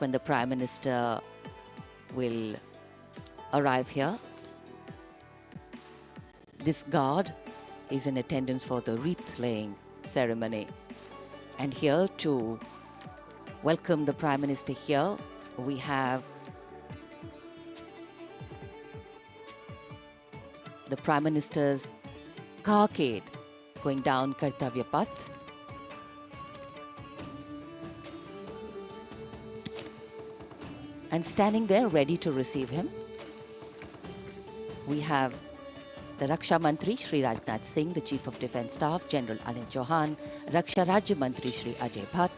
when the Prime Minister will arrive here. This guard is in attendance for the wreath-laying ceremony. And here to welcome the Prime Minister here, we have the Prime Minister's carcade going down Kartavya path. And standing there ready to receive him, we have the Raksha Mantri Shri Rajnath Singh, the Chief of Defence Staff General Anil Chauhan, Raksha Rajya Mantri Shri Ajay Bhatt,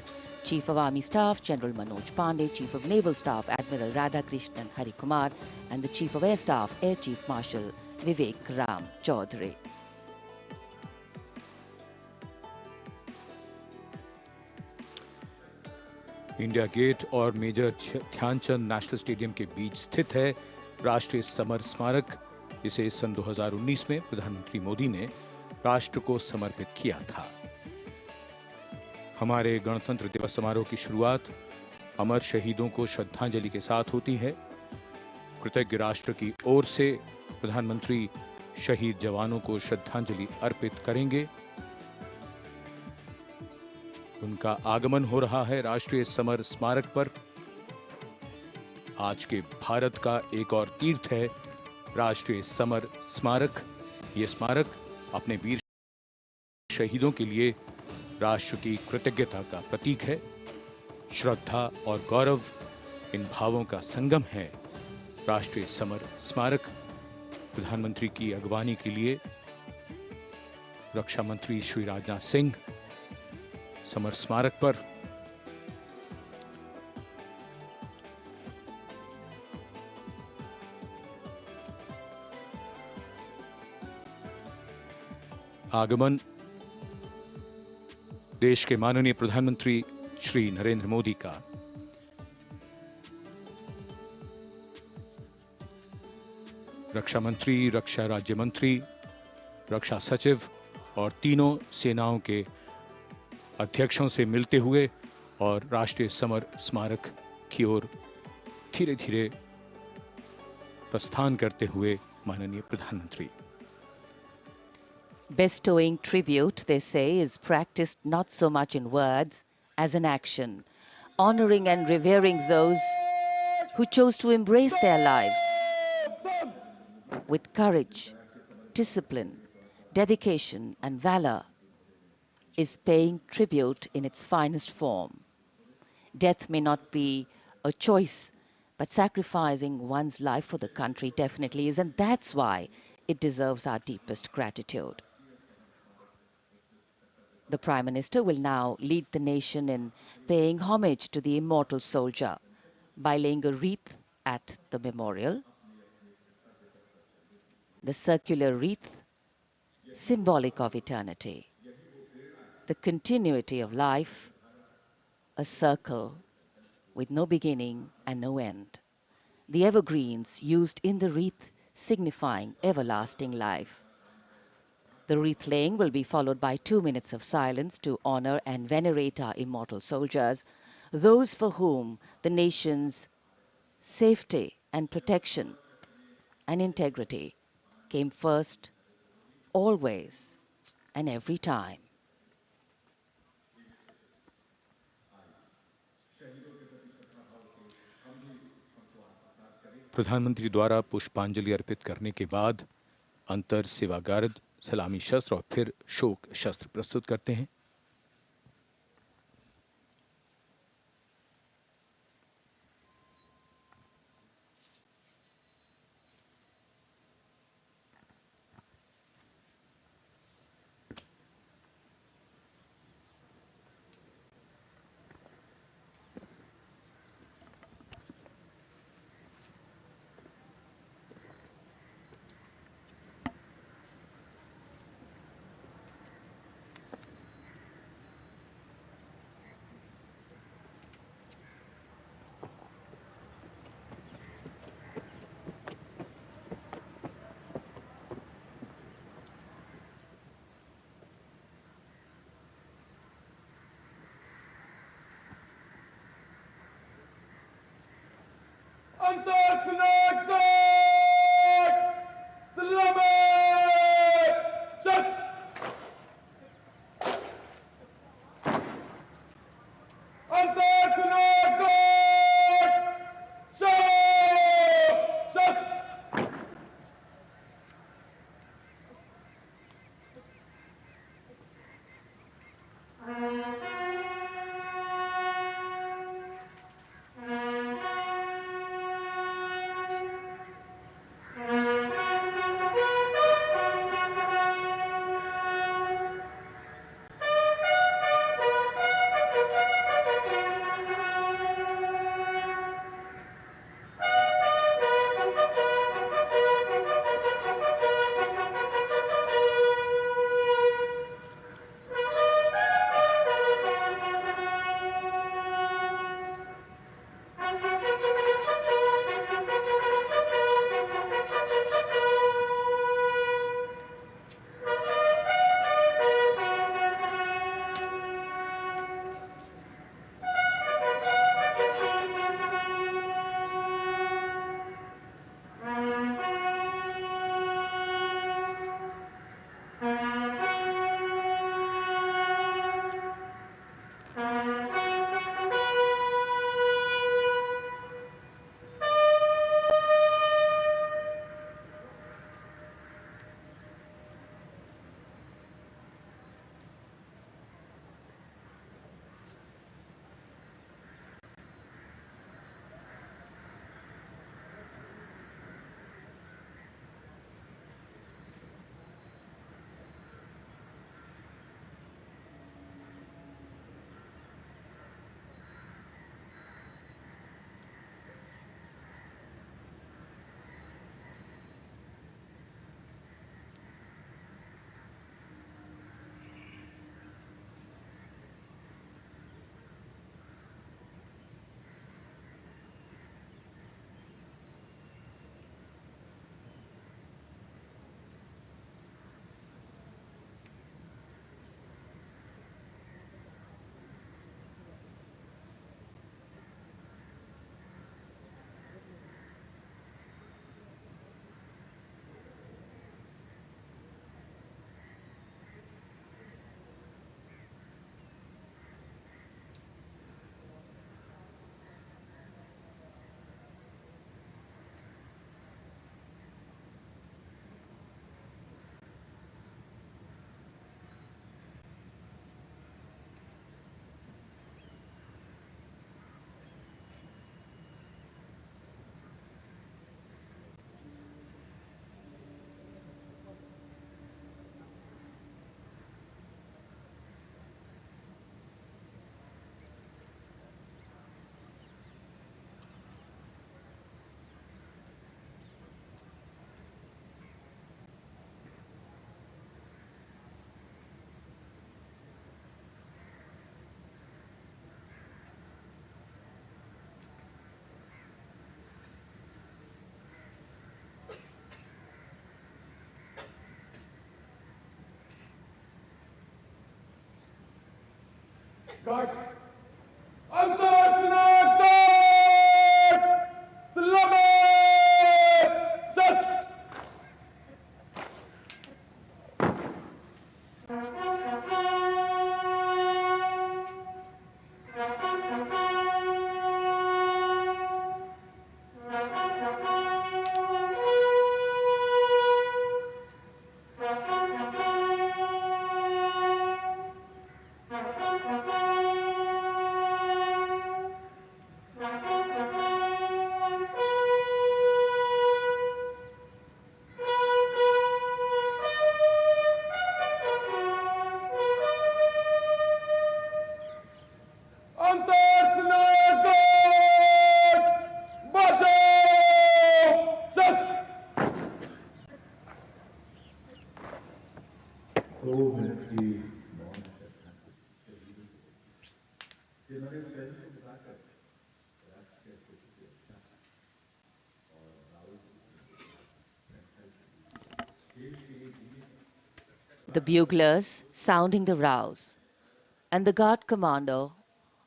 Chief of Army Staff General Manoj Pandey, Chief of Naval Staff Admiral Radhakrishnan Harikumar, and the Chief of Air Staff Air Chief Marshal Vivek Ram Chaudhary. India Gate और major Dhyan Chand national stadium के बीच स्थित है राष्ट्रीय summer स्मारक। इसे सन 2019 में प्रधानमंत्री मोदी ने राष्ट्र को समर्पित किया था। हमारे गणतंत्र दिवस समारोह की शुरुआत अमर शहीदों को श्रद्धांजलि के साथ होती है। कृतज्ञ राष्ट्र की ओर से प्रधानमंत्री शहीद जवानों को श्रद्धांजलि अर्पित करेंगे। उनका आगमन हो रहा है राष्ट्रीय समर स्मारक पर। आज के भारत का एक और तीर्थ है राष्ट्रीय समर स्मारक। ये स्मारक अपने वीर शहीदों के लिए राष्ट्र की कृतज्ञता का प्रतीक है। श्रद्धा और गौरव इन भावों का संगम है राष्ट्रीय समर स्मारक। प्रधानमंत्री की अगवानी के लिए रक्षा मंत्री श्री राजनाथ सिंह समर स्मारक पर आगमन देश के माननीय प्रधानमंत्री श्री नरेंद्र मोदी का रक्षा मंत्री, रक्षा राज्य मंत्री, रक्षा सचिव और तीनों सेनाओं के अध्यक्षों से मिलते हुए और राष्ट्रीय समर स्मारक की ओर धीरे धीरे प्रस्थान करते हुए माननीय प्रधानमंत्री। Bestowing tribute, they say, is practiced not so much in words as in action, honoring and revering those who chose to embrace their lives with courage, discipline, dedication, and valor is paying tribute in its finest form. Death may not be a choice, but sacrificing one's life for the country definitely is, and that's why it deserves our deepest gratitude. The Prime Minister will now lead the nation in paying homage to the immortal soldier by laying a wreath at the memorial. The circular wreath, symbolic of eternity, the continuity of life, a circle with no beginning and no end. The evergreens used in the wreath signifying everlasting life. The wreath laying will be followed by 2 minutes of silence to honor and venerate our immortal soldiers, those for whom the nation's safety and protection and integrity came first, always and every time. प्रधानमंत्री द्वारा पुष्पांजलि अर्पित करने के बाद अंतर सेवा guard सलामी शस्त्र और फिर शोक शस्त्र प्रस्तुत करते हैं। The buglers sounding the rouse, and the guard commander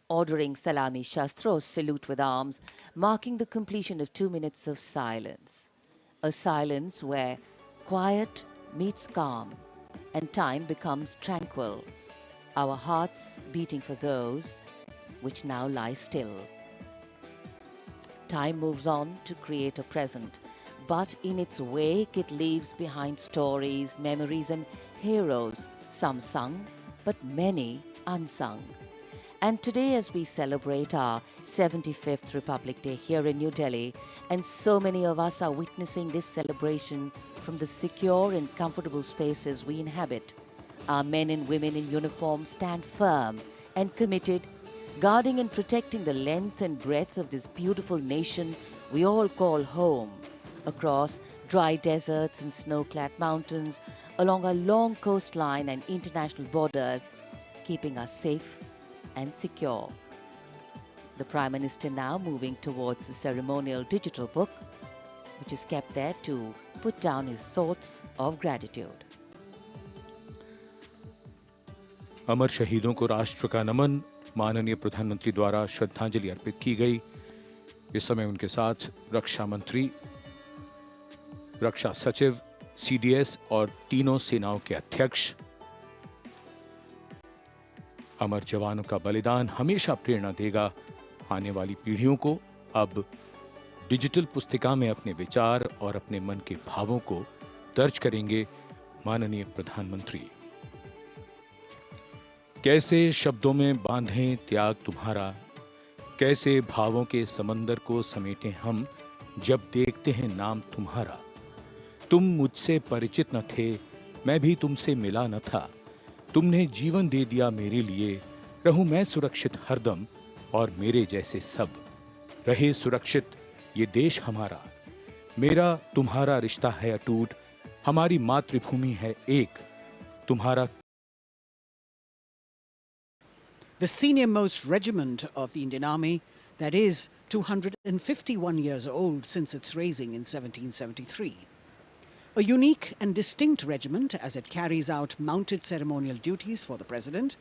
ordering Salami Shastros, salute with arms, marking the completion of 2 minutes of silence. A silence where quiet meets calm and time becomes tranquil, our hearts beating for those which now lie still. Time moves on to create a present, but in its wake it leaves behind stories, memories and heroes, some sung, but many unsung. And today, as we celebrate our 75th Republic Day here in New Delhi, and so many of us are witnessing this celebration from the secure and comfortable spaces we inhabit, our men and women in uniform stand firm and committed, guarding and protecting the length and breadth of this beautiful nation we all call home, across dry deserts and snow-clad mountains, along our long coastline and international borders, keeping us safe and secure. The Prime Minister now moving towards the ceremonial digital book, which is kept there to put down his thoughts of gratitude. अमर शहीदों को राष्ट्र का नमन, माननीय प्रधानमंत्री द्वारा श्रद्धांजलि अर्पित की गई। इस समय उनके साथ रक्षा मंत्री, रक्षा सचिव, सीडीएस और तीनों सेनाओं के अध्यक्ष। अमर जवानों का बलिदान हमेशा प्रेरणा देगा आने वाली पीढ़ियों को। अब डिजिटल पुस्तिका में अपने विचार और अपने मन के भावों को दर्ज करेंगे माननीय प्रधानमंत्री। कैसे शब्दों में बांधें त्याग तुम्हारा, कैसे भावों के समंदर को समेटें हम जब देखते हैं नाम तुम्हारा। तुम मुझसे परिचित न थे, मैं भी तुमसे मिला न था, तुमने जीवन दे दिया मेरे लिए, रहूं मैं सुरक्षित हरदम और मेरे जैसे सब रहे सुरक्षित ये देश हमारा। मेरा तुम्हारा रिश्ता है अटूट, हमारी मातृभूमि है एक, तुम्हारा। The senior-most regiment of the Indian Army, that is 251 years old since its raising in 1773. A unique and distinct regiment as it carries out mounted ceremonial duties for the President.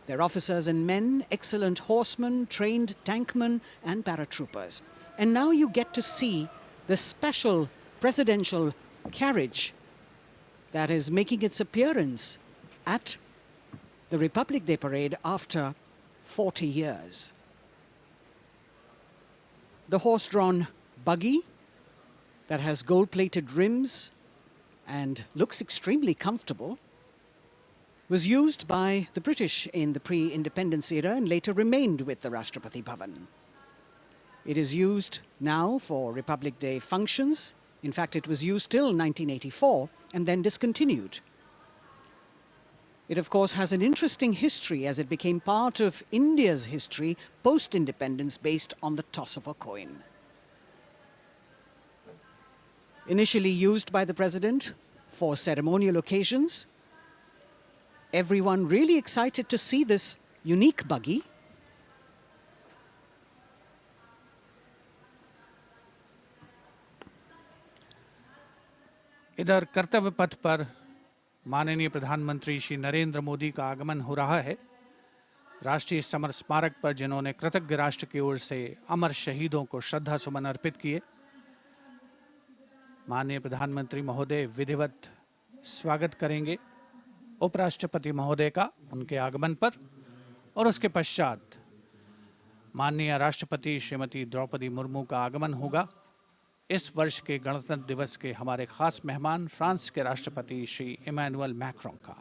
Their officers and men, excellent horsemen, trained tankmen and paratroopers. And now you get to see the special presidential carriage that is making its appearance at the Republic Day Parade after 40 years. The horse-drawn buggy that has gold-plated rims and looks extremely comfortable was used by the British in the pre-independence era and later remained with the Rashtrapati Bhavan. It is used now for Republic Day functions. In fact, it was used till 1984 and then discontinued. It, of course, has an interesting history as it became part of India's history post-independence based on the toss of a coin. Initially used by the President for ceremonial occasions, everyone really excited to see this unique buggy. इधर कर्तव्य पथ पर माननीय प्रधानमंत्री श्री नरेंद्र मोदी का आगमन हो रहा है। राष्ट्रीय समर स्मारक पर जिन्होंने कृतज्ञ राष्ट्र की ओर से अमर शहीदों को श्रद्धा सुमन अर्पित किए, माननीय प्रधानमंत्री महोदय विधिवत स्वागत करेंगे उपराष्ट्रपति महोदय का उनके आगमन पर, और उसके पश्चात माननीय राष्ट्रपति श्रीमती द्रौपदी मुर्मू का आगमन होगा। इस वर्ष के गणतंत्र दिवस के हमारे खास मेहमान फ्रांस के राष्ट्रपति श्री इमैनुअल मैक्रों का।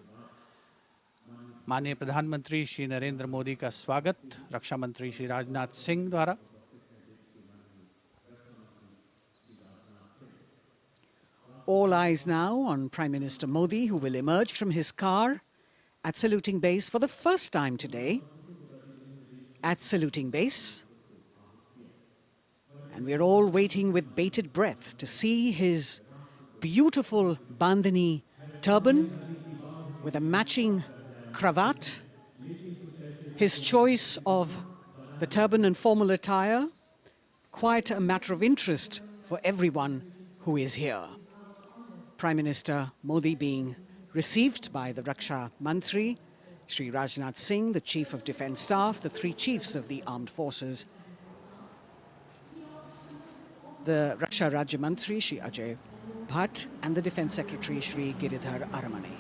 माननीय प्रधानमंत्री श्री नरेंद्र मोदी का स्वागत रक्षा मंत्री श्री राजनाथ सिंह द्वारा। All eyes now on Prime Minister Modi, who will emerge from his car at saluting base for the first time today. At saluting base. And we're all waiting with bated breath to see his beautiful bandhani turban with a matching cravat. His choice of the turban and formal attire, quite a matter of interest for everyone who is here. Prime Minister Modi being received by the Raksha Mantri, Shri Rajnath Singh, the Chief of Defence Staff, the three chiefs of the armed forces, the Raksha Rajya Mantri, Shri Ajay Bhatt, and the Defence Secretary, Shri Giridhar Aramane.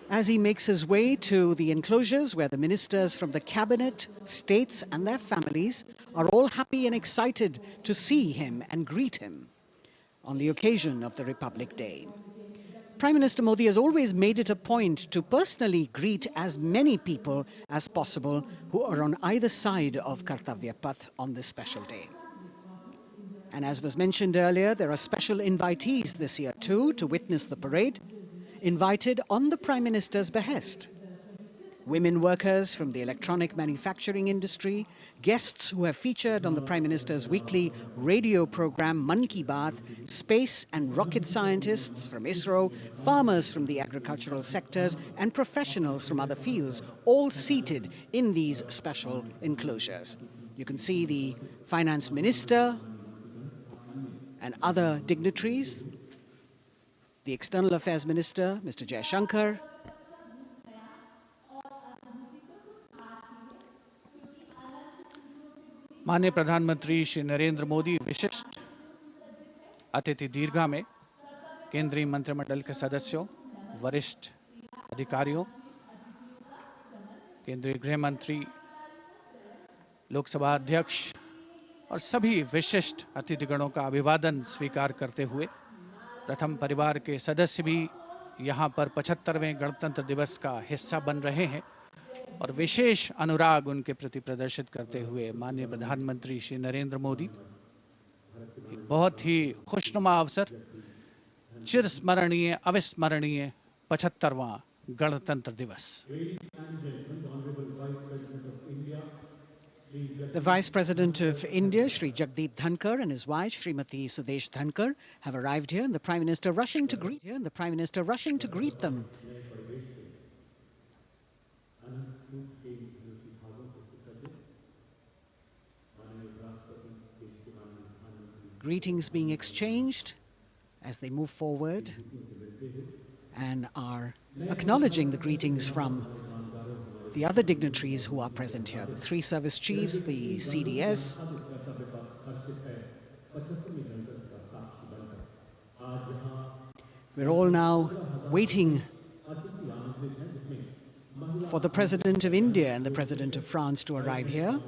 As he makes his way to the enclosures where the ministers from the cabinet, states and their families are all happy and excited to see him and greet him on the occasion of the Republic Day. Prime Minister Modi has always made it a point to personally greet as many people as possible who are on either side of Kartavya Path on this special day. And as was mentioned earlier, there are special invitees this year too to witness the parade, invited on the Prime Minister's behest. Women workers from the electronic manufacturing industry, guests who have featured on the Prime Minister's weekly radio program Mann Ki Baat, space and rocket scientists from ISRO, farmers from the agricultural sectors and professionals from other fields, all seated in these special enclosures. You can see the Finance Minister and other dignitaries, the External Affairs Minister, Mr. Jaishankar, माननीय प्रधानमंत्री श्री नरेंद्र मोदी विशिष्ट अतिथि दीर्घा में केंद्रीय मंत्रिमंडल के सदस्यों, वरिष्ठ अधिकारियों, केंद्रीय गृह मंत्री, लोकसभा अध्यक्ष और सभी विशिष्ट अतिथिगणों का अभिवादन स्वीकार करते हुए प्रथम परिवार के सदस्य भी यहां पर 75वें गणतंत्र दिवस का हिस्सा बन रहे हैं और विशेष अनुराग उनके प्रति प्रदर्शित करते हुए माननीय प्रधानमंत्री श्री नरेंद्र मोदी एक बहुत ही खुशनुमा अवसर, चिरस्मरणीय अविस्मरणीय 75वां गणतंत्र दिवस। The Vice President of India, Shri Jagdeep Dhankar, and his wife, Srimati Sudesh Dhankar, have arrived here, and the Prime Minister rushing to greet them. Greetings being exchanged as they move forward and are acknowledging the greetings from the other dignitaries who are present here, the three service chiefs, the CDS. We're all now waiting for the President of India and the President of France to arrive here.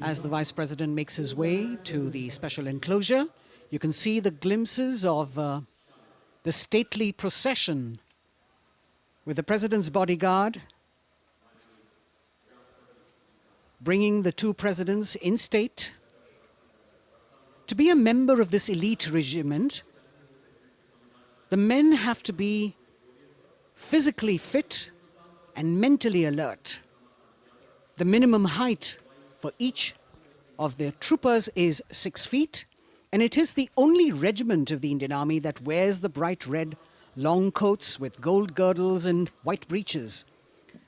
As the Vice President makes his way to the special enclosure, you can see the glimpses of the stately procession with the President's bodyguard bringing the two presidents in state. To be a member of this elite regiment, the men have to be physically fit and mentally alert. The minimum height for each of the troopers is 6 feet, and it is the only regiment of the Indian Army that wears the bright red long coats with gold girdles and white breeches,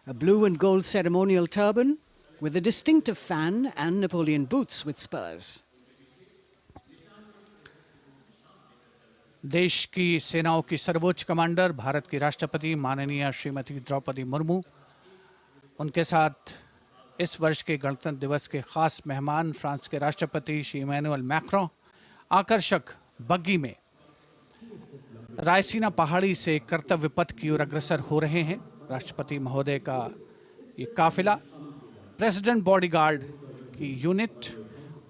a blue and gold ceremonial turban with a distinctive fan and Napoleon boots with spurs. देश की सेनाओं की सर्वोच्च commander Bharat की राष्ट्रपति माननीय श्रीमती द्रौपदी मुर्मू, उनके साथ इस वर्ष के गणतंत्र दिवस के खास मेहमान फ्रांस के राष्ट्रपति श्री इमैनुअल मैक्रों आकर्षक बग्गी में रायसीना पहाड़ी से कर्तव्य पथ की ओर अग्रसर हो रहे हैं। राष्ट्रपति महोदय का ये काफिला प्रेसिडेंट बॉडीगार्ड की यूनिट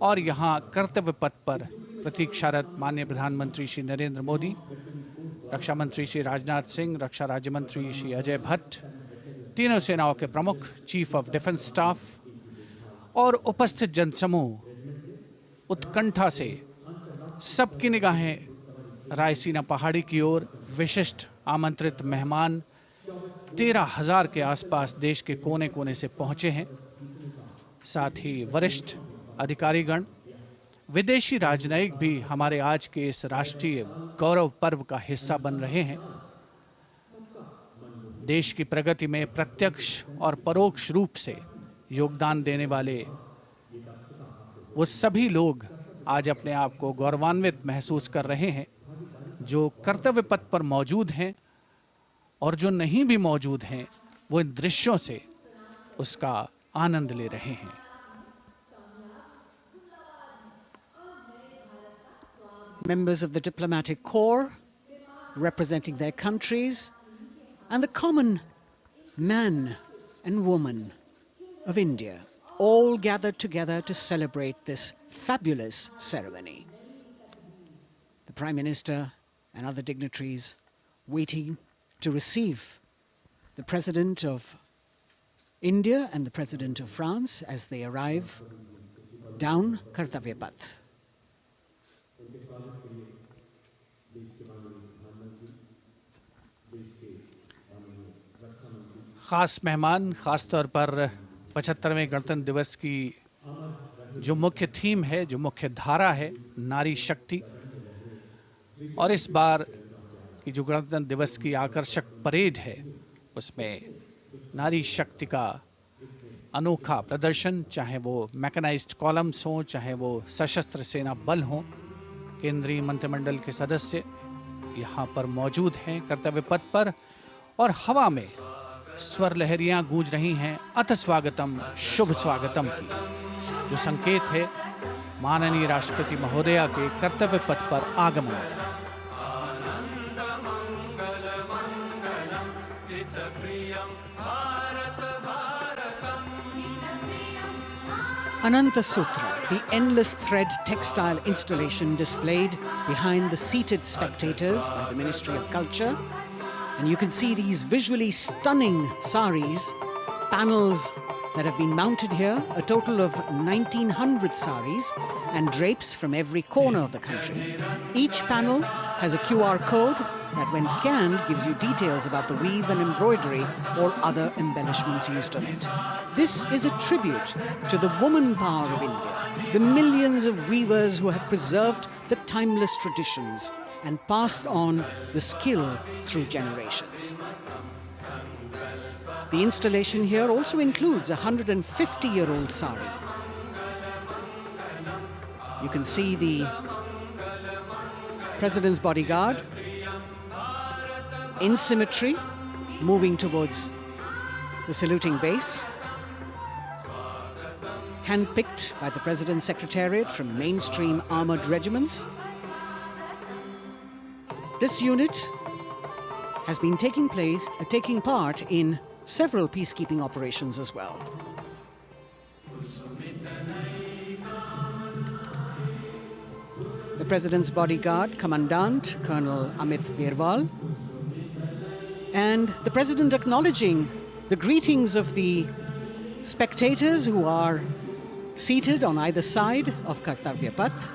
और यहाँ कर्तव्य पथ पर प्रतीक्षारत माननीय प्रधानमंत्री श्री नरेंद्र मोदी, रक्षा मंत्री श्री राजनाथ सिंह, रक्षा राज्य मंत्री श्री अजय भट्ट, तीनों सेनाओं के प्रमुख, चीफ ऑफ डिफेंस स्टाफ और उपस्थित जनसमूह उत्कंठा से सबकी निगाहें रायसीना पहाड़ी की ओर। विशिष्ट आमंत्रित मेहमान 13,000 के आसपास देश के कोने कोने से पहुंचे हैं। साथ ही वरिष्ठ अधिकारीगण, विदेशी राजनयिक भी हमारे आज के इस राष्ट्रीय गौरव पर्व का हिस्सा बन रहे हैं। देश की प्रगति में प्रत्यक्ष और परोक्ष रूप से योगदान देने वाले वो सभी लोग आज अपने आप को गौरवान्वित महसूस कर रहे हैं जो कर्तव्य पथ पर मौजूद हैं, और जो नहीं भी मौजूद हैं वो इन दृश्यों से उसका आनंद ले रहे हैं। Members of the diplomatic corps representing their countries, and the common man and woman of India, all gathered together to celebrate this fabulous ceremony. The Prime Minister and other dignitaries waiting to receive the President of India and the President of France as they arrive down Kartavya Path. खास मेहमान, खास तौर पर 75वें गणतंत्र दिवस की जो मुख्य थीम है, जो मुख्य धारा है, नारी शक्ति, और इस बार की जो गणतंत्र दिवस की आकर्षक परेड है उसमें नारी शक्ति का अनोखा प्रदर्शन, चाहे वो मैकेनाइज्ड कॉलम्स हों, चाहे वो सशस्त्र सेना बल हों, केंद्रीय मंत्रिमंडल के सदस्य यहाँ पर मौजूद हैं कर्तव्य पथ पर, और हवा में स्वर लहरियां गूंज रही हैं अथ स्वागतम, शुभ स्वागतम की, जो संकेत है माननीय राष्ट्रपति महोदया के कर्तव्य पथ पर आगमन का। Ananta Sutra, the endless thread textile installation displayed behind the seated spectators by the Ministry of Culture. And you can see these visually stunning saris, panels that have been mounted here, a total of 1900 saris and drapes from every corner of the country. Each panel has a QR code that when scanned gives you details about the weave and embroidery or other embellishments used on it. This is a tribute to the woman power of India, the millions of weavers who have preserved the timeless traditions and passed on the skill through generations. The installation here also includes a 150-year-old sari. You can see the President's bodyguard in symmetry moving towards the saluting base, handpicked by the President's Secretariat from mainstream armored regiments. This unit has been taking part in several peacekeeping operations as well. The President's bodyguard, Commandant Colonel Amit Birwal, and the President acknowledging the greetings of the spectators who are seated on either side of Kartavya Path.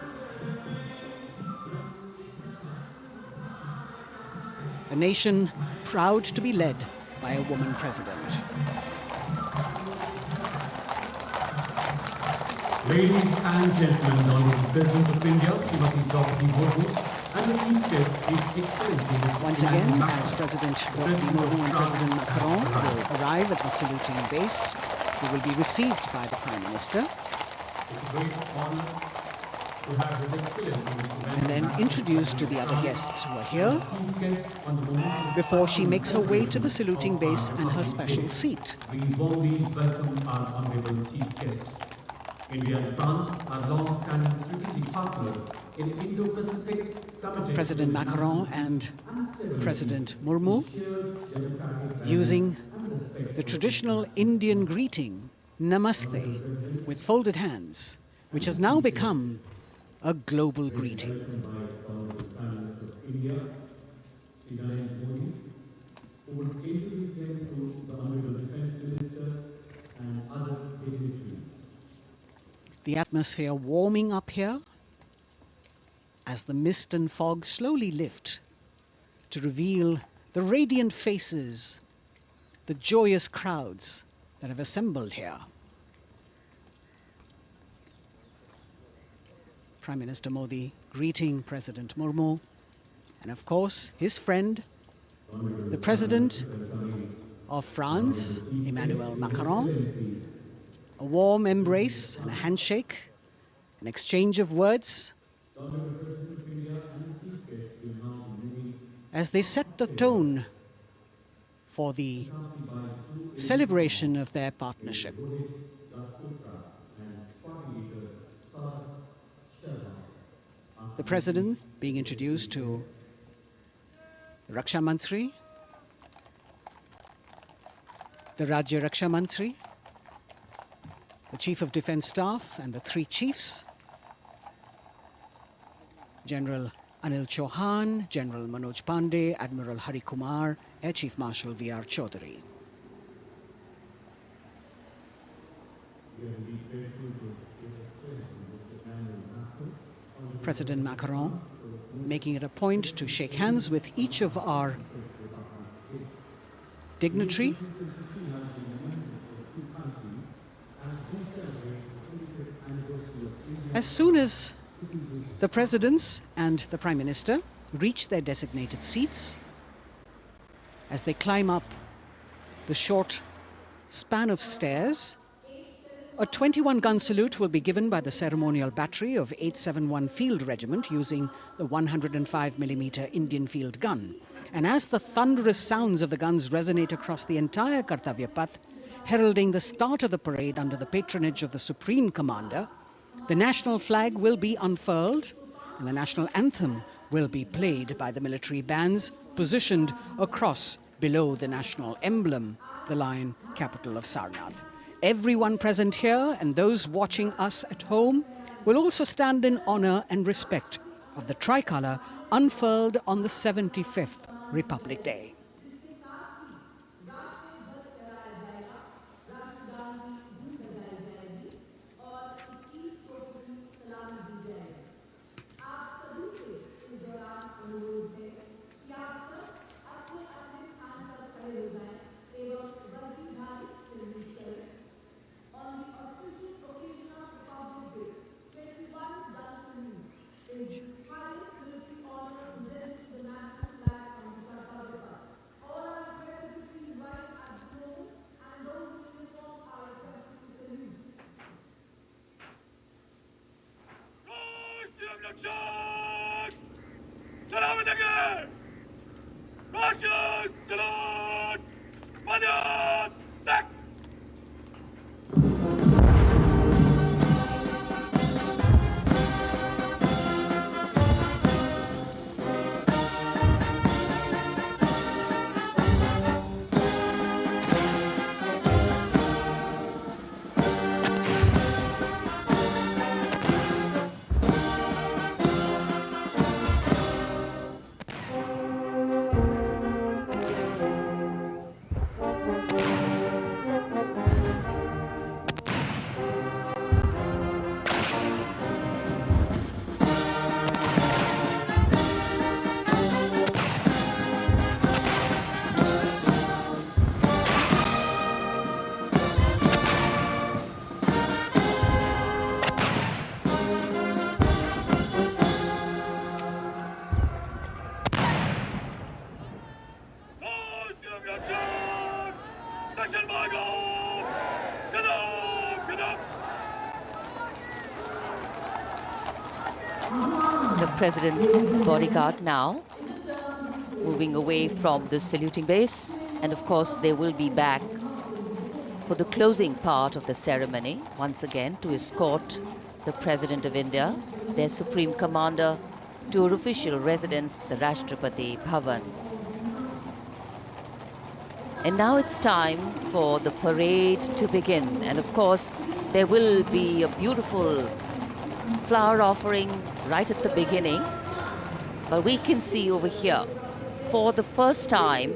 A nation proud to be led by a woman president. Ladies and gentlemen, the Honourable President of India, Srimati Draupadi Murmu, and the Chief Guest, His Excellency Once again, as President Draupadi Murmu and President Macron will arrive at the saluting base, they will be received by the Prime Minister. It's a great honour to have His Excellency And then introduced to the other guests who are here before she makes her way to the saluting base and her special seat. We warmly welcome our Honourable Chief Guest. India and France are long-standing strategic partners in Indo-Pacific committed. President Macron and President Murmu using the traditional Indian greeting, Namaste, with folded hands, which has now become a global greeting. The atmosphere warming up here as the mist and fog slowly lift to reveal the radiant faces, the joyous crowds that have assembled here. Prime Minister Modi greeting President Murmu, and of course his friend, the President of France, Emmanuel Macron. A warm embrace and a handshake An exchange of words as they set the tone for the celebration of their partnership. The President being introduced to the Raksha Mantri, the Rajya Raksha Mantri, the Chief of Defence Staff and the three chiefs, General Anil Chauhan, General Manoj Pandey, Admiral Hari Kumar, Air Chief Marshal V.R. Chaudhary. President Macron making it a point to shake hands with each of our dignitary. As soon as the presidents and the Prime Minister reach their designated seats, as they climb up the short span of stairs, a 21-gun salute will be given by the ceremonial battery of 871 Field Regiment using the 105mm Indian field gun. And as the thunderous sounds of the guns resonate across the entire Kartavya path, heralding the start of the parade under the patronage of the Supreme Commander, the national flag will be unfurled and the national anthem will be played by the military bands positioned across below the national emblem, the lion capital of Sarnath. Everyone present here and those watching us at home will also stand in honor and respect of the tricolour unfurled on the 75th Republic Day. The President's bodyguard now moving away from the saluting base, and of course they will be back for the closing part of the ceremony once again to escort the President of India, their Supreme Commander, to her official residence, the Rashtrapati Bhavan. And now it's time for the parade to begin, and of course there will be a beautiful flower offering right at the beginning. But we can see over here, for the first time,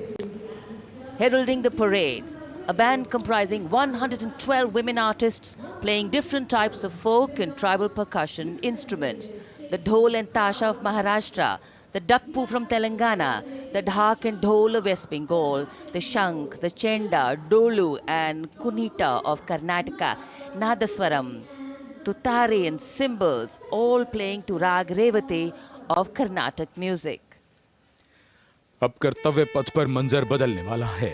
heralding the parade, a band comprising 112 women artists playing different types of folk and tribal percussion instruments. The dhol and tasha of Maharashtra, the dakpu from Telangana, the dhak and dhol of West Bengal, the shank, the chenda, dolu and kunita of Karnataka, nadaswaram, tutari and cymbals, all playing to Rag Revati of Carnatic music. अब कर्तव्य पथ पर मंजर बदलने वाला है।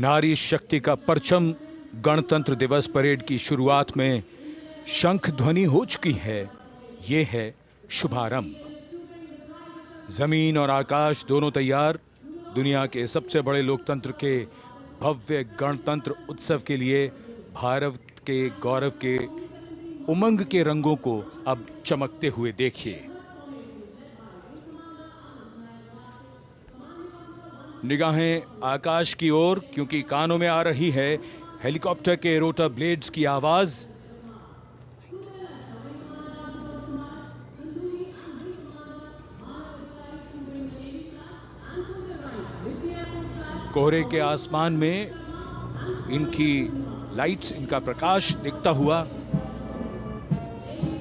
नारी शक्ति का परचम गणतंत्र दिवस परेड की शुरुआत में शंख ध्वनि हो चुकी है। ये है शुभारंभ। जमीन और आकाश दोनों तैयार, दुनिया के सबसे बड़े लोकतंत्र के भव्य गणतंत्र उत्सव के लिए भारत के गौरव के उमंग के रंगों को अब चमकते हुए देखिए। निगाहें आकाश की ओर, क्योंकि कानों में आ रही है हेलीकॉप्टर के रोटर ब्लेड्स की आवाज। कोहरे के आसमान में इनकी लाइट्स, इनका प्रकाश दिखता हुआ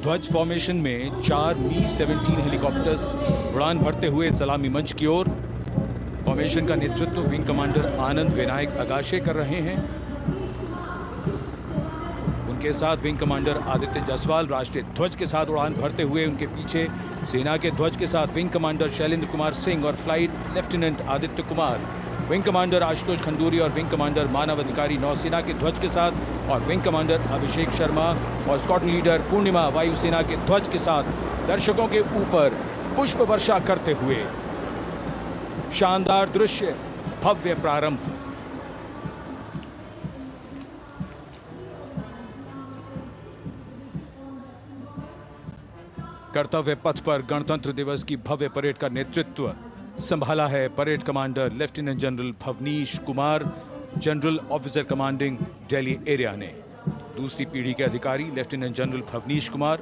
ध्वज फॉर्मेशन में 4 मी-17 हेलीकॉप्टर्स उड़ान भरते हुए सलामी मंच की ओर। फॉर्मेशन का नेतृत्व विंग कमांडर आनंद विनायक अगाशे कर रहे हैं। उनके साथ विंग कमांडर आदित्य जायसवाल राष्ट्रीय ध्वज के साथ उड़ान भरते हुए, उनके पीछे सेना के ध्वज के साथ विंग कमांडर शैलेंद्र कुमार सिंह और flight lieutenant Aditya Kumar, wing commander Ashutosh Khanduri और विंग कमांडर मानव अधिकारी नौसेना के ध्वज के साथ, और विंग कमांडर अभिषेक शर्मा और स्क्वाड्रन लीडर पूर्णिमा वायुसेना के ध्वज के साथ दर्शकों के ऊपर पुष्प वर्षा करते हुए। शानदार दृश्य, भव्य प्रारंभ। कर्तव्य पथ पर गणतंत्र दिवस की भव्य परेड का नेतृत्व संभाला है parade commander lieutenant general Bhavnish Kumar, general officer commanding Delhi area ने। दूसरी पीढ़ी के अधिकारी लेफ्टिनेंट जनरल भवनीश कुमार,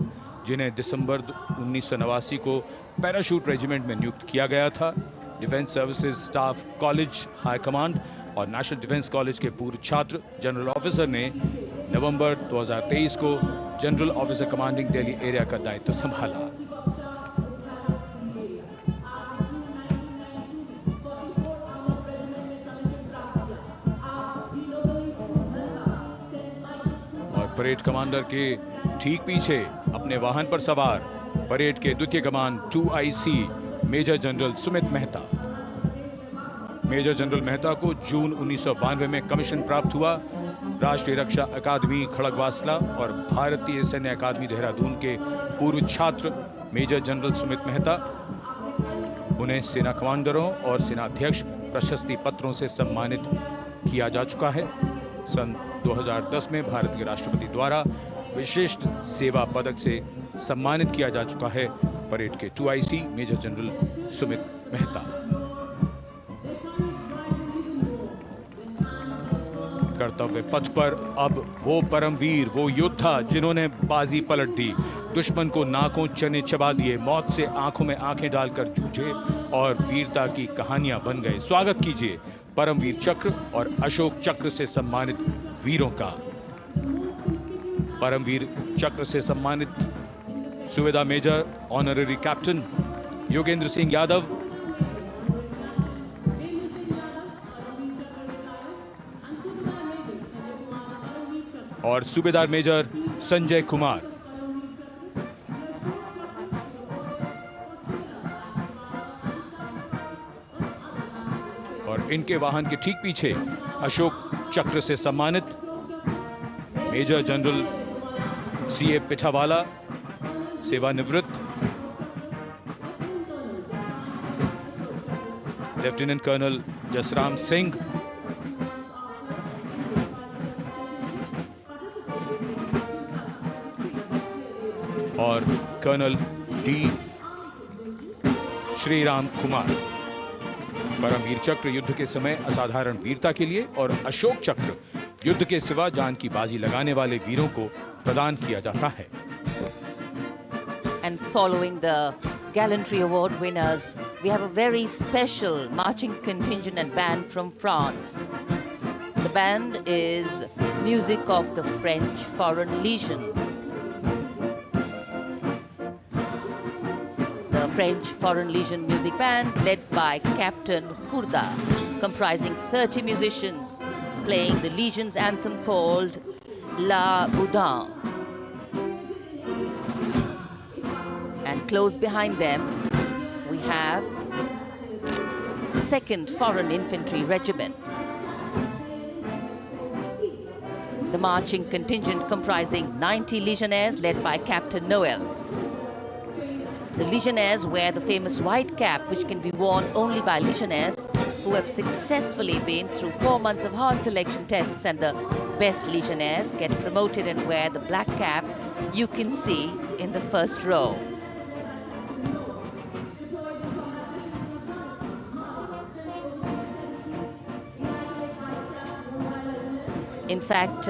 जिन्हें दिसंबर 1989 को पैराशूट रेजिमेंट में नियुक्त किया गया था। Defence services staff college high command और नेशनल डिफेंस कॉलेज के पूर्व छात्र जनरल ऑफिसर ने नवंबर 2023 को general officer commanding Delhi area का दायित्व संभाला। और परेड कमांडर के ठीक पीछे अपने वाहन पर सवार परेड के द्वितीय कमान 2IC major general Sumit Mehta. Major general Mehta को जून 1992 में कमीशन प्राप्त हुआ। राष्ट्रीय रक्षा अकादमी खड़गवासला और भारतीय सैन्य अकादमी देहरादून के पूर्व छात्र मेजर जनरल सुमित मेहता। उन्हें सेना कमांडरों और सेनाध्यक्ष प्रशस्ति पत्रों से सम्मानित किया जा चुका है। सन 2010 में भारत के राष्ट्रपति द्वारा विशिष्ट सेवा पदक से सम्मानित किया जा चुका है परेड के 2IC major general Sumit Mehta. कर्तव्य पथ पर अब वो परमवीर, वो योद्धा जिन्होंने बाजी पलट दी, दुश्मन को नाकों चने चबा दिए, मौत से आंखों में आंखें डालकर जूझे और वीरता की कहानियां बन गए। स्वागत कीजिए परमवीर चक्र और अशोक चक्र से सम्मानित वीरों का। परमवीर चक्र से सम्मानित Subedar major honorary captain Yogendra Singh Yadav, और सूबेदार मेजर संजय कुमार। और इनके वाहन के ठीक पीछे अशोक चक्र से सम्मानित मेजर जनरल CA पिठावाला, सेवानिवृत्त, लेफ्टिनेंट कर्नल जसराम सिंह, और कर्नल D श्रीराम कुमार। परमवीर चक्र युद्ध के समय असाधारण वीरता के लिए और अशोक चक्र युद्ध के सिवा जान की बाजी लगाने वाले वीरों को प्रदान किया जाता है। And following the Gallantry Award winners, we have a very special marching contingent and band from France. The band is music of the French Foreign Legion. The French Foreign Legion music band, led by Captain Khurda, comprising 30 musicians, playing the Legion's anthem called La Boudin. And close behind them, we have the 2nd Foreign Infantry Regiment. The marching contingent comprising 90 legionnaires led by Captain Noel. The legionnaires wear the famous white cap, which can be worn only by legionnaires who have successfully been through 4 months of hard selection tests, and the best legionnaires get promoted and wear the black cap you can see in the first row. In fact,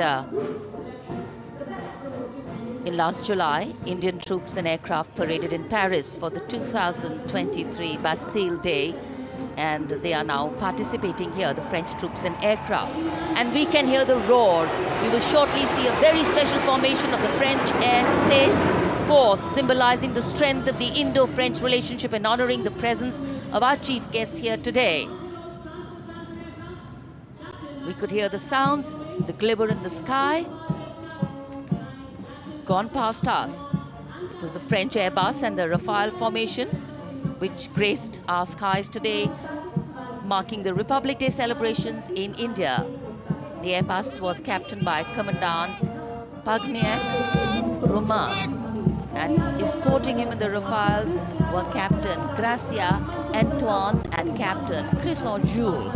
in last July, Indian troops and aircraft paraded in Paris for the 2023 Bastille Day, and they are now participating here, the French troops and aircrafts. And we can hear the roar. We will shortly see a very special formation of the French Air Space Force, symbolizing the strength of the Indo-French relationship and honoring the presence of our chief guest here today. We could hear the sounds, the glimmer in the sky. Gone past us. It was the French Airbus and the Rafale formation which graced our skies today, marking the Republic Day celebrations in India. The Airbus was captained by Commandant Pagniak Roman, and escorting him in the Rafales were Captain Gracia Antoine and Captain Crisson Jules.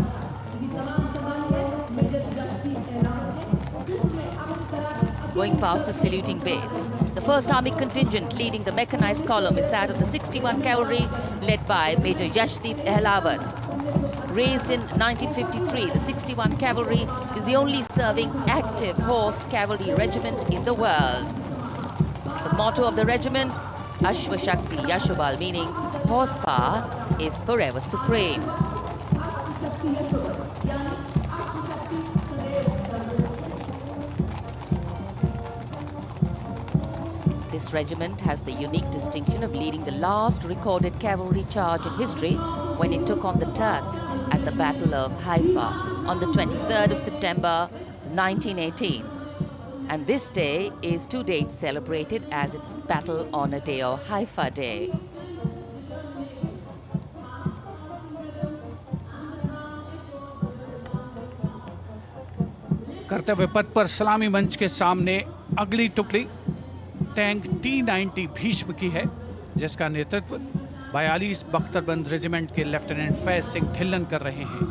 Going past the saluting base. The 1st Army contingent leading the mechanized column is that of the 61 Cavalry, led by Major Yashdeep Ehlawat. Raised in 1953, the 61 Cavalry is the only serving active horsed cavalry regiment in the world. The motto of the regiment, Ashwa Shakti Yashobal, meaning horsepower is forever supreme. This regiment has the unique distinction of leading the last recorded cavalry charge in history when it took on the Turks at the Battle of Haifa on the 23rd of September 1918. And this day is to date celebrated as its Battle Honor Day or Haifa Day. कर्तव्य पथ पर सलामी मंच के सामने अगली टुकड़ी tank T-90 Bhishma की है, जिसका नेतृत्व 42 बख्तरबंद रेजिमेंट के लेफ्टिनेंट फैज सिंह ढिल्लन कर रहे हैं।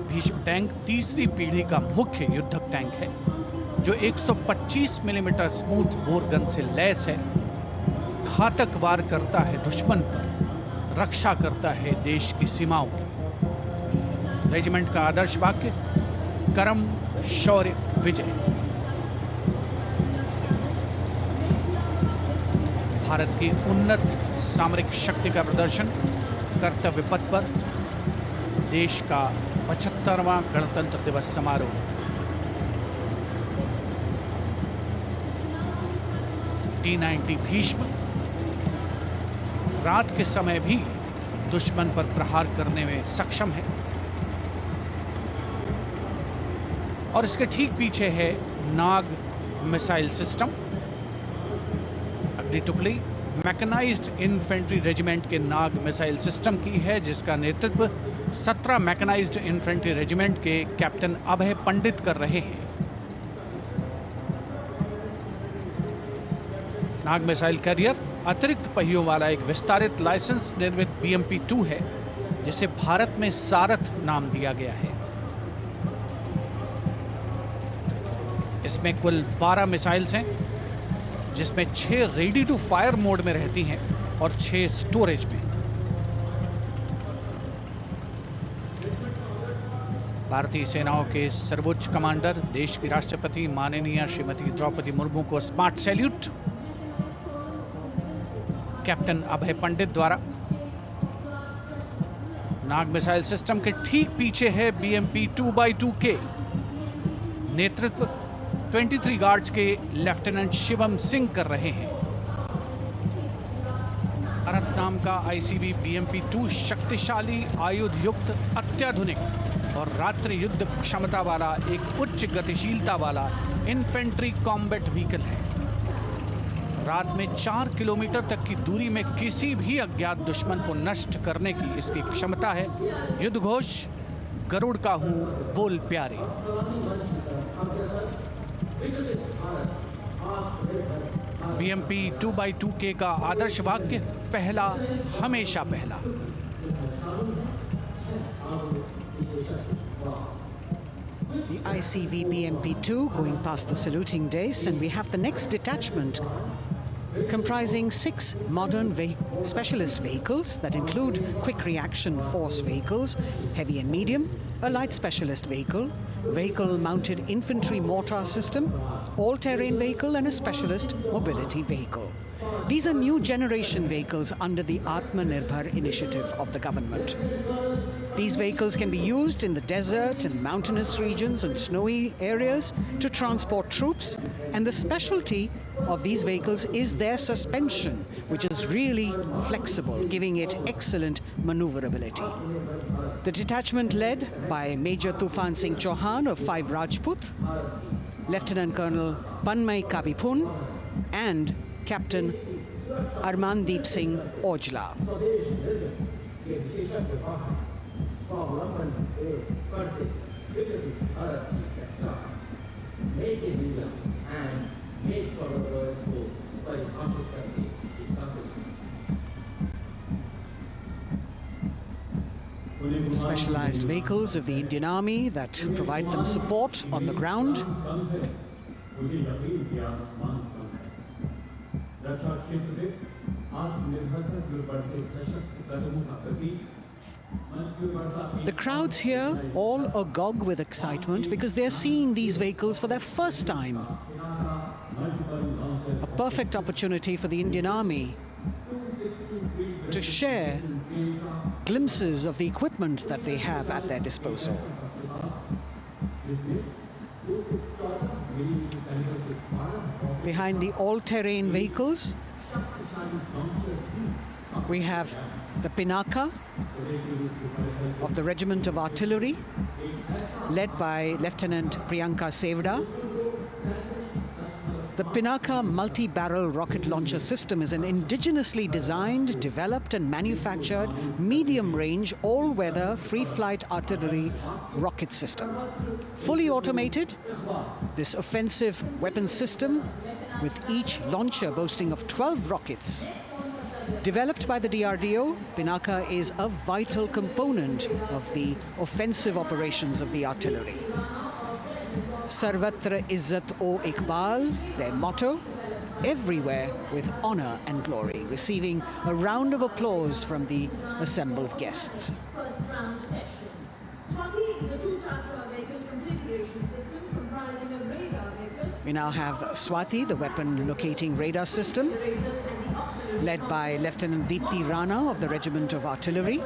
भीष्म टैंक तीसरी पीढ़ी का मुख्य युद्धक टैंक है, जो 125 मिलीमीटर स्मूथ बोर गन से लैस है, घातक वार करता है दुश्मन पर, रक्षा करता है देश की सीमाओं की। रेजिमेंट का आदर्श वाक्य कर्म शौर्य विजय। भारत की उन्नत सामरिक शक्ति का प्रदर्शन कर्तव्य पथ पर देश का 75वां गणतंत्र दिवस समारोह। T-90 भीष्म रात के समय भी दुश्मन पर प्रहार करने में सक्षम है, और इसके ठीक पीछे है नाग मिसाइल सिस्टम। अगली टुकड़ी मैकेनाइज्ड इन्फेंट्री रेजिमेंट के नाग मिसाइल सिस्टम की है, जिसका नेतृत्व 17 मैकेनाइज्ड इन्फेंट्री रेजिमेंट के कैप्टन अभय पंडित कर रहे हैं। नाग मिसाइल कैरियर अतिरिक्त पहियों वाला एक विस्तारित लाइसेंस निर्मित BMP-2 है, जिसे भारत में सारथ नाम दिया गया है। इसमें कुल 12 मिसाइल्स हैं, जिसमें 6 रेडी टू फायर मोड में रहती हैं और 6 स्टोरेज में। भारतीय सेनाओं के सर्वोच्च कमांडर देश की राष्ट्रपति माननीय श्रीमती द्रौपदी मुर्मू को स्मार्ट सैल्यूट कैप्टन अभय पंडित द्वारा। नाग मिसाइल सिस्टम के ठीक पीछे है BMP-2x2K। नेतृत्व 23 गार्ड्स के लेफ्टिनेंट शिवम सिंह कर रहे हैं। भारत नाम का ICB BMP-2 शक्तिशाली आयुध युक्त अत्याधुनिक और रात्रि युद्ध क्षमता वाला एक उच्च गतिशीलता वाला इन्फेंट्री कॉम्बैट व्हीकल है। रात में 4 किलोमीटर तक की दूरी में किसी भी अज्ञात दुश्मन को नष्ट करने की इसकी क्षमता है। युद्ध घोष गरुड़ का हूं बोल प्यारे। BMP 2x2K का आदर्श वाक्य, पहला हमेशा पहला। The ICV BMP-2 going past the saluting days, and we have the next detachment comprising 6 modern specialist vehicles that include quick reaction force vehicles, heavy and medium, a light specialist vehicle, vehicle-mounted infantry mortar system, all-terrain vehicle, and a specialist mobility vehicle. These are new generation vehicles under the Atmanirbhar initiative of the government. These vehicles can be used in the desert and mountainous regions and snowy areas to transport troops, and the specialty of these vehicles is their suspension, which is really flexible, giving it excellent maneuverability. The detachment led by Major Tufan Singh Chauhan of 5 Rajput, Lieutenant Colonel Panmay Kabipun, and Captain Armandeep Singh Ojla. Specialized vehicles of the Indian Army that provide them support on the ground. The crowds here all agog with excitement because they're seeing these vehicles for their first time. A perfect opportunity for the Indian Army to share glimpses of the equipment that they have at their disposal. Behind the all-terrain vehicles, we have the Pinaka of the Regiment of Artillery, led by Lieutenant Priyanka Sevda. The Pinaka multi-barrel rocket launcher system is an indigenously designed, developed and manufactured medium-range, all-weather, free-flight artillery rocket system. Fully automated, this offensive weapon system, with each launcher boasting of 12 rockets, developed by the DRDO, Pinaka is a vital component of the offensive operations of the artillery. Sarvatra Izzat o Iqbal, their motto, everywhere with honor and glory, receiving a round of applause from the assembled guests. We now have Swati, the weapon locating radar system, led by Lieutenant Deepthi Rana of the Regiment of Artillery.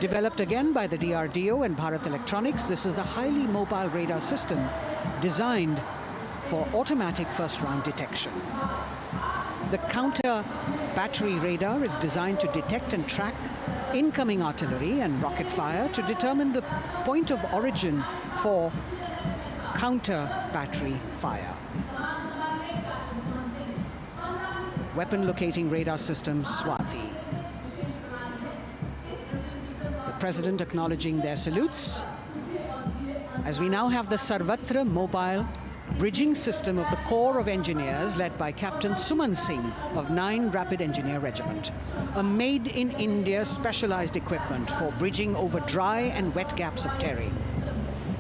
Developed again by the DRDO and Bharat Electronics, this is the highly mobile radar system designed for automatic first-round detection. The counter battery radar is designed to detect and track incoming artillery and rocket fire to determine the point of origin for counter battery fire. Weapon locating radar system Swati. President acknowledging their salutes, as we now have the Sarvatra mobile bridging system of the Corps of Engineers led by Captain Suman Singh of 9 Rapid Engineer Regiment, a made-in-India specialized equipment for bridging over dry and wet gaps of terrain.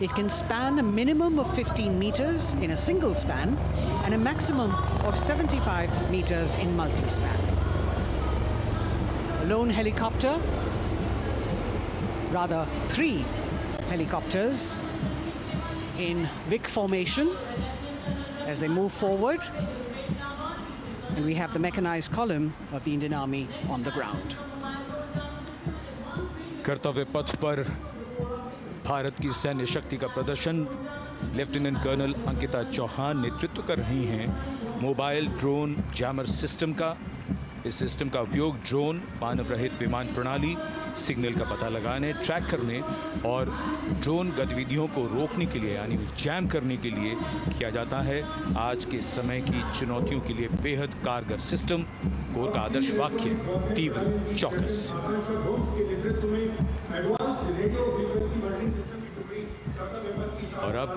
It can span a minimum of 15 meters in a single span and a maximum of 75 meters in multi-span. A lone helicopter, rather 3 helicopters in Vic formation as they move forward, and we have the mechanized column of the Indian Army on the ground. कर्तव्य पथ पर भारत की सैन्य शक्ति का प्रदर्शन lieutenant colonel Ankita Chauhan नेतृत्व कर रही हैं मोबाइल ड्रोन जैमर सिस्टम का। इस सिस्टम का उपयोग ड्रोन, मानव रहित विमान प्रणाली, सिग्नल का पता लगाने, ट्रैक करने और ड्रोन गतिविधियों को रोकने के लिए यानी जैम करने के लिए किया जाता है। आज के समय की चुनौतियों के लिए बेहद कारगर सिस्टम। कोर का आदर्श वाक्य तीव्र चौकस। और अब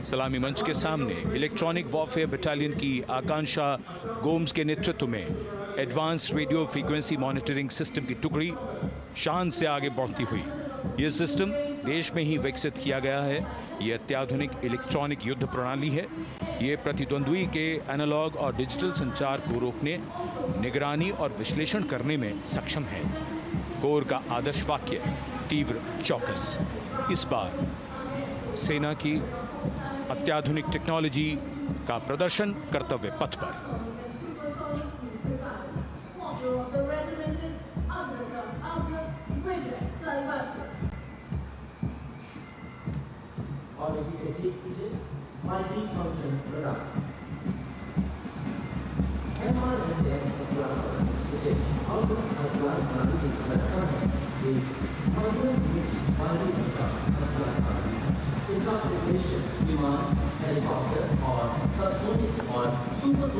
सलामी मंच के सामने इलेक्ट्रॉनिक वॉरफेयर बटालियन की आकांक्षा गोम्स के नेतृत्व में advance radio frequency monitoring system की टुकड़ी शान से आगे बढ़ती हुई। यह सिस्टम देश में ही विकसित किया गया है। यह अत्याधुनिक इलेक्ट्रॉनिक युद्ध प्रणाली है। ये प्रतिद्वंद्वी के एनालॉग और डिजिटल संचार को रोकने, निगरानी और विश्लेषण करने में सक्षम है। कोर का आदर्श वाक्य तीव्र चौकस। इस बार सेना की अत्याधुनिक टेक्नोलॉजी का प्रदर्शन कर्तव्य पथ पर।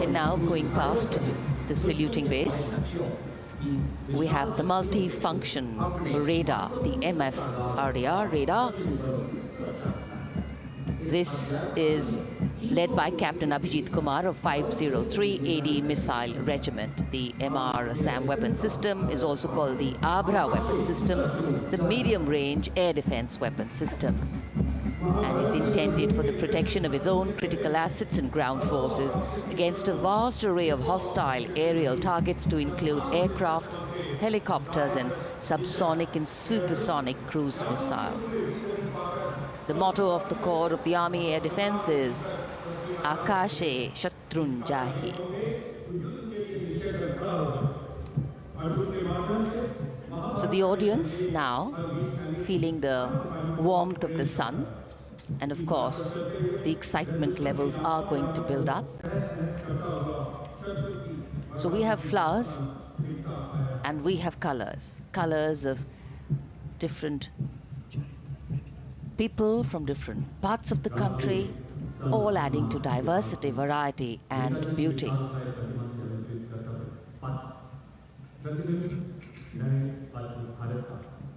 And now going past the saluting base, we have the multi-function radar, the MF-RDR radar. This is led by Captain Abhijit Kumar of 503 AD Missile Regiment. The MR-SAM weapon system is also called the Abra weapon system. It's a medium-range air defense weapon system and is intended for the protection of its own critical assets and ground forces against a vast array of hostile aerial targets to include aircrafts, helicopters and subsonic and supersonic cruise missiles. The motto of the Corps of the Army Air Defense is Akashe Shatrun Jahi. So the audience now feeling the warmth of the sun, and of course the excitement levels are going to build up. So we have flowers and we have colors of different people from different parts of the country, all adding to diversity, variety and beauty.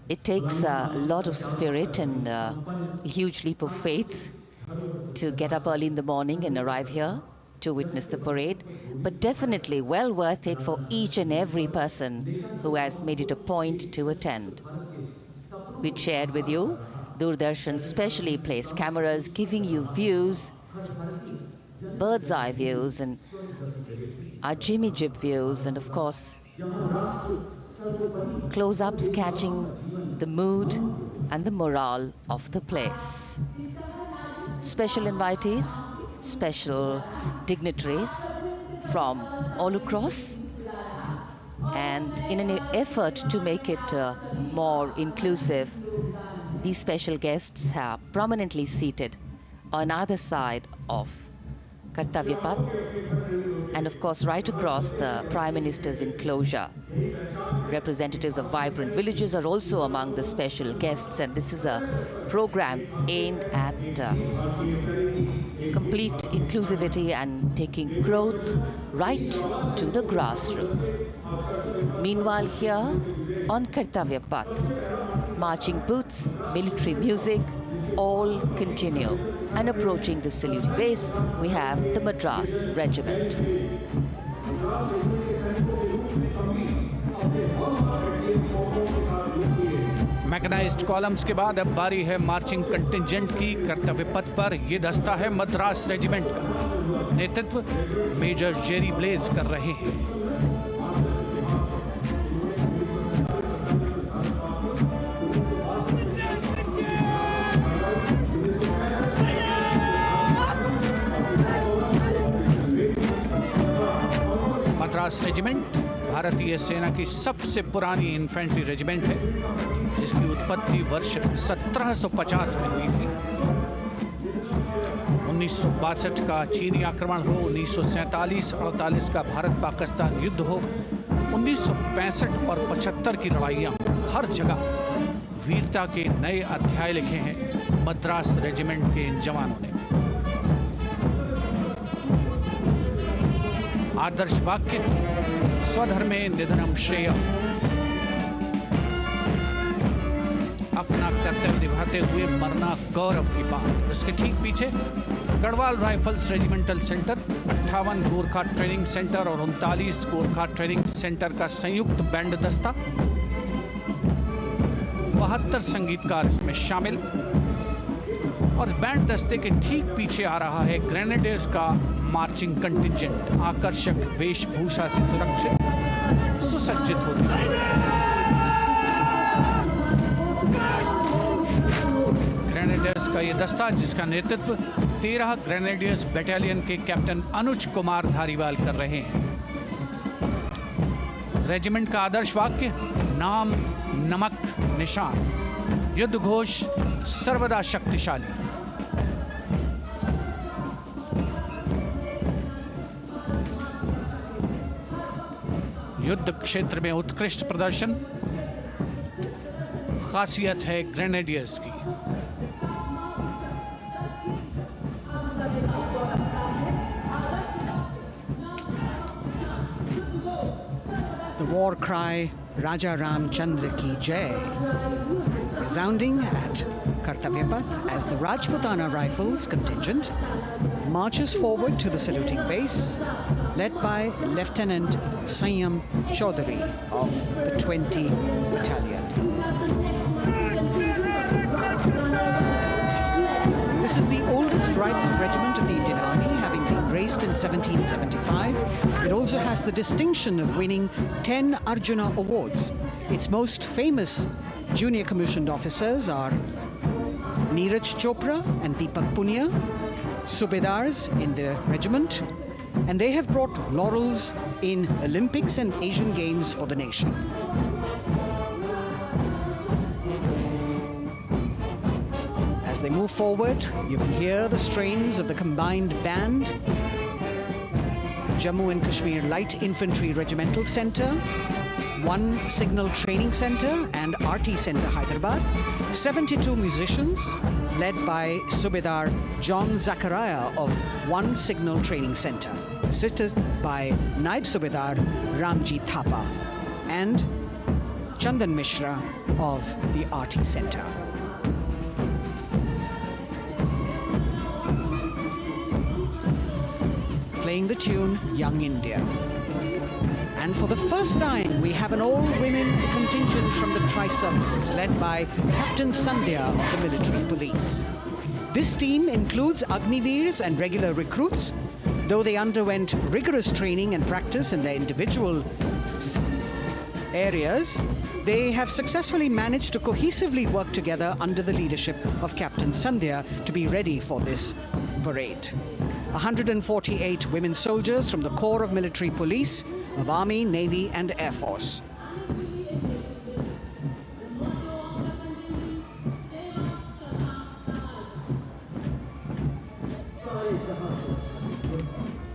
It takes a lot of spirit and a huge leap of faith to get up early in the morning and arrive here to witness the parade, but definitely well worth it for each and every person who has made it a point to attend. We shared with you Doordarshan's specially placed cameras giving you views, bird's eye views and our Jimmy Jib views, and of course close-ups catching the mood and the morale of the place. Special invitees, special dignitaries from all across, and in an effort to make it more inclusive, these special guests are prominently seated on either side of Kartavya Path, and of course right across the Prime Minister's enclosure. Representatives of vibrant villages are also among the special guests, and this is a program aimed at complete inclusivity and taking growth right to the grassroots. Meanwhile here on Kartavya Path, marching boots, military music, all continue. And approaching the saluting base, we have the Madras Regiment. Mechanised columns के बाद अब बारी है marching contingent की। कर्तव्य पथ पर ये दस्ता है मद्रास रेजिमेंट का। नेतृत्व मेजर जेरी ब्लेज कर रहे हैं। मद्रास रेजिमेंट भारतीय सेना की सबसे पुरानी इन्फेंट्री रेजिमेंट है, जिसकी उत्पत्ति वर्ष 1750 में हुई थी। 1962 का चीनी आक्रमण हो, 1947-48 का भारत पाकिस्तान युद्ध हो, 1965 और 75 की लड़ाइयाँ, हर जगह वीरता के नए अध्याय लिखे हैं मद्रास रेजिमेंट के इन जवानों ने। आदर्श वाक्य स्वधर्मे निधनम श्रेय, अपना कर्तव्य निभाते हुए मरना गौरव की बात। उसके ठीक पीछे Garhwal rifles regimental centre, 58 Gorkha training centre और 39 गोरखा ट्रेनिंग सेंटर का संयुक्त बैंड दस्ता। 72 संगीतकार इसमें शामिल। और बैंड दस्ते के ठीक पीछे आ रहा है ग्रेनेडियर्स का मार्चिंग कंटिंजेंट, आकर्षक वेशभूषा से सुरक्षित सुसज्जित होते हुए। ग्रेनेडियर्स का यह दस्ता, जिसका नेतृत्व 13 ग्रेनेडियर्स बटालियन के कैप्टन अनुज कुमार धारीवाल कर रहे हैं। रेजिमेंट का आदर्श वाक्य नाम नमक निशान, युद्ध घोष सर्वदा शक्तिशाली। युद्ध क्षेत्र में उत्कृष्ट प्रदर्शन खासियत है ग्रेनेडियर्स की। The war cry Raja Ramchandra Ki Jai, resounding at Kartavya Path as the Rajputana Rifles contingent marches forward to the saluting base, led by Lieutenant Sanyam Chaudhary of the 20 Battalion. This is the oldest rifle regiment of the Indian Army, having been raised in 1775. It also has the distinction of winning 10 Arjuna Awards. Its most famous junior commissioned officers are Neeraj Chopra and Deepak Punia, Subedars in the regiment, and they have brought laurels in Olympics and Asian Games for the nation. As they move forward, you can hear the strains of the combined band. Jammu and Kashmir Light Infantry Regimental Centre, 1 Signal Training Centre and RT Centre Hyderabad, 72 musicians led by Subedar John Zachariah of 1 Signal Training Centre, assisted by Naib Subedar Ramji Thapa and Chandan Mishra of the RT Centre. Playing the tune Young India. And for the first time, we have an all-women contingent from the Tri-Services, led by Captain Sandhya of the Military Police. This team includes Agniveers and regular recruits. Though they underwent rigorous training and practice in their individual areas, they have successfully managed to cohesively work together under the leadership of Captain Sandhya to be ready for this parade. 148 women soldiers from the Corps of Military Police of Army, Navy and Air Force.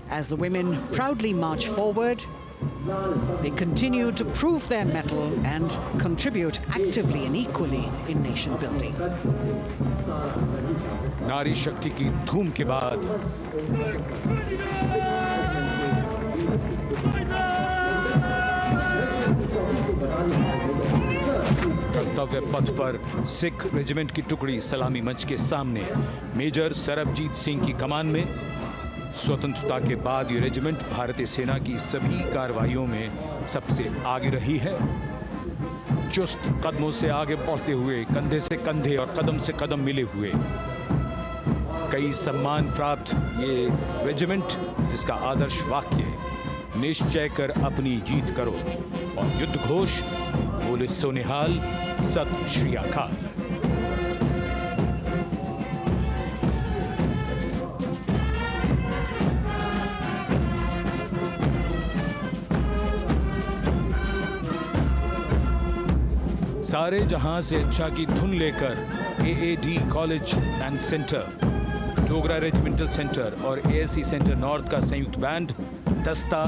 As the women proudly march forward, they continue to prove their mettle and contribute actively and equally in nation building. नारी शक्ति की धूम के बाद कर्तव्य पथ पर Sikh regiment की टुकड़ी सलामी मंच के सामने मेजर सरबजीत सिंह की कमान में। स्वतंत्रता के बाद ये रेजिमेंट भारतीय सेना की सभी कार्रवाइयों में सबसे आगे रही है। चुस्त कदमों से आगे बढ़ते हुए, कंधे से कंधे और कदम से कदम मिले हुए, कई सम्मान प्राप्त ये रेजिमेंट, जिसका आदर्श वाक्य निश्चय कर अपनी जीत करो और युद्ध घोष बोले सोनिहाल सत श्री अकाल। सारे जहां से अच्छा की धुन लेकर AAD college and centre, Dogra regimental centre और एएससी सेंटर नॉर्थ का संयुक्त बैंड दस्ता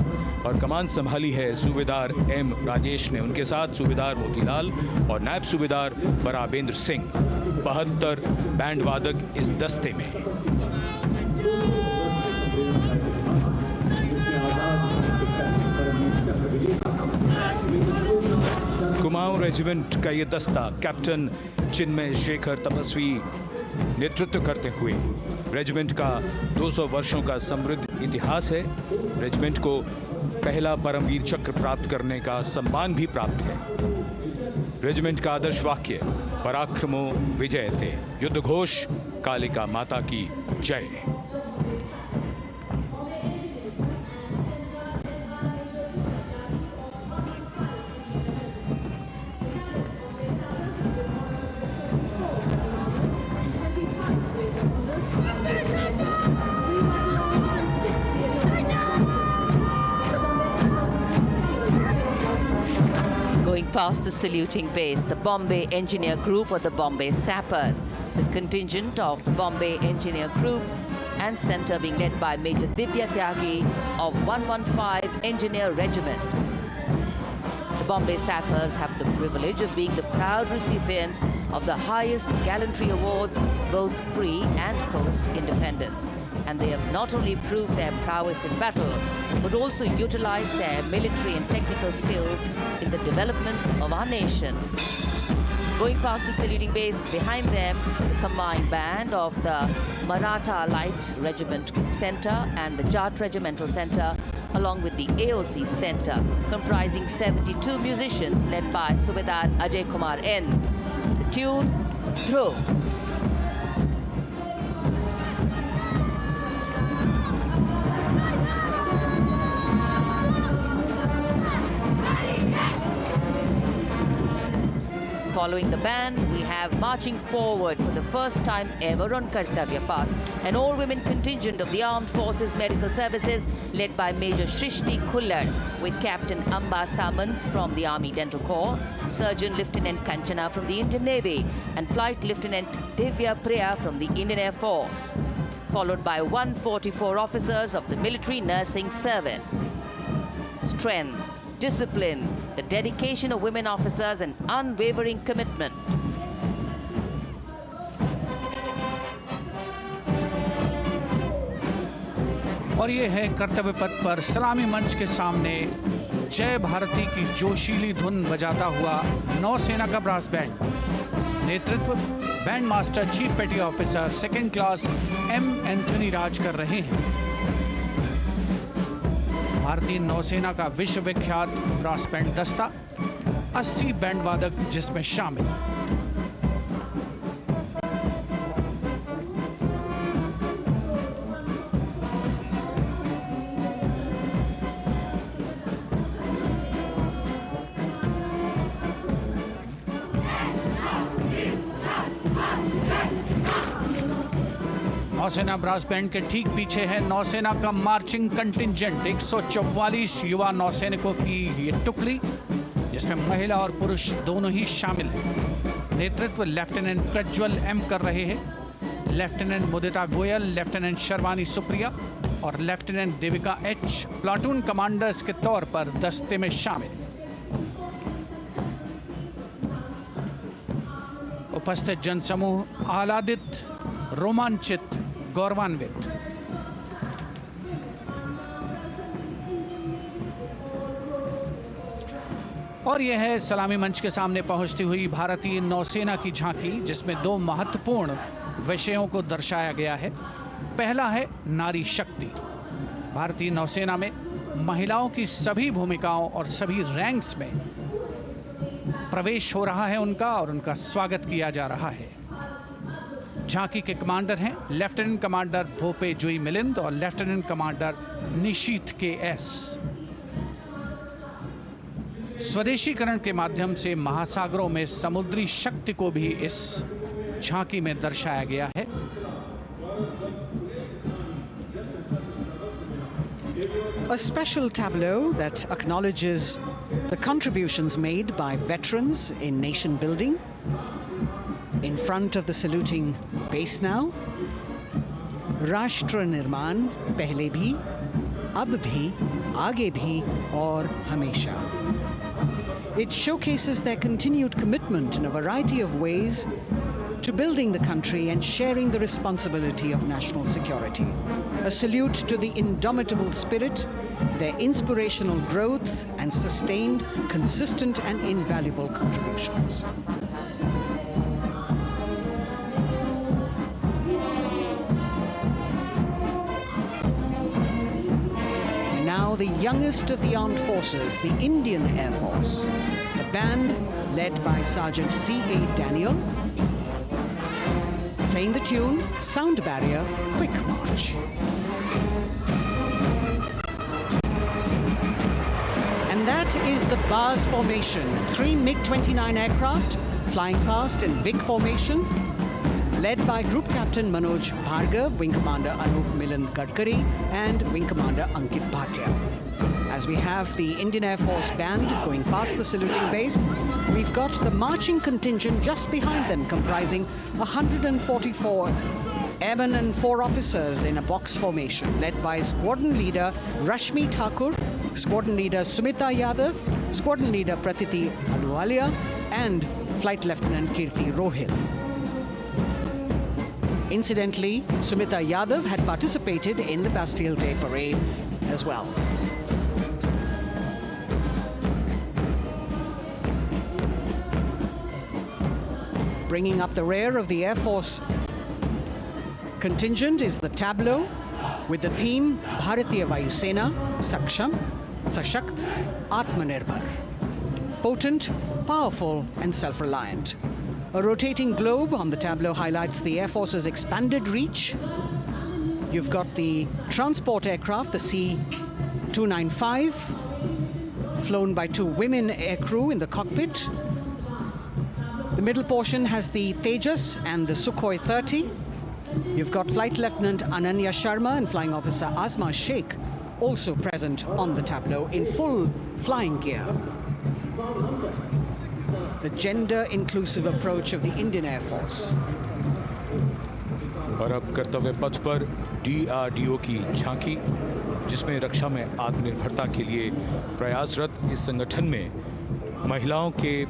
और कमान संभाली है सूबेदार एम राजेश ने। उनके साथ सूबेदार मोतीलाल और नायब सूबेदार बराबेंद्र सिंह। 72 बैंड वादक इस दस्ते में। कुमाऊं रेजिमेंट का ये दस्ता कैप्टन चिन्मय शेखर तपस्वी नेतृत्व करते हुए रेजिमेंट का 200 वर्षों का समृद्ध इतिहास है। रेजिमेंट को पहला परमवीर चक्र प्राप्त करने का सम्मान भी प्राप्त है। रेजिमेंट का आदर्श वाक्य पराक्रमो विजयते, युद्ध घोष कालिका माता की जय। Going past the saluting base, the Bombay Engineer Group or the Bombay Sappers, the contingent of the Bombay Engineer Group and Centre being led by Major Divya Tyagi of 115 Engineer Regiment. The Bombay Sappers have the privilege of being the proud recipients of the highest gallantry awards, both pre and post independence. And they have not only proved their prowess in battle, but also utilized their military and technical skills in the development of our nation. Going past the saluting base, behind them, the combined band of the Maratha Light Regiment Centre and the Jat Regimental Centre, along with the AOC Centre, comprising 72 musicians led by Subedar Ajay Kumar N. The tune, Dhruv. Following the band, we have marching forward for the first time ever on Kartavya Path, an all-women contingent of the Armed Forces Medical Services led by Major Shrishti Khullar, with Captain Amba Samant from the Army Dental Corps, Surgeon Lieutenant Kanchana from the Indian Navy, and Flight Lieutenant Divya Priya from the Indian Air Force, followed by 144 officers of the Military Nursing Service. Strength, discipline, the dedication of women officers and unwavering commitment. और ये है कर्तव्य पथ पर सलामी मंच के सामने जय भारती की जोशीली धुन बजाता हुआ नौसेना का ब्रास बैंड। नेतृत्व band master chief petty officer second class M Anthony Raj कर रहे हैं। भारतीय नौसेना का विश्व विख्यात ब्रास बैंड दस्ता, 80 बैंड वादक जिसमें शामिल। नौसेना ब्रास बैंड के ठीक पीछे है नौसेना का मार्चिंग कंटिंजेंट, 144 युवा नौसैनिकों की ये टुकड़ी, जिसमें महिला और पुरुष दोनों ही शामिल हैं। नेतृत्व लेफ्टिनेंट प्रज्वल एम कर रहे हैं। लेफ्टिनेंट मुदिता गोयल, लेफ्टिनेंट शर्वानी सुप्रिया और lieutenant Devika H platoon commanders के तौर पर दस्ते में शामिल। उपस्थित जनसमूह आह्लादित, रोमांचित, गौरवान्वित। और यह है सलामी मंच के सामने पहुंचती हुई भारतीय नौसेना की झांकी, जिसमें दो महत्वपूर्ण विषयों को दर्शाया गया है। पहला है नारी शक्ति। भारतीय नौसेना में महिलाओं की सभी भूमिकाओं और सभी रैंक्स में प्रवेश हो रहा है उनका, और उनका स्वागत किया जा रहा है। झांकी के कमांडर हैं लेफ्टिनेंट कमांडर भोपे जुई मिलिंद और लेफ्टिनेंट कमांडर निशीथ के एस। स्वदेशीकरण के माध्यम से महासागरों में समुद्री शक्ति को भी इस झांकी में दर्शाया गया है। A special tableau that acknowledges the contributions made by veterans in nation building. In front of the saluting base now, राष्ट्र निर्माण पहले भी, अब भी, आगे भी और हमेशा. It showcases their continued commitment in a variety of ways to building the country and sharing the responsibility of national security. A salute to the indomitable spirit, their inspirational growth, and sustained, consistent, and invaluable contributions. Now the youngest of the armed forces, the Indian Air Force, the band led by Sergeant C.A. Daniel, playing the tune Sound Barrier Quick March. And that is the bars formation. 3 MiG-29 aircraft flying past in VIC formation, led by Group Captain Manoj Bhargav, Wing Commander Anup Milan Gadkari, and Wing Commander Ankit Bhatia. As we have the Indian Air Force band going past the saluting base, we've got the marching contingent just behind them, comprising 144 airmen and 4 officers in a box formation, led by Squadron Leader Rashmi Thakur, Squadron Leader Sumita Yadav, Squadron Leader Pratiti Aluwalia, and Flight Lieutenant Kirti Rohil. Incidentally, Sumita Yadav had participated in the Bastille Day parade as well. Bringing up the rear of the Air Force contingent is the tableau with the theme Bharatiya Vayu Sena, Saksham, Sashakt, Atmanirbhar. Potent, powerful, and self-reliant. A rotating globe on the tableau highlights the Air Force's expanded reach. You've got the transport aircraft, the C-295, flown by 2 women aircrew in the cockpit. The middle portion has the Tejas and the Sukhoi 30. You've got Flight Lieutenant Ananya Sharma and Flying Officer Azma Sheikh also present on the tableau in full flying gear. The gender-inclusive approach of the Indian Air Force. और अब कर्तव्य पथ पर DRDO की झांकी, जिसमें रक्षा में आत्मनिर्भरता के लिए प्रयासरत इस संगठन में महिलाओं के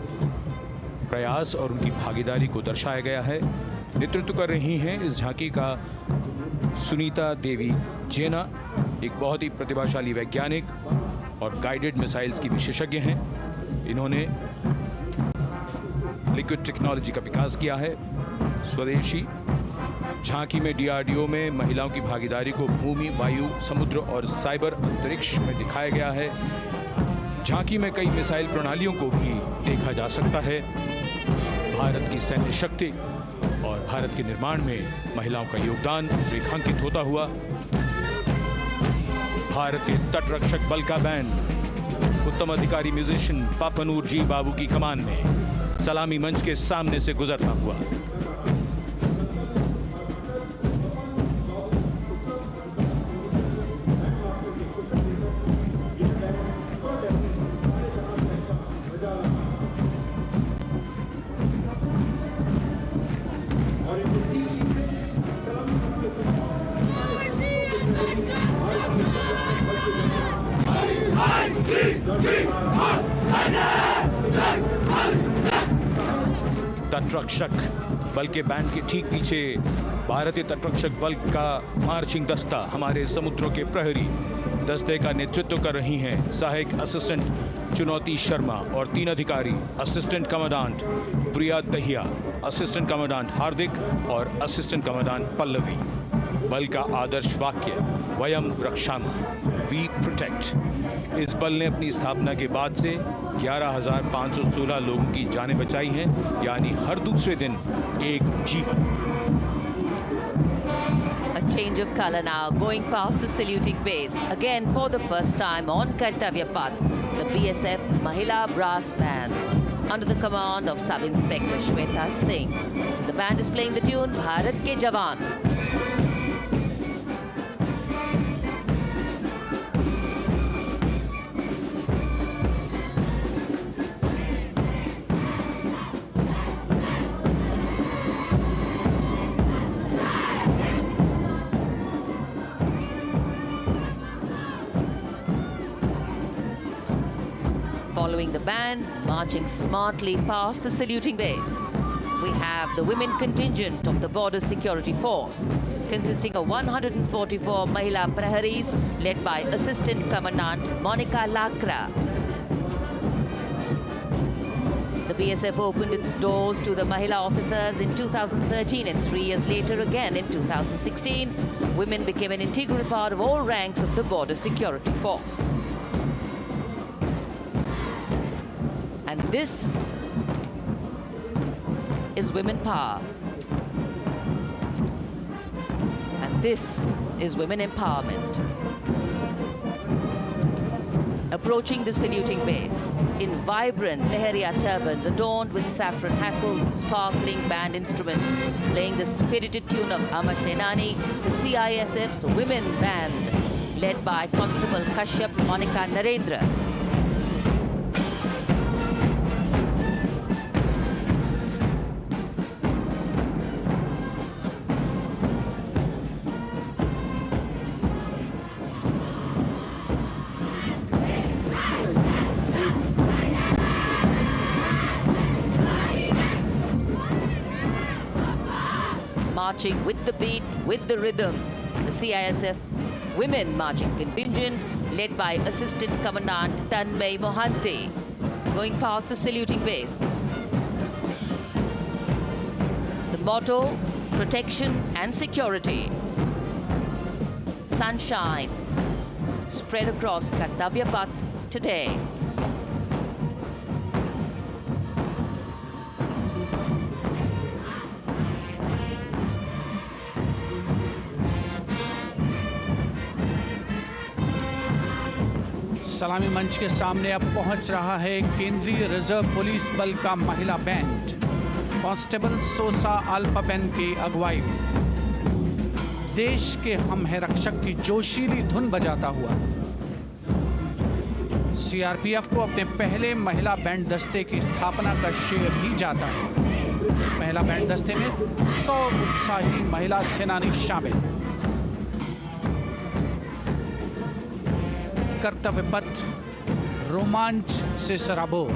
प्रयास और उनकी भागीदारी को दर्शाया गया है। नेतृत्व कर रही हैं इस झांकी का सुनीता देवी जेना, एक बहुत ही प्रतिभाशाली वैज्ञानिक और गाइडेड मिसाइल्स की विशेषज्ञ हैं। इन्होंने लिक्विड टेक्नोलॉजी का विकास किया है, स्वदेशी। झांकी में DRDO में महिलाओं की भागीदारी को भूमि, वायु, समुद्र और साइबर अंतरिक्ष में दिखाया गया है। झांकी में कई मिसाइल प्रणालियों को भी देखा जा सकता है। भारत की सैन्य शक्ति और भारत के निर्माण में महिलाओं का योगदान रेखांकित होता हुआ। भारतीय तटरक्षक बल का बैंड उत्तम अधिकारी म्यूजिशियन पापनूर जी बाबू की कमान में सलामी मंच के सामने से गुजरता हुआ। तटरक्षक बल के बैंड के ठीक पीछे भारतीय तटरक्षक बल का मार्चिंग दस्ता हमारे समुद्रों के प्रहरी दस्ते का नेतृत्व कर रही हैं सहायक असिस्टेंट चुनौती शर्मा और 3 अधिकारी, असिस्टेंट कमांडेंट प्रिया दहिया, असिस्टेंट कमांडेंट हार्दिक और असिस्टेंट कमांडेंट पल्लवी। बल का आदर्श वाक्य वयम रक्षामः, वी प्रोटेक्ट। इस बल ने अपनी स्थापना के बाद से 11,516 लोगों की जानें बचाई हैं, यानी हर दूसरे दिन एक जीवन। A change of color now, going past the saluting base. Again, for the first time on Kartavya Path, the BSF Mahila Brass Band, under the command of Sub-Inspector Shweta Singh. The band is playing the tune Bharat Ke Jawan. Following the band, marching smartly past the saluting base. we have the women contingent of the Border Security Force, consisting of 144 Mahila Praharis, led by Assistant Commandant Monica Lakra. The BSF opened its doors to the Mahila officers in 2013, and 3 years later again in 2016. Women became an integral part of all ranks of the Border Security Force. And this is women power. And this is women empowerment. Approaching the saluting base in vibrant Leheria turbans adorned with saffron hackles and sparkling band instruments, playing the spirited tune of Amar Senani, the CISF's women band, led by Constable Kashyap Monica Narendra. Marching with the beat, with the rhythm, the CISF Women Marching Contingent, led by Assistant Commandant Tanmay Mohanty, going past the saluting base. The motto, protection and security. Sunshine spread across Kartavya Path today. सलामी मंच के सामने अब पहुंच रहा है केंद्रीय reserve police बल का महिला बैंड कांस्टेबल सोसा अल्पाबेन की अगुवाई में देश के हम है रक्षक की जोशीली धुन बजाता हुआ सीआरपीएफ को अपने पहले महिला बैंड दस्ते की स्थापना का श्रेय भी जाता है। इस महिला बैंड दस्ते में 100 उत्साही महिला सेनानी शामिल। कर्तव्य पथ रोमांच से सराबोर।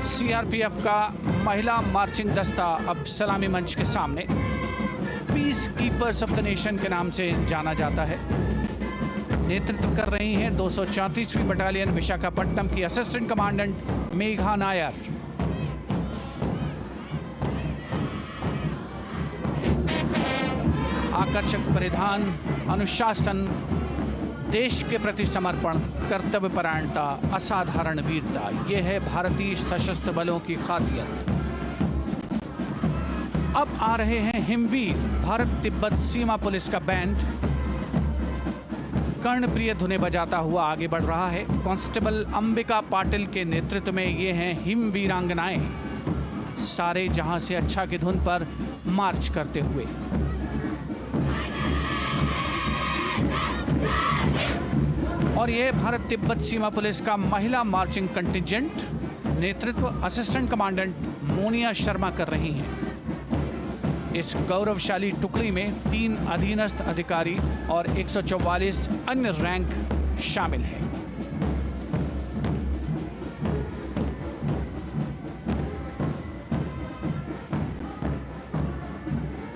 सीआरपीएफ का महिला मार्चिंग दस्ता अब सलामी मंच के सामने peace keepers of the nation के नाम से जाना जाता है। नेतृत्व कर रही हैं 234वीं बटालियन विशाखापट्टनम की असिस्टेंट कमांडेंट मेघा नायर। आकर्षक परिधान, अनुशासन, देश के प्रति समर्पण, कर्तव्य परायणता, असाधारण वीरता, ये है भारतीय सशस्त्र बलों की खासियत। अब आ रहे हैं हिमवीर भारत तिब्बत सीमा पुलिस का बैंड कर्णप्रिय धुनें बजाता हुआ आगे बढ़ रहा है। कांस्टेबल अंबिका पाटिल के नेतृत्व में ये हैं हिमवीरांगनाएं, सारे जहां से अच्छा की धुन पर मार्च करते हुए। और यह भारत तिब्बत सीमा पुलिस का महिला मार्चिंग कंटिजेंट, नेतृत्व असिस्टेंट कमांडेंट मोनिया शर्मा कर रही हैं। इस गौरवशाली टुकड़ी में 3 अधीनस्थ अधिकारी और 144 अन्य रैंक शामिल हैं।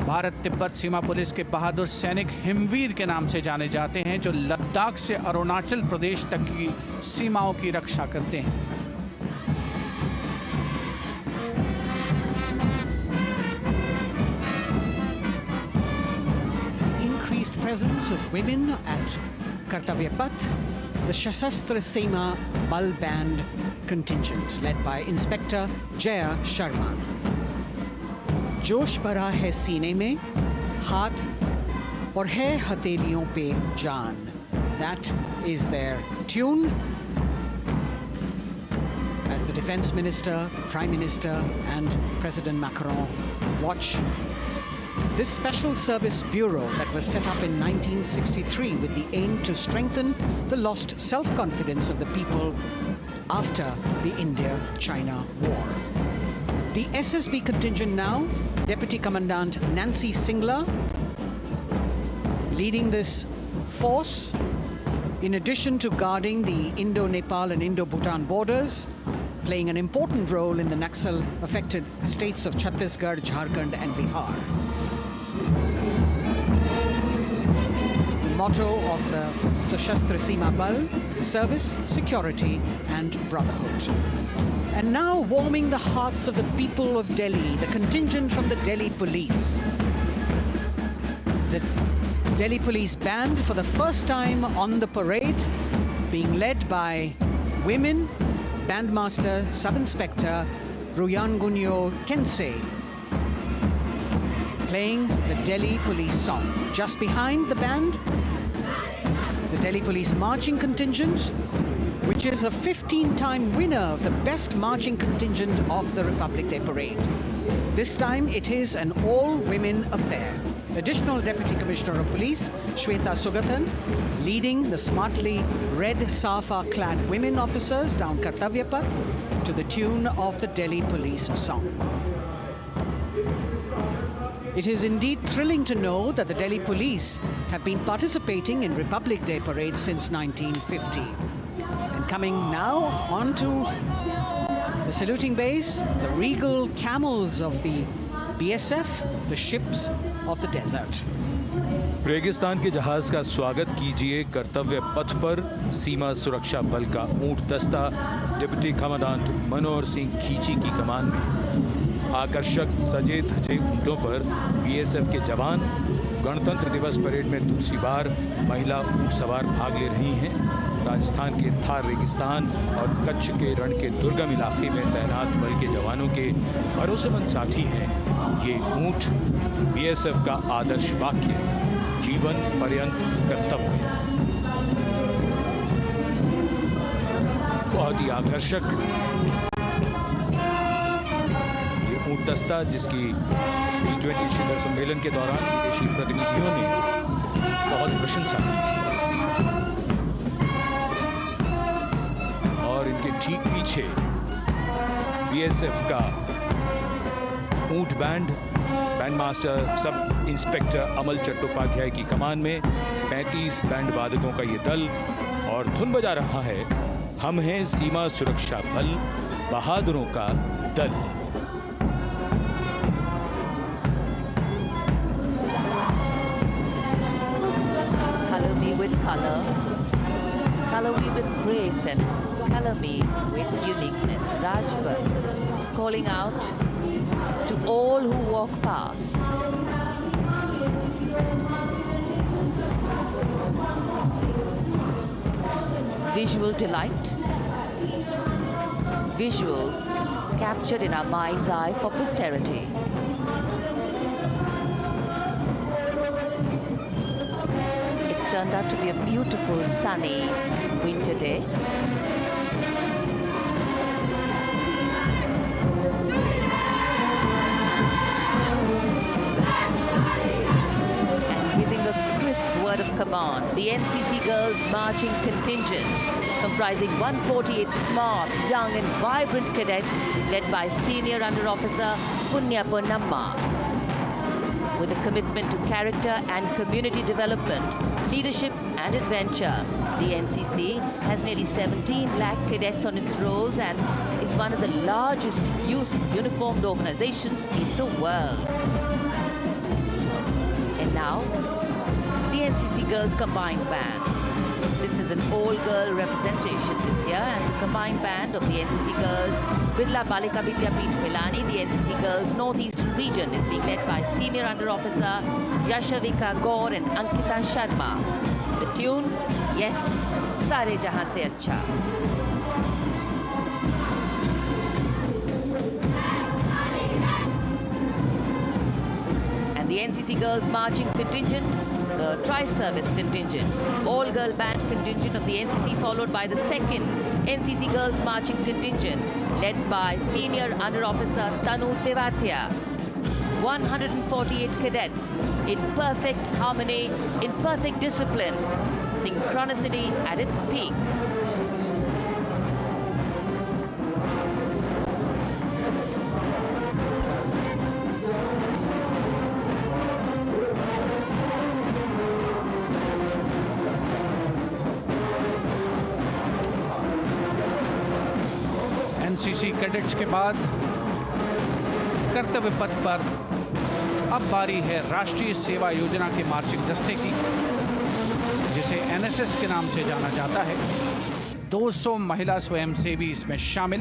भारत तिब्बत सीमा पुलिस के बहादुर सैनिक हिमवीर के नाम से जाने जाते हैं, जो लद्दाख से अरुणाचल प्रदेश तक की सीमाओं की रक्षा करते हैं। Increased presence of women at Kartavya Path, the Shasastra Sema Bal Band contingent led by Inspector Jaya Sharma. जोश भरा है सीने में, हाथ और है हथेलियों पे जान. That is their tune. As the Defense Minister, Prime Minister and President Macron watch this Special Service Bureau that was set up in 1963 with the aim to strengthen the lost self-confidence of the people after the India-China war. The SSB contingent now, Deputy Commandant Nancy Singla, leading this force, in addition to guarding the Indo-Nepal and Indo-Bhutan borders, playing an important role in the Naxal-affected states of Chhattisgarh, Jharkhand and Bihar. The motto of the Sashastra Seema Bal: service, security and brotherhood. And now warming the hearts of the people of Delhi, the contingent from the Delhi police. The Delhi police band for the first time on the parade, being led by women, Bandmaster Sub-Inspector Ruyangunyo Kensei, playing the Delhi police song. Just behind the band, the Delhi police marching contingent, which is a 15-time winner of the best marching contingent of the Republic Day Parade. This time it is an all-women affair. Additional Deputy Commissioner of Police, Shweta Sugathan, leading the smartly red safa-clad women officers down Kartavya Path to the tune of the Delhi police song. It is indeed thrilling to know that the Delhi police have been participating in Republic Day parades since 1950. And coming now onto the saluting base, the regal camels of the BSF, the ships of the desert. रेगिस्तान के जहाज का स्वागत कीजिए कर्तव्य पथ पर सीमा सुरक्षा बल का ऊंट दस्ता डिप्टी कमांडेंट मनोहर सिंह खींची की कमान में। आकर्षक सजे धजे ऊंटों पर बीएसएफ के जवान। गणतंत्र दिवस परेड में दूसरी बार महिला ऊंट सवार भाग ले रही हैं। राजस्थान के थार रेगिस्तान और कच्छ के रण के दुर्गम इलाके में तैनात बल के जवानों के भरोसेमंद साथी हैं। ये ऊंट बीएसएफ का आदर्श वाक्य, जीवन पर्यंत कर्तव्य। बहुत ही आकर्षक ये ऊंट दस्ता, जिसकी G20 शिखर सम्मेलन के दौरान विदेशी प्रतिनिधियों ने बहुत प्रशंसा की थी। और इनके ठीक पीछे बीएसएफ का ऊंट बैंड मास्टर सब इंस्पेक्टर अमल चट्टोपाध्याय की कमान में 35 बैंड वादकों का ये दल, और धुन बजा रहा है हम हैं सीमा सुरक्षा बल, बहादुरों का दल। Color me with color, color me with grace, and color me with uniqueness. Rajput calling out to all who walk past. Visual delight, visuals captured in our mind's eye for posterity. It's turned out to be a beautiful sunny winter day. Word of command, the NCC Girls Marching Contingent, comprising 148 smart, young and vibrant cadets led by Senior Under Officer Punya Ponnamma. With a commitment to character and community development, leadership and adventure, the NCC has nearly 17 lakh cadets on its rolls and is one of the largest youth uniformed organizations in the world. And now, the NCC Girls Combined Band. This is an all-girl representation this year, and the combined band of the NCC Girls Birla Balika Vidyapeeth Milani, the NCC Girls Northeastern region, is being led by Senior Under Officer Yashavika Gaur and Ankita Sharma. The tune, yes, Sare Jahan Se Acha. And the NCC Girls Marching Contingent, the Tri-Service Contingent, all-girl band contingent of the NCC, followed by the second NCC Girls Marching Contingent, led by Senior Under Officer Tanu Tevatia. 148 cadets in perfect harmony, in perfect discipline, synchronicity at its peak. NCC cadets के बाद कर्तव्य पथ पर अब बारी है राष्ट्रीय सेवा योजना के मार्चिंग दस्ते की, जिसे एनएसएस के नाम से जाना जाता है। 200 महिला स्वयंसेवी इसमें शामिल।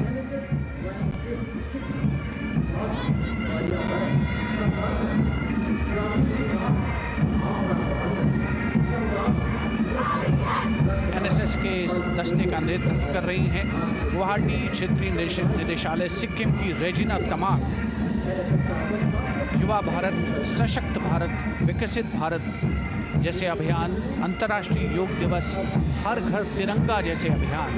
एनएसएस के इस दस्ते का नेतृत्व कर रही हैं गुवाहाटी क्षेत्रीय निदेशालय सिक्किम की रेजिना तमांग। युवा भारत, सशक्त भारत, विकसित भारत जैसे अभियान, अंतर्राष्ट्रीय योग दिवस, हर घर तिरंगा जैसे अभियान,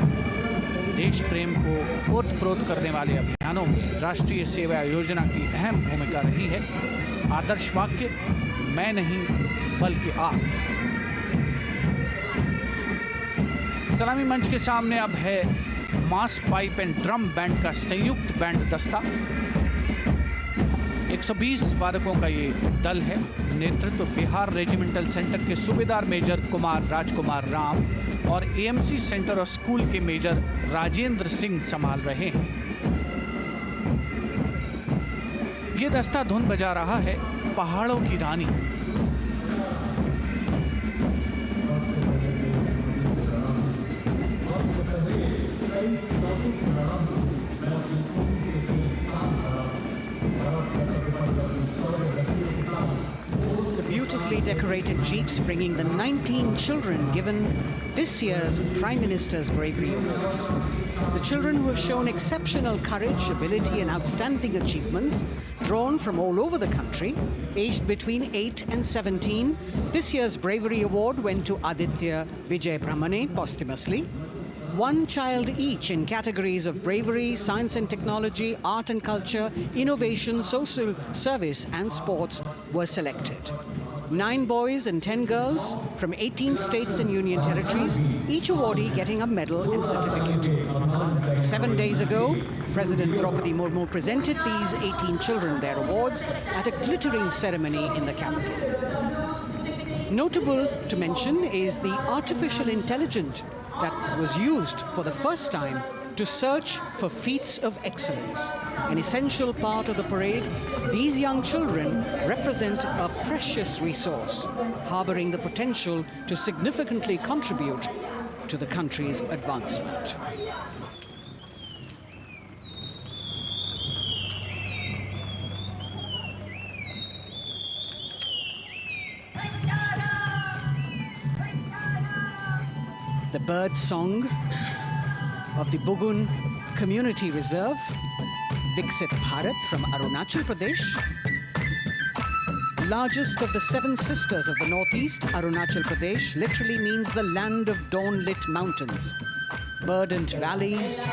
देश प्रेम को ओतप्रोत करने वाले अभियानों में राष्ट्रीय सेवा योजना की अहम भूमिका रही है। आदर्श वाक्य, मैं नहीं बल्कि आप। सलामी मंच के सामने अब है मास पाइप एंड ड्रम बैंड का संयुक्त बैंड दस्ता। 120 वादकों का ये दल है। नेतृत्व बिहार रेजिमेंटल सेंटर के सूबेदार मेजर कुमार राजकुमार राम और एएमसी सेंटर और स्कूल के मेजर राजेंद्र सिंह संभाल रहे हैं। ये दस्ता धुन बजा रहा है पहाड़ों की रानी। Beautifully decorated jeeps bringing the 19 children given this year's Prime Minister's Bravery Awards. The children who have shown exceptional courage, ability and outstanding achievements, drawn from all over the country, aged between 8 and 17. This year's Bravery Award went to Aditya Vijay Brahmane posthumously. One child each in categories of bravery, science and technology, art and culture, innovation, social service and sports were selected. 9 boys and 10 girls from 18 states and union territories, each awardee getting a medal and certificate. 7 days ago, President Draupadi Murmu presented these 18 children their awards at a glittering ceremony in the capital. Notable to mention is the artificial intelligence that was used for the first time to search for feats of excellence. An essential part of the parade, these young children represent a precious resource, harboring the potential to significantly contribute to the country's advancement. The bird song of the Bugun Community Reserve, Viksit Bharat from Arunachal Pradesh. Largest of the 7 sisters of the Northeast, Arunachal Pradesh literally means the land of dawn-lit mountains. Verdant valleys,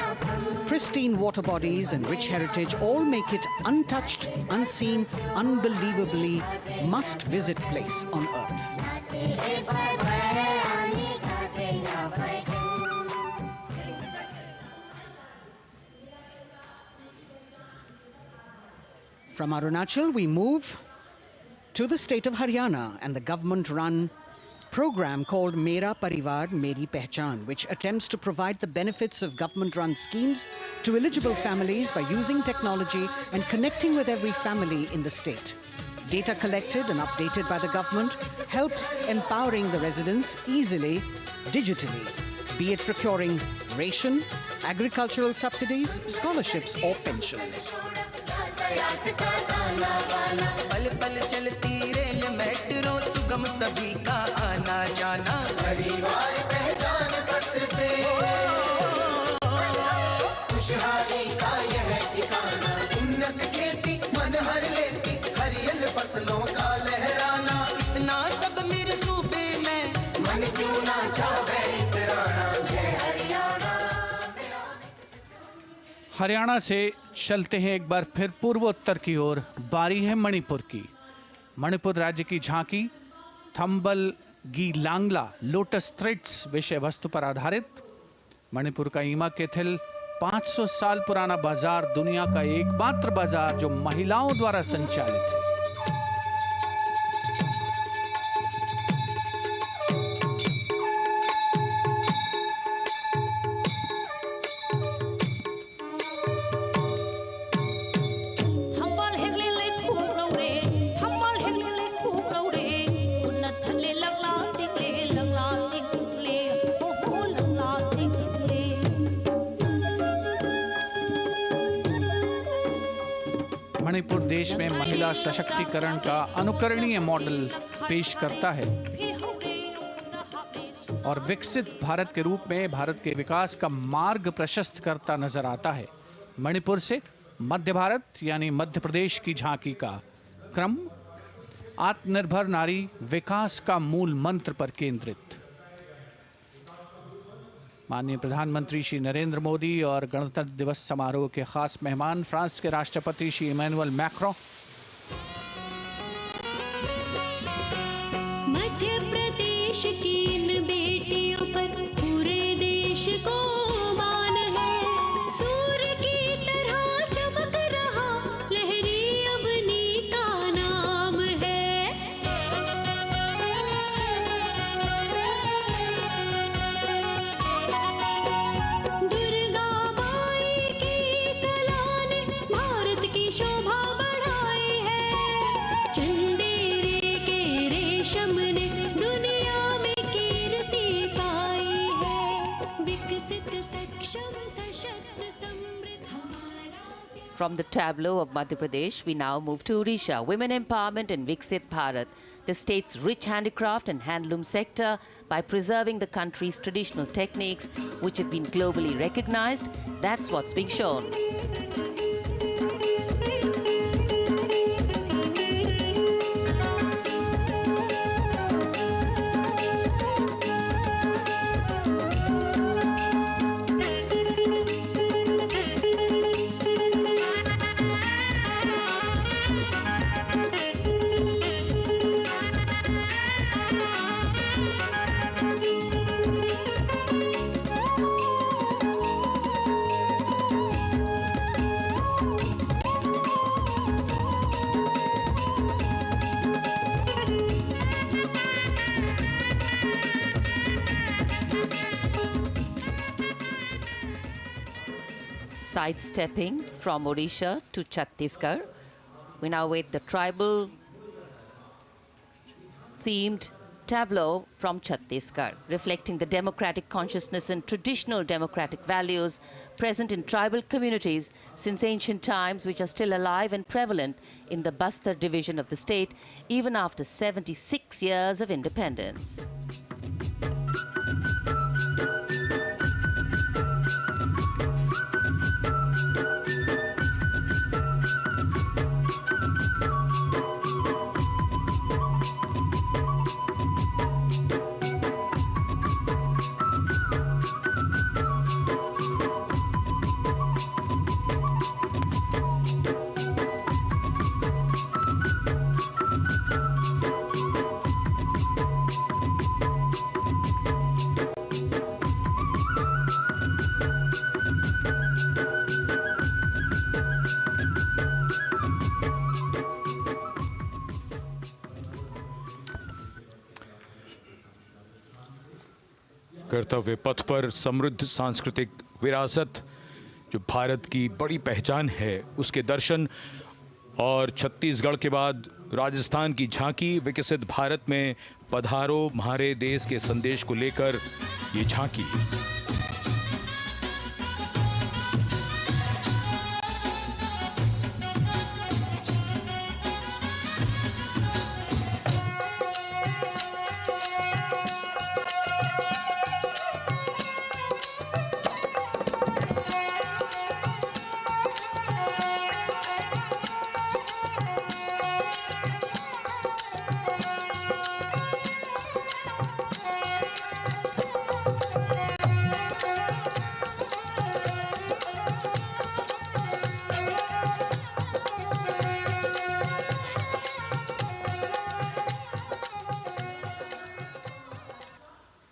pristine water bodies and rich heritage all make it untouched, unseen, unbelievably must-visit place on earth. From Arunachal, we move to the state of Haryana and the government-run program called Mera Parivar Meri Pehchan, which attempts to provide the benefits of government-run schemes to eligible families by using technology and connecting with every family in the state. Data collected and updated by the government helps empowering the residents easily, digitally, be it procuring ration, agricultural subsidies, scholarships or pensions. पल पल चलती rail metro सुगम सभी का आना जाना परिवार पहचान पत्र से खुशहाली का यह ठिकाना उन्नत खेती मन हर लेती हरियल फसलों का लहराना इतना सब मेरे सूबे में मन क्यों ना चाहे इतराना जय हरियाणा। हरियाणा से चलते हैं एक बार फिर पूर्वोत्तर की ओर। बारी है मणिपुर की। मणिपुर राज्य की झांकी थंबल गी लांगला लोटस थ्रेड्स विषय वस्तु पर आधारित। मणिपुर का ईमा केथिल 500 साल पुराना बाजार, दुनिया का एकमात्र बाजार जो महिलाओं द्वारा संचालित है। देश में महिला सशक्तिकरण का अनुकरणीय मॉडल पेश करता है और विकसित भारत के रूप में भारत के विकास का मार्ग प्रशस्त करता नजर आता है। मणिपुर से मध्य भारत यानी मध्य प्रदेश की झांकी का क्रम आत्मनिर्भर नारी विकास का मूल मंत्र पर केंद्रित। माननीय प्रधानमंत्री श्री नरेंद्र मोदी और गणतंत्र दिवस समारोह के खास मेहमान फ्रांस के राष्ट्रपति श्री इमैनुअल मैक्रों। मध्य प्रदेश की इन बेटियों पर पूरे देश को मान है। सूर्य की तरह चमक रहा लहरी अवनी का नाम है। दुर्गा माई की कला ने भारत की शोभा बढ़ाई है। चंदेरे के रेशम ने दुनिया में कीर्ति पाई है। विकसित सक्षम सशक्त समृद्ध हमारा प्यार। From the tableau of Madhya Pradesh, we now move to Odisha. Women empowerment in Viksit Bharat, the state's rich handicraft and handloom sector, by preserving the country's traditional techniques, which have been globally recognized. That's what's being shown. Sidestepping from Odisha to Chhattisgarh, we now wait the tribal themed tableau from Chhattisgarh, reflecting the democratic consciousness and traditional democratic values present in tribal communities since ancient times, which are still alive and prevalent in the Bastar division of the state, even after 76 years of independence. कर्तव्य पथ पर समृद्ध सांस्कृतिक विरासत जो भारत की बड़ी पहचान है उसके दर्शन, और छत्तीसगढ़ के बाद राजस्थान की झांकी विकसित भारत में पधारो म्हारे देश के संदेश को लेकर ये झांकी।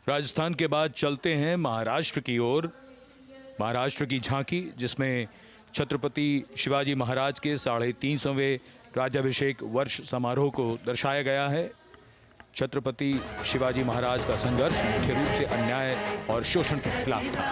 राजस्थान के बाद चलते हैं महाराष्ट्र की ओर। महाराष्ट्र की झांकी जिसमें छत्रपति शिवाजी महाराज के 350वें राज्याभिषेक वर्ष समारोह को दर्शाया गया है। छत्रपति शिवाजी महाराज का संघर्ष मुख्य रूप से अन्याय और शोषण के खिलाफ था।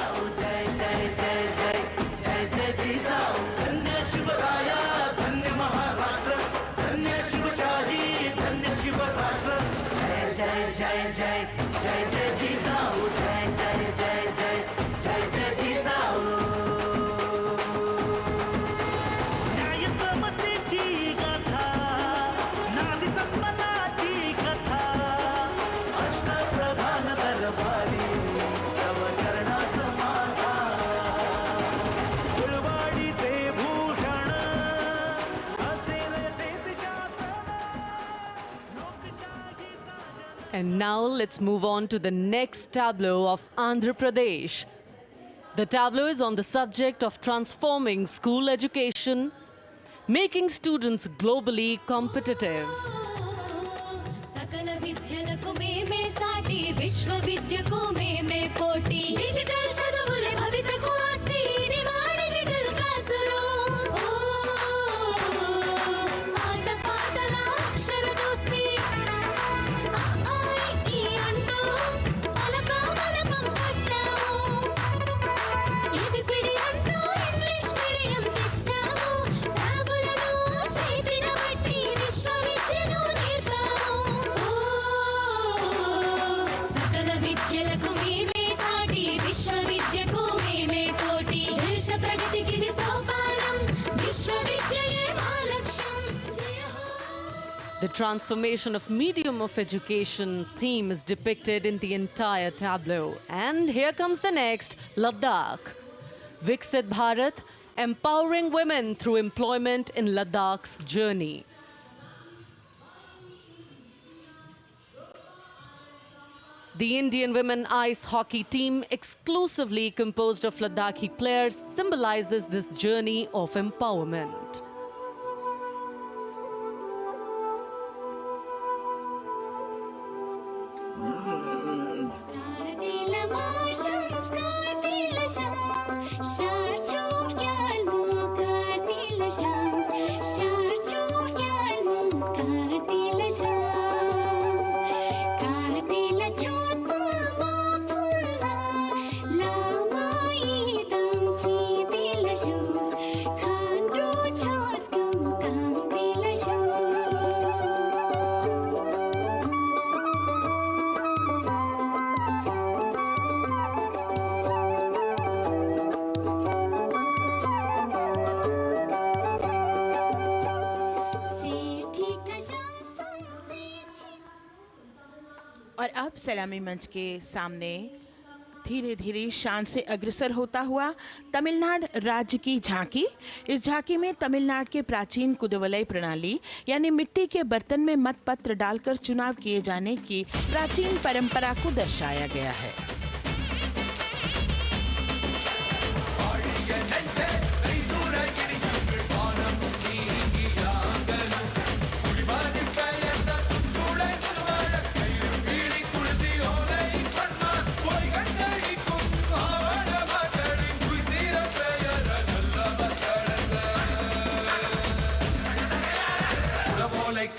वाली तव चरणा समाधा फुलवाडी ते भूषण असेल तेच शासन लोकशाहीचा And now let's move on to the next tableau of Andhra Pradesh. The tableau is on the subject of transforming school education, making students globally competitive. सकल विद्यలకు మేమే సాటి విశ్వవిద్యకు మేమే పోటీ డిజిటల్ చదువుల భవితకు ఆస్తి ఇది మా డిజిటల్ క్లాస్ రూమ్ ఆట పాటల అక్షర దోస్తి ఆ ఆ ఈ అంటూ పలక బలపం పట్టాము ఏబిసిడి అంటూ ఇంగ్లీష్ మీడియం తెచ్చాము ట్యాబులను చేతిన బట్టి విశ్వవిద్యను నేర్పాము సకల విద్యలకు మేమే సాటి విశ్వవిద్యకు మేమే పోటీ దేశ ప్రగతికి ఇది సోపానం విశ్వవిద్యయే మా లక్ష్యం జయ హో. The transformation of medium of education theme is depicted in the entire tableau. And here comes the next, Ladakh. Viksit Bharat, empowering women through employment in Ladakh's journey. The Indian women ice hockey team, exclusively composed of Ladakhi players, symbolizes this journey of empowerment. Kartavya Kartavya Sharchuk yalmu Kartavya Sharchuk yalmu Kartavya Kartavya chotma ma pulha lamai tam chi dilashus khandu chos kum kam dilashus और अब सलामी मंच के सामने धीरे धीरे शान से अग्रसर होता हुआ तमिलनाडु राज्य की झांकी। इस झांकी में तमिलनाडु के प्राचीन कुदवलय प्रणाली यानी मिट्टी के बर्तन में मतपत्र डालकर चुनाव किए जाने की प्राचीन परंपरा को दर्शाया गया है।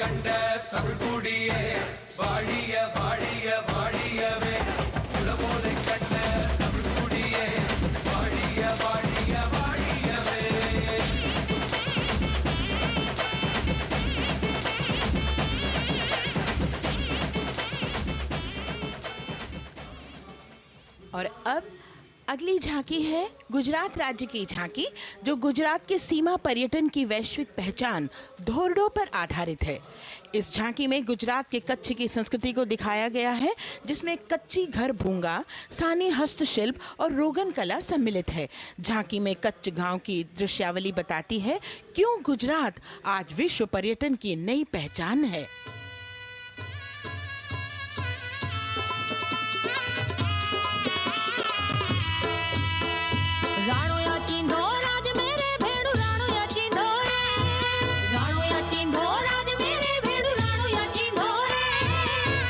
கண்ட தமிழ் குடியே வாழிய வாழிய வாழியவே உலகோலை கண்ட தமிழ் குடியே வாழிய வாழிய வாழியவே और अब अगली झांकी है गुजरात राज्य की झांकी, जो गुजरात के सीमा पर्यटन की वैश्विक पहचान धोरडो पर आधारित है। इस झांकी में गुजरात के कच्छ की संस्कृति को दिखाया गया है, जिसमें कच्ची घर भूंगा, स्थानीय हस्तशिल्प और रोगन कला सम्मिलित है। झांकी में कच्छ गांव की दृश्यावली बताती है क्यों गुजरात आज विश्व पर्यटन की नई पहचान है। राणो या चिंधो राज मेरे भेड़ू राणो या चिंधो रे राणो या चिंधो राज मेरे भेड़ू राणो या चिंधो रे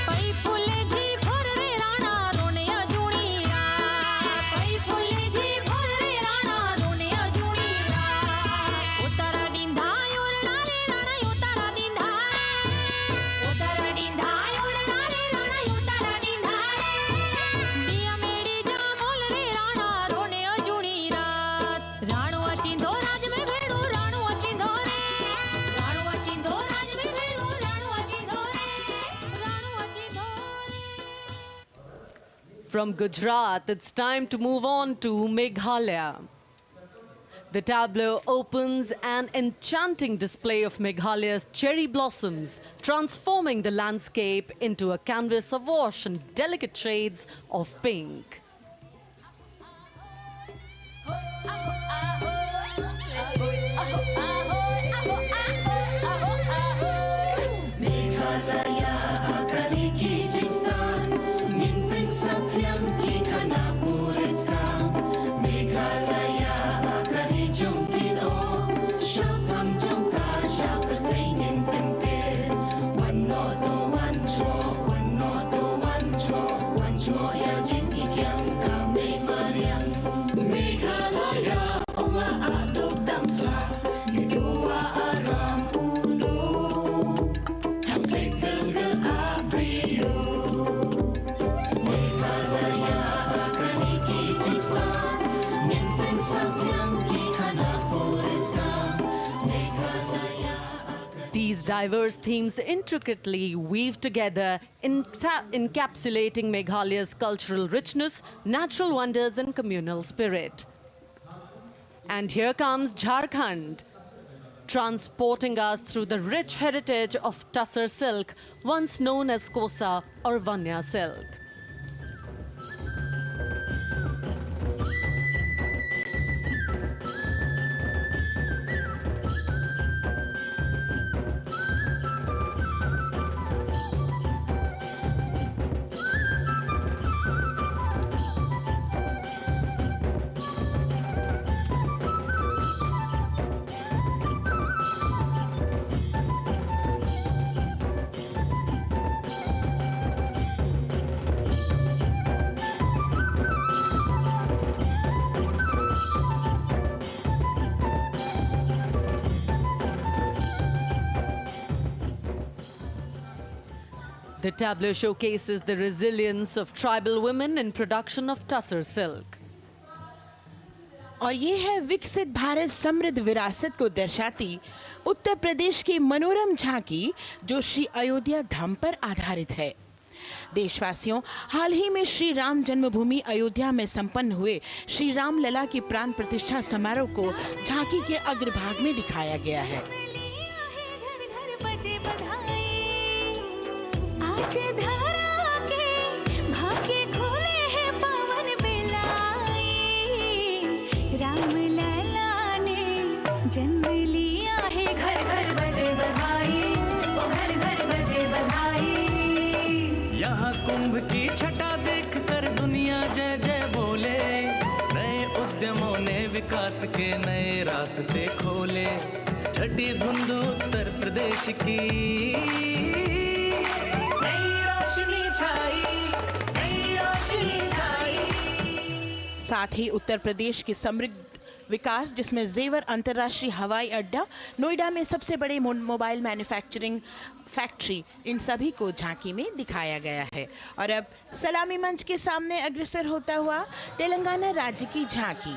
पई फुले जी भोर रे राणा रोने या जुणी रात पई फुले जी भोर रे राणा रोने या जुणी रात उतारा डिंधा योरणा रे राणा उतारा डिंधा उतारा डिंधा योरणा रे राणा उतारा डिंधा बिया मेरी जा बोल रे राणा रोने या जुणी राणो अचिंधो राज में भेड़ो राणो अचिंधो रे राणो अचिंधो राज में भेड़ो राणो अचिंधो रे राणो अचिंधो रे। From Gujarat, it's time to move on to Meghalaya. The tableau opens an enchanting display of Meghalaya's cherry blossoms, transforming the landscape into a canvas awash in delicate shades of pink. These diverse themes intricately weave together, encapsulating Meghalaya's cultural richness, natural wonders and communal spirit. And here comes Jharkhand, transporting us through the rich heritage of Tussar silk, once known as Kosa or Vanya silk. The tableau showcases the resilience of tribal women in production of Tussar silk. और ये है विकसित भारत समृद्ध विरासत को दर्शाती उत्तर प्रदेश की मनोरम झांकी जो श्री अयोध्या धाम पर आधारित है। देशवासियों, हाल ही में श्री राम जन्मभूमि अयोध्या में संपन्न हुए श्री राम लला की प्राण प्रतिष्ठा समारोह को झांकी के अग्रभाग में दिखाया गया है। राम लला ने जन्म लिया है, घर घर बजे बधाई, ओ घर घर बजे बधाई। यहाँ कुंभ की छटा देख कर दुनिया जय जय बोले, नए उद्यमों ने विकास के नए रास्ते खोले। छठी धुंध उत्तर प्रदेश की नई रोशनी छाई, नई रोशनी छाई। साथ ही उत्तर प्रदेश की समृद्ध विकास जिसमें जेवर अंतर्राष्ट्रीय हवाई अड्डा, नोएडा में सबसे बड़े मोबाइल मैन्युफैक्चरिंग फैक्ट्री, इन सभी को झांकी में दिखाया गया है। और अब सलामी मंच के सामने अग्रसर होता हुआ तेलंगाना राज्य की झांकी।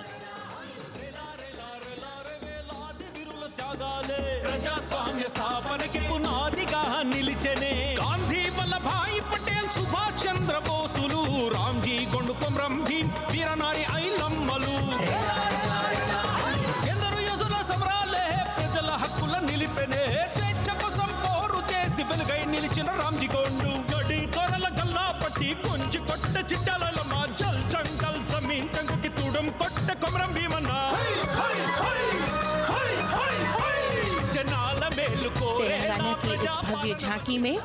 ప్రజాస్వామ్య స్థాపనకి పునాదిగా నిలిచెనే గాంధీ వల్లభాయ్ పటేల్ సుభాష్ చంద్ర బోసులు రామ్జీ గొండు కొమరం భీం వీరనారి ఐలమ్మలు ఎందరో యోధుల సమరాలే ప్రజల హక్కుల నిలిపెనే స్వేచ్ఛ కోసం పోరు చేసి వెలుగై నిలిచిన రామ్జీ గొండు గడి తొరల గల్లా పట్టి కొంచి కొట్ట చిట్టాలలో మా జల్ చంకల్ జమీన్ చంకుకి తుడం కొట్ట కొమరం భీమన్న तेलंगाना की इस भव्य झांकी में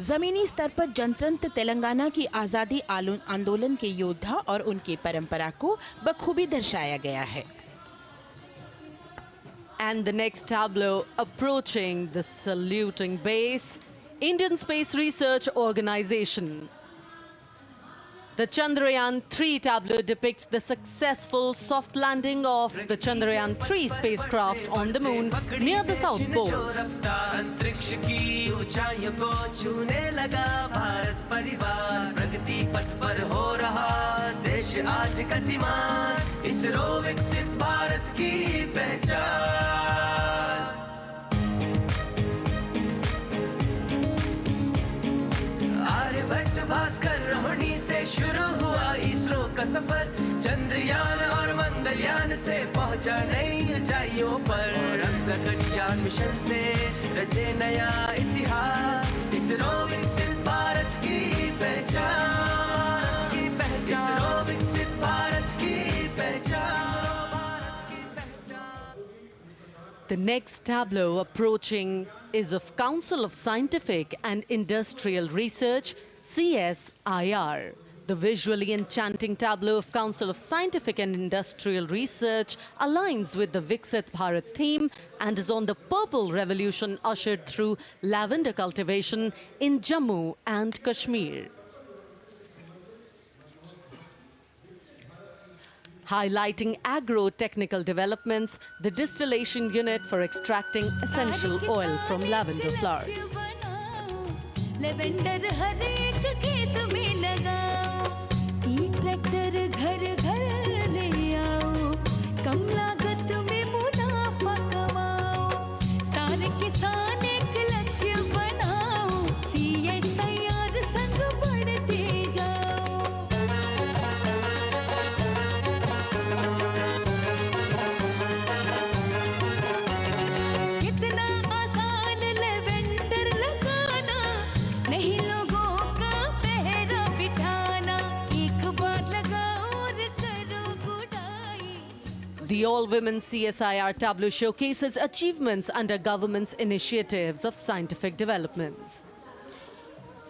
जमीनी स्तर पर जनतंत्र तेलंगाना की आजादी आंदोलन के योद्धा और उनकी परंपरा को बखूबी दर्शाया गया है। And the next tableau approaching the saluting base, Indian Space Research Organization. The Chandrayaan-3 tableau depicts the successful soft landing of the Chandrayaan-3 spacecraft on the moon near the South Pole. अंतरिक्ष की ऊंचाइयों को छूने लगा भारत परिवार, प्रगति पथ पर हो रहा देश आज गतिमान, इसरो विकसित भारत की पहचान। आर्यभट्ट भास्कर रोहिणी से शुरू हुआ इसरो का सफर, चंद्रयान और मंगल गगनयान से पहुंचा नई ऊंचाइयों पर, और अब गगनयान मिशन से रचे नया इतिहास, इसरो विकसित भारत की पहचान, इसरो विकसित भारत की पहचान। The next tableau approaching is of Council of Scientific and Industrial Research, CSIR. The visually enchanting tableau of Council of Scientific and Industrial Research aligns with the Viksit Bharat theme and is on the purple revolution ushered through lavender cultivation in Jammu and Kashmir. Highlighting agro-technical developments, the distillation unit for extracting essential oil from lavender flowers. Lavender हर एक खेत में लगाओ, ई tractor घर घर ले आओ, कम लागत में मुनाफा कमाओ, सारे किसान एक लक्ष्य बनाओ, CSIR संग बढ़ते जाओ। कितना आसान लेवेंडर लगाना, नहीं लोगों का पहरा बिठाना, एक बार लगाओ और करो गुडाई। The all-women CSIR tableau showcases achievements under government's initiatives of scientific developments.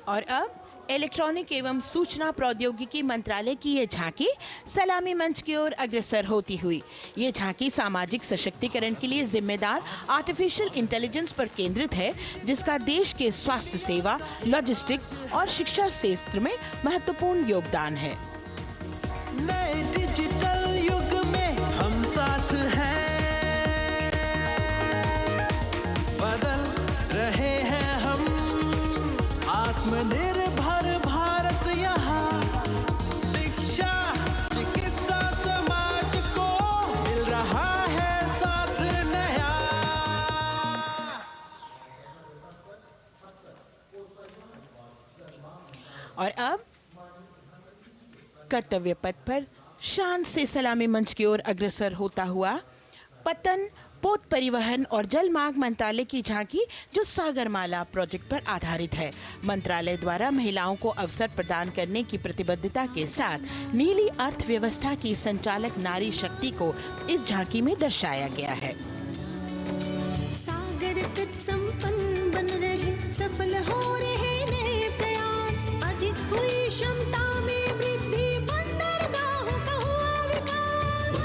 और अब इलेक्ट्रॉनिक एवं सूचना प्रौद्योगिकी मंत्रालय की ये झांकी सलामी मंच की ओर अग्रसर होती हुई। ये झांकी सामाजिक सशक्तिकरण के लिए जिम्मेदार आर्टिफिशियल इंटेलिजेंस पर केंद्रित है, जिसका देश के स्वास्थ्य सेवा, लॉजिस्टिक्स और शिक्षा क्षेत्र में महत्वपूर्ण योगदान है। नए डिजिटल युग में हम साथ हैं, बदल रहे हैं हम, आत्मनिर्भर भारत यहाँ, शिक्षा चिकित्सा समाज को मिल रहा है साथ नया। और अब कर्तव्य पथ पर शान से सलामी मंच की ओर अग्रसर होता हुआ पतन, पोत परिवहन और जल मार्ग मंत्रालय की झांकी, जो सागरमाला प्रोजेक्ट पर आधारित है। मंत्रालय द्वारा महिलाओं को अवसर प्रदान करने की प्रतिबद्धता के साथ नीली अर्थव्यवस्था की संचालक नारी शक्ति को इस झांकी में दर्शाया गया है। सागर तट संपन्न बन रहे, सफल हो रहे नए प्रयास, अधिक हुई क्षमता में वृद्धि, बंदरगाहों का हुआ विकास,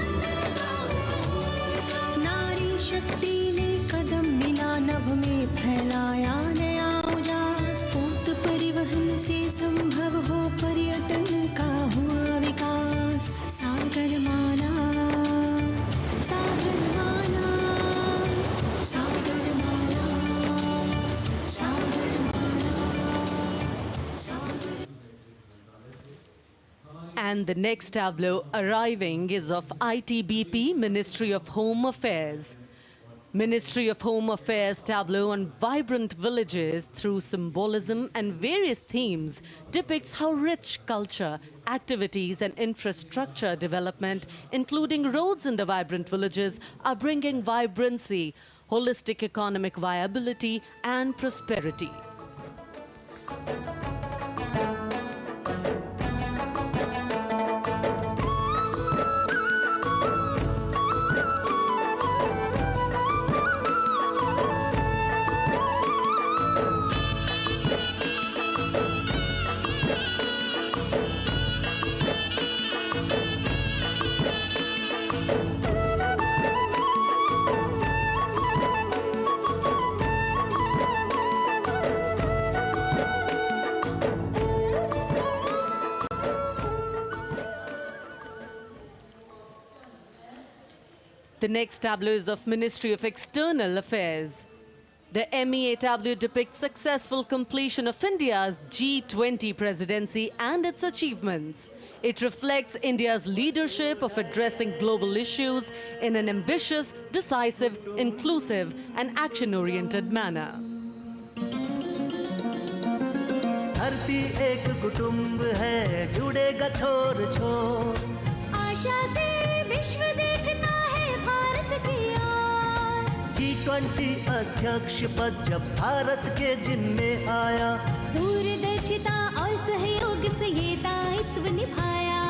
नारी शक्ति ने कदम मिला नभ में, फैलाया नया उजास, पोत परिवहन से संभव हो पर्यटन का हुआ विकास। सागरमाला, सागरमाला, सागरमाला, सागरमाला, सागर। And the next tableau arriving is of ITBP, Ministry of Home Affairs. Ministry of Home Affairs tableau on vibrant villages through symbolism and various themes depicts how rich culture, activities and infrastructure development, including roads in the vibrant villages, are bringing vibrancy, holistic economic viability and prosperity. The next tableau is of Ministry of External Affairs. The MEA tableau depicts successful completion of India's G20 presidency and its achievements. It reflects India's leadership of addressing global issues in an ambitious, decisive, inclusive and action-oriented manner. धरती एक कुटुंब है, जुड़ेगा छोर छोर, आशा से विश्व दे गांधी अध्यक्ष पद जब भारत के जिम्मे आया, दूरदर्शिता और सहयोग से ये दायित्व निभाया।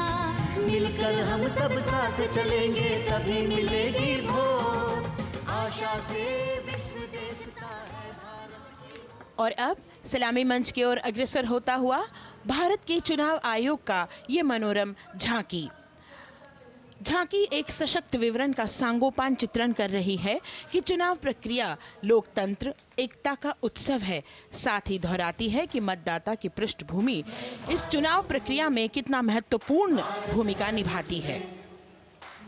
मिलकर हम सब साथ चलेंगे तभी मिलेगी वोट, आशा से विश्व देखता है भारत। और अब सलामी मंच की ओर अग्रसर होता हुआ भारत के चुनाव आयोग का ये मनोरम झांकी। झांकी एक सशक्त विवरण का सांगोपान चित्रण कर रही है कि चुनाव प्रक्रिया लोकतंत्र एकता का उत्सव है। साथ ही दोहराती है कि मतदाता की पृष्ठभूमि इस चुनाव प्रक्रिया में कितना महत्वपूर्ण भूमिका निभाती है।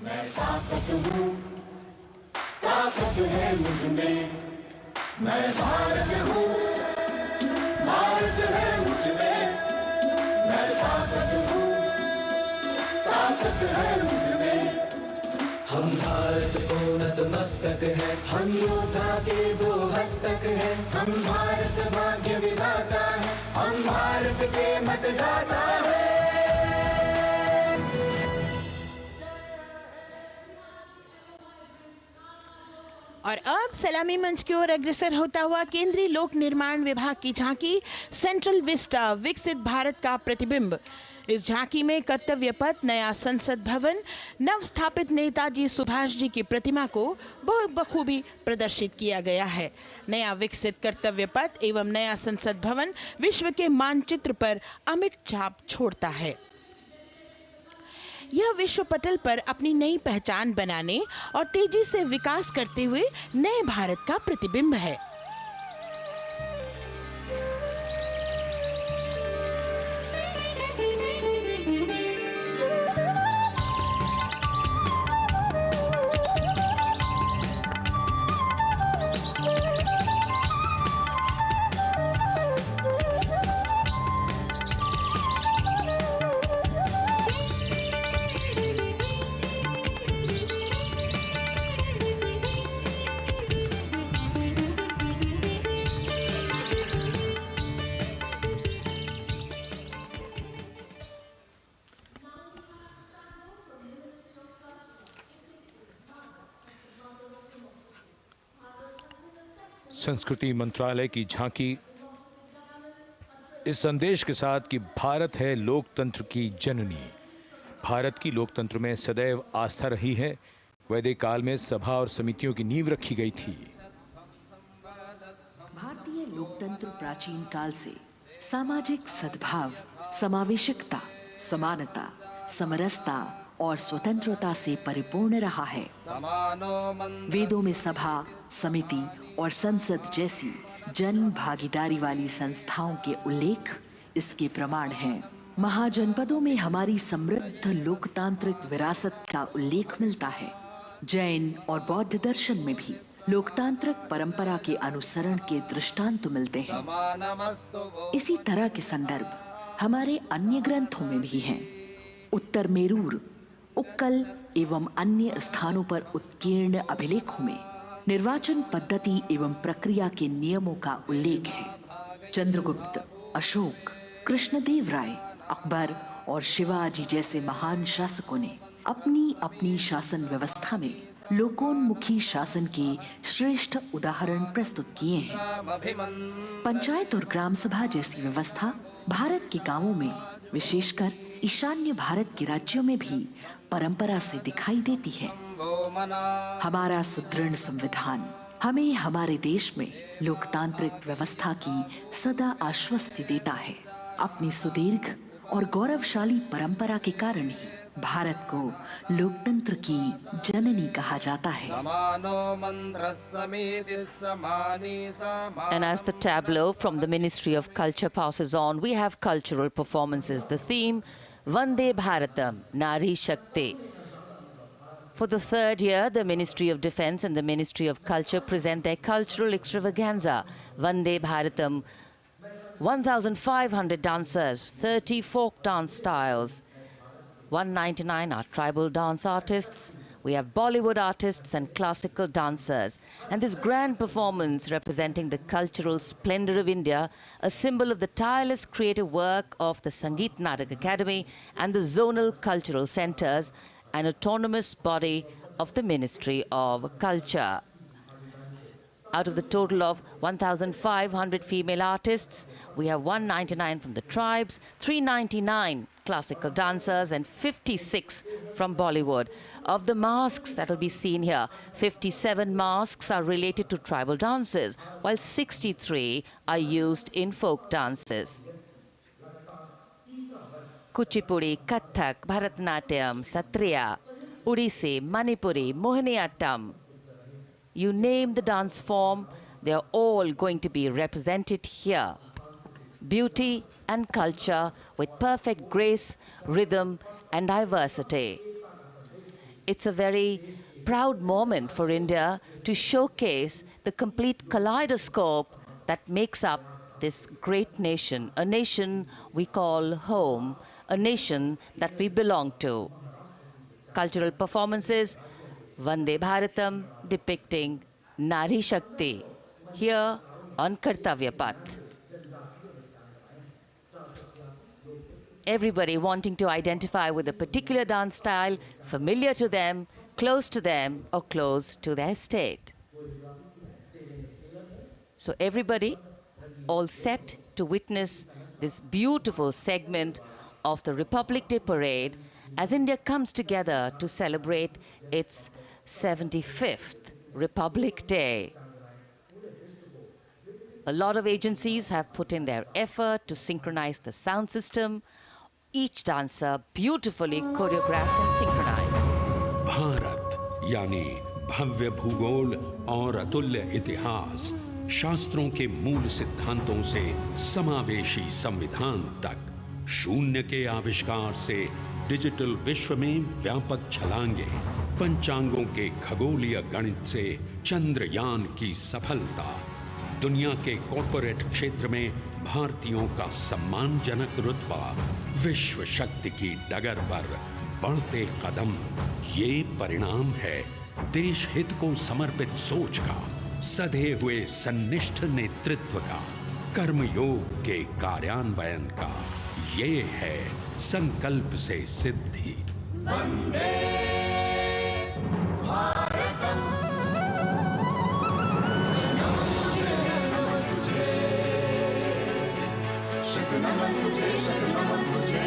मैं ताकत हूँ, ताकत है मुझ में, मैं भारत हूँ, भारत है मुझ में, मैं ताकत हूँ, ताकत है मुझ में। हम भारत को नतमस्तक है, हम योद्धा के दो हस्तक है, हम भारत भाग्य विधाता है, हम भारत के मतदाता है। और अब सलामी मंच की ओर अग्रसर होता हुआ केंद्रीय लोक निर्माण विभाग की झांकी सेंट्रल विस्टा विकसित भारत का प्रतिबिंब। इस झांकी में कर्तव्य पथ, नया संसद भवन, नव स्थापित नेताजी सुभाष जी की प्रतिमा को बहुत बखूबी प्रदर्शित किया गया है। नया विकसित कर्तव्य पथ एवं नया संसद भवन विश्व के मानचित्र पर अमिट छाप छोड़ता है। यह विश्व पटल पर अपनी नई पहचान बनाने और तेजी से विकास करते हुए नए भारत का प्रतिबिंब है। संस्कृति मंत्रालय की झांकी इस संदेश के साथ कि भारत है लोकतंत्र की जननी। भारत की लोकतंत्र में सदैव आस्था रही है। वैदिक काल में सभा और समितियों की नींव रखी गई थी। भारतीय लोकतंत्र प्राचीन काल से सामाजिक सद्भाव, समावेशकता, समानता, समरसता और स्वतंत्रता से परिपूर्ण रहा है। वेदों में सभा, समिति और संसद जैसी जन भागीदारी वाली संस्थाओं के उल्लेख इसके प्रमाण हैं। महाजनपदों में हमारी समृद्ध लोकतांत्रिक विरासत का उल्लेख मिलता है। जैन और बौद्ध दर्शन में भी लोकतांत्रिक परंपरा के अनुसरण के दृष्टांत मिलते हैं। इसी तरह के संदर्भ हमारे अन्य ग्रंथों में भी हैं। उत्तर मेरूर, उक्कल एवं अन्य स्थानों पर उत्कीर्ण अभिलेखों में निर्वाचन पद्धति एवं प्रक्रिया के नियमों का उल्लेख है। चंद्रगुप्त, अशोक, कृष्णदेव राय, अकबर और शिवाजी जैसे महान शासकों ने अपनी अपनी शासन व्यवस्था में लोकोन्मुखी शासन के श्रेष्ठ उदाहरण प्रस्तुत किए हैं। पंचायत और ग्राम सभा जैसी व्यवस्था भारत के गांवों में, विशेषकर ईशान्य भारत के राज्यों में भी परंपरा से दिखाई देती है। हमारा सुदृढ़ संविधान हमें हमारे देश में लोकतांत्रिक व्यवस्था की सदा आश्वस्ति देता है। अपनी सुदीर्घ और गौरवशाली परंपरा के कारण ही भारत को लोकतंत्र की जननी कहा जाता है। And as the tableau from the Ministry of Culture passes on, we have cultural performances. The theme, Vande Bharatam, Nari Shakti. For the third year, the Ministry of Defence and the Ministry of Culture present their cultural extravaganza, Vande Bharatam. 1,500 dancers, 30 folk dance styles, 199 are tribal dance artists. We have Bollywood artists and classical dancers. And this grand performance representing the cultural splendor of India, a symbol of the tireless creative work of the Sangeet Natak Academy and the zonal cultural centers, an autonomous body of the Ministry of Culture. Out of the total of 1,500 female artists, we have 199 from the tribes, 399 classical dancers, and 56 from Bollywood. Of the masks that will be seen here, 57 masks are related to tribal dances, while 63 are used in folk dances. Kuchipudi, Kathak, Bharatanatyam, Satriya, Odissi, Manipuri, Mohiniyattam. You name the dance form, they are all going to be represented here. Beauty and culture with perfect grace, rhythm, and diversity. It's a very proud moment for India to showcase the complete kaleidoscope that makes up this great nation, a nation we call home, a nation that we belong to. Cultural performances, Vande Bharatam depicting Nari Shakti here on Kartavya Path. Everybody wanting to identify with a particular dance style, familiar to them, close to them, or close to their state. So everybody all set to witness this beautiful segment of the Republic Day Parade as India comes together to celebrate its 75th Republic Day. A lot of agencies have put in their effort to synchronize the sound system. Each dancer beautifully choreographed and synchronized. Bharat यानी भव्य भूगोल और अतुल्य इतिहास, शास्त्रों के मूल सिद्धांतों से समावेशी संविधान तक, शून्य के आविष्कार से डिजिटल विश्व में व्यापक छलांगे, पंचांगों के खगोलीय गणित से चंद्रयान की सफलता, दुनिया के कॉर्पोरेट क्षेत्र में भारतीयों का सम्मानजनक रुतबा, विश्व शक्ति की डगर पर बढ़ते कदम, ये परिणाम है देश हित को समर्पित सोच का, सधे हुए सन्निष्ठ नेतृत्व का, कर्मयोग के कार्यान्वयन का। ये है संकल्प से सिद्धि। वंदे भारतम, नमन तुझे, नमन तुझे, शत नमन तुझे, शत नमन तुझे,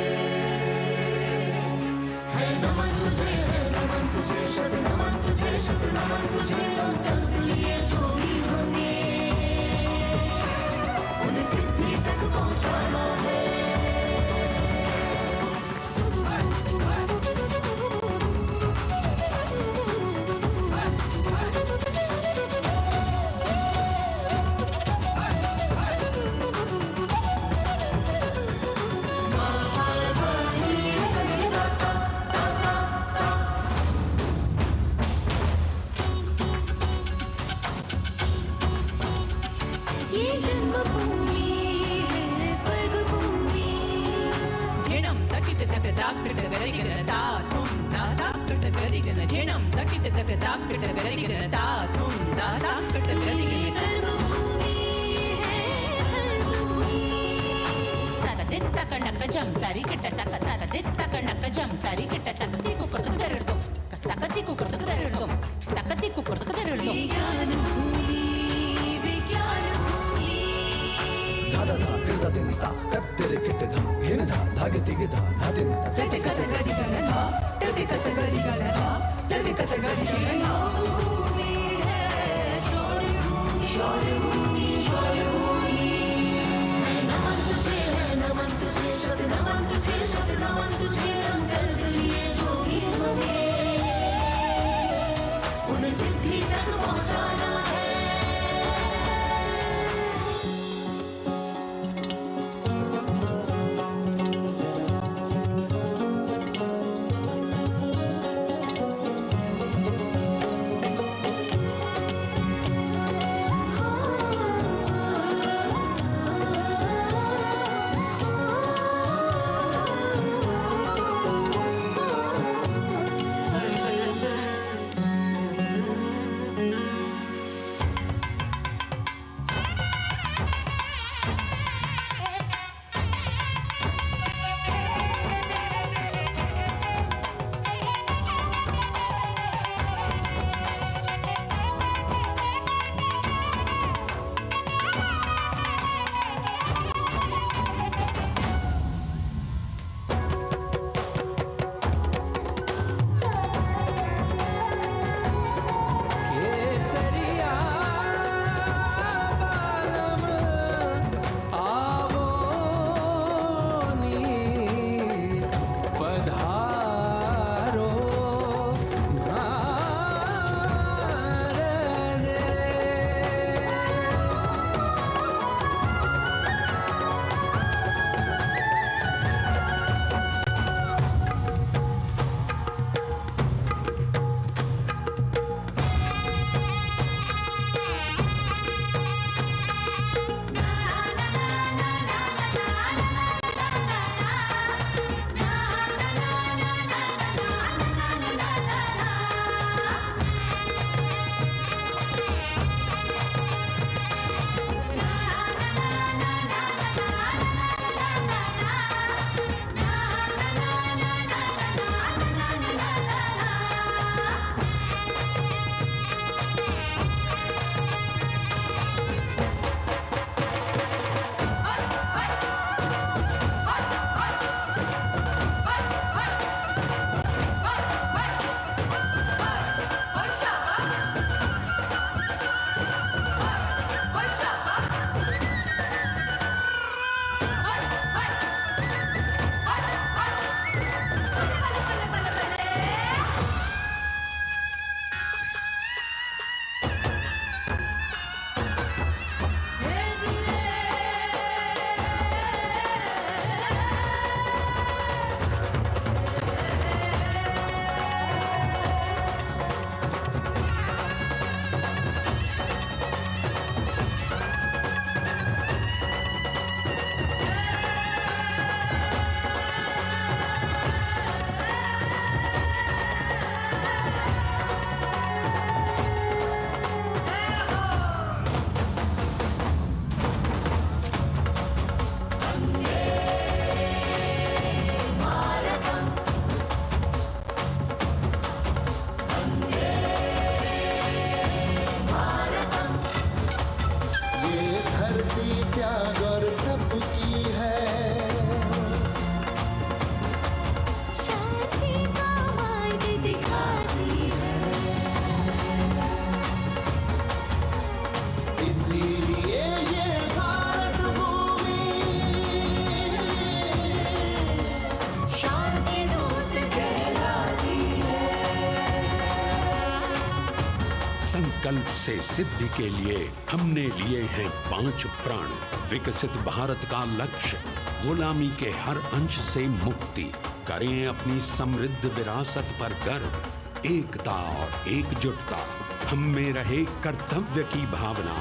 है नमन तुझे, है नमन तुझे, शत नमन तुझे, शत नमन तुझे। संकल्प लिए जो भी हमने उन्हें सिद्धि तक पहुंचाना है। संकल्प से सिद्धि के लिए हमने लिए हैं 5 प्रण। विकसित भारत का लक्ष्य, गुलामी के हर अंश से मुक्ति। करें अपनी समृद्ध विरासत पर गर्व। एकता और एकजुटता, हम में रहे कर्तव्य की भावना।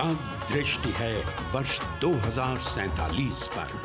अब दृष्टि है वर्ष 2047 पर।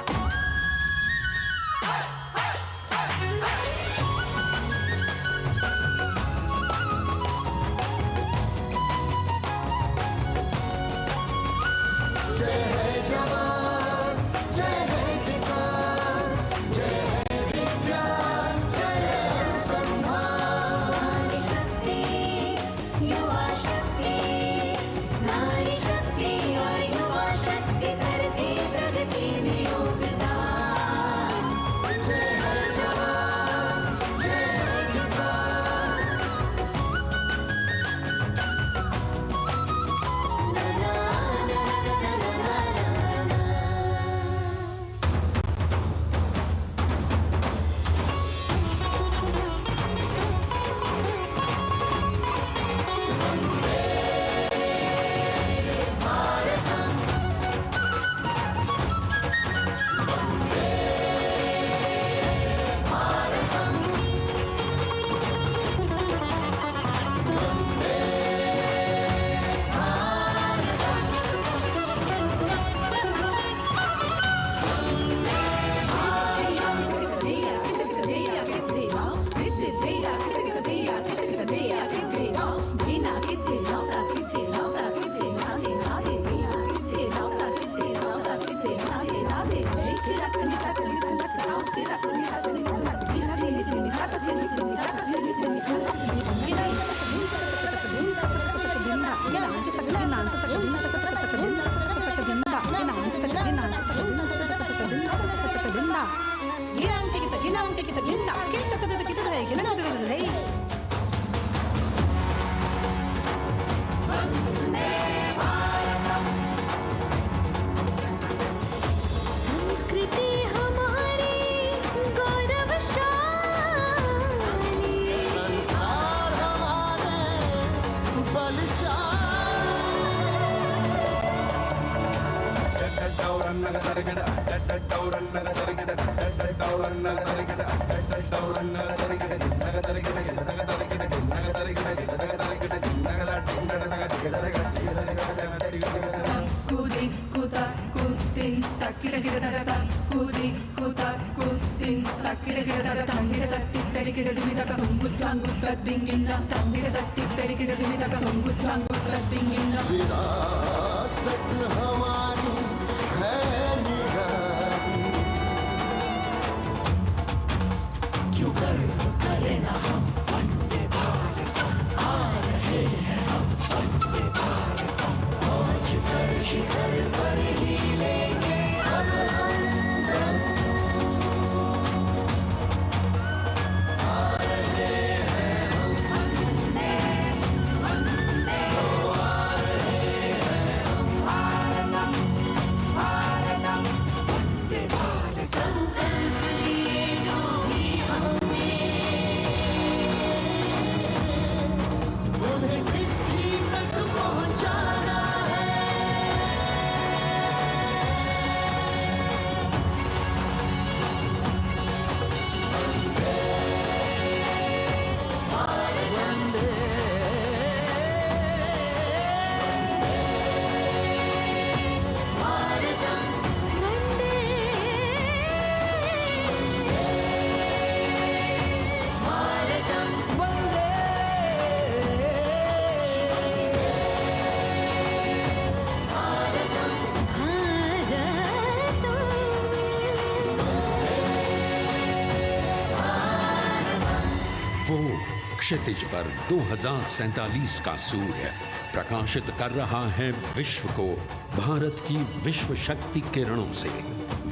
क्षितिज पर 2047 का सूर्य प्रकाशित कर रहा है विश्व को भारत की विश्व शक्ति किरणों से।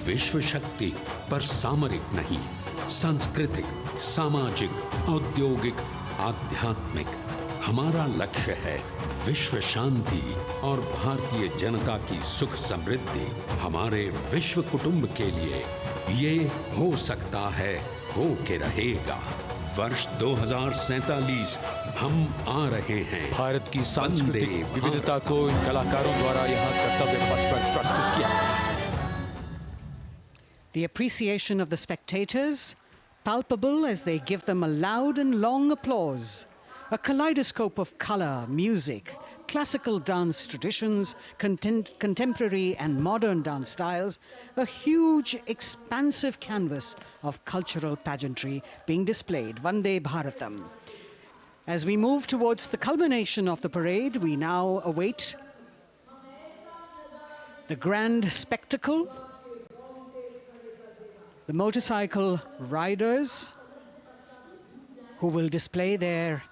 विश्व शक्ति पर सामरिक नहीं, सांस्कृतिक, सामाजिक, औद्योगिक, आध्यात्मिक। हमारा लक्ष्य है विश्व शांति और भारतीय जनता की सुख समृद्धि। हमारे विश्व कुटुंब के लिए ये हो सकता है, हो के रहेगा। वर्ष 2047 हम आ रहे हैं। भारत की सांस्कृतिक विविधता को इन कलाकारों द्वारा यहाँ कर्तव्य पथ पर प्रस्तुत किया गया। The appreciation of the spectators, palpable as they give them a loud and long applause. A kaleidoscope of color, music, classical dance traditions, contemporary and modern dance styles, a huge, expansive canvas of cultural pageantry being displayed, Vande Bharatam. As we move towards the culmination of the parade, we now await the grand spectacle. The motorcycle riders who will display their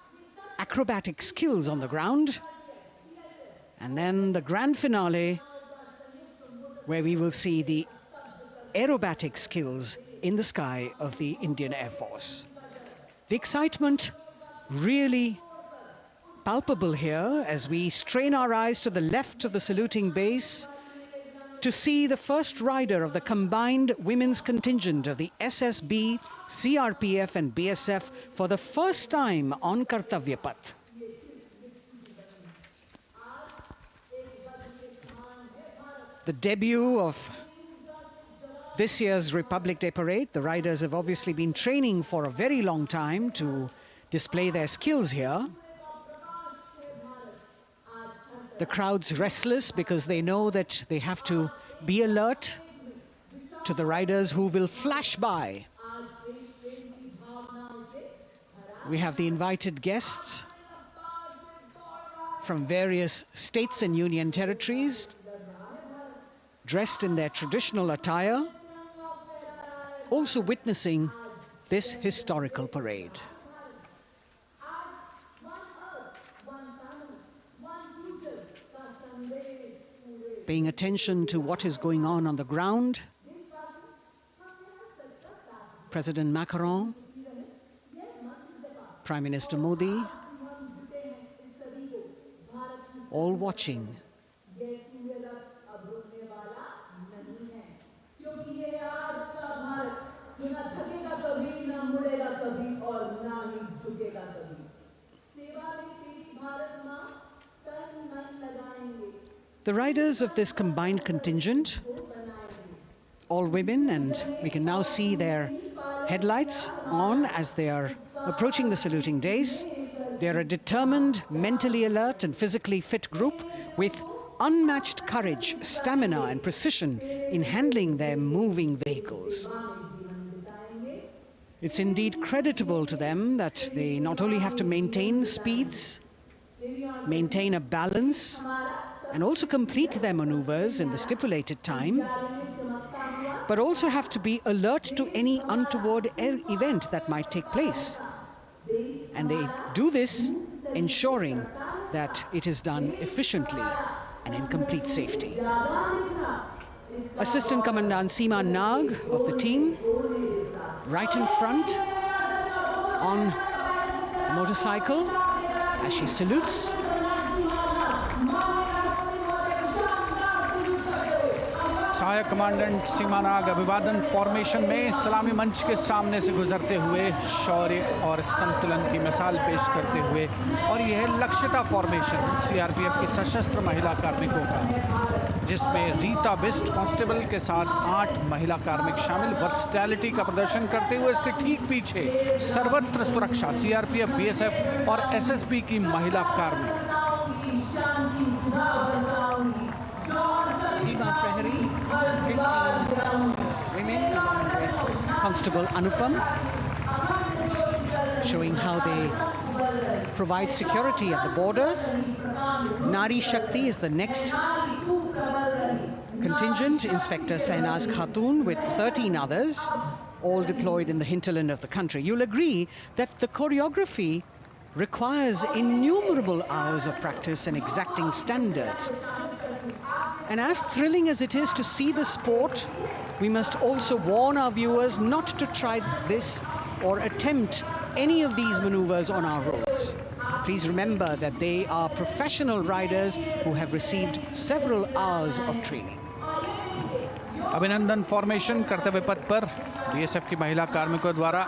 acrobatic skills on the ground, and then the grand finale where we will see the aerobatic skills in the sky of the Indian Air Force. The excitement really palpable here as we strain our eyes to the left of the saluting base to see the first rider of the combined women's contingent of the SSB, CRPF and BSF for the first time on Kartavya Path. The debut of this year's Republic Day Parade. The riders have obviously been training for a very long time to display their skills here. The crowd's restless because they know that they have to be alert to the riders who will flash by. We have the invited guests from various states and union territories, dressed in their traditional attire, also witnessing this historical parade. Paying attention to what is going on the ground. President Macron, Prime Minister Modi, all watching. The riders of this combined contingent, all women, and we can now see their headlights on as they are approaching the saluting days. They are a determined, mentally alert and physically fit group with unmatched courage, stamina and precision in handling their moving vehicles. It's indeed creditable to them that they not only have to maintain speeds, maintain a balance, and also complete their maneuvers in the stipulated time, but also have to be alert to any untoward event that might take place. And they do this ensuring that it is done efficiently and in complete safety. Assistant Commandant Seema Nag of the team, right in front on a motorcycle as she salutes. सहायक commandant सीमा नाग अभिवादन formation में सलामी मंच के सामने से गुजरते हुए शौर्य और संतुलन की मिसाल पेश करते हुए, और यह लक्ष्यता फॉर्मेशन सीआरपीएफ की सशस्त्र महिला कार्मिकों का, जिसमें रीता बिस्ट कांस्टेबल के साथ 8 महिला कार्मिक शामिल वर्सटैलिटी का प्रदर्शन करते हुए इसके ठीक पीछे सर्वत्र सुरक्षा सीआरपीएफ, बीएसएफ और एसएसबी की महिला कार्मिक। Seema Prahari, 15 women along with Constable Anupam, showing how they provide security at the borders. Nari Shakti is the next contingent, Inspector Sainaz Khatun with 13 others, all deployed in the hinterland of the country. You'll agree that the choreography requires innumerable hours of practice and exacting standards. And as thrilling as it is to see the sport, we must also warn our viewers not to try this or attempt any of these maneuvers on our roads. Please remember that they are professional riders who have received several hours of training. अभिनंदन formation कर्तव्य पथ पर BSF की महिला कार्मिकों द्वारा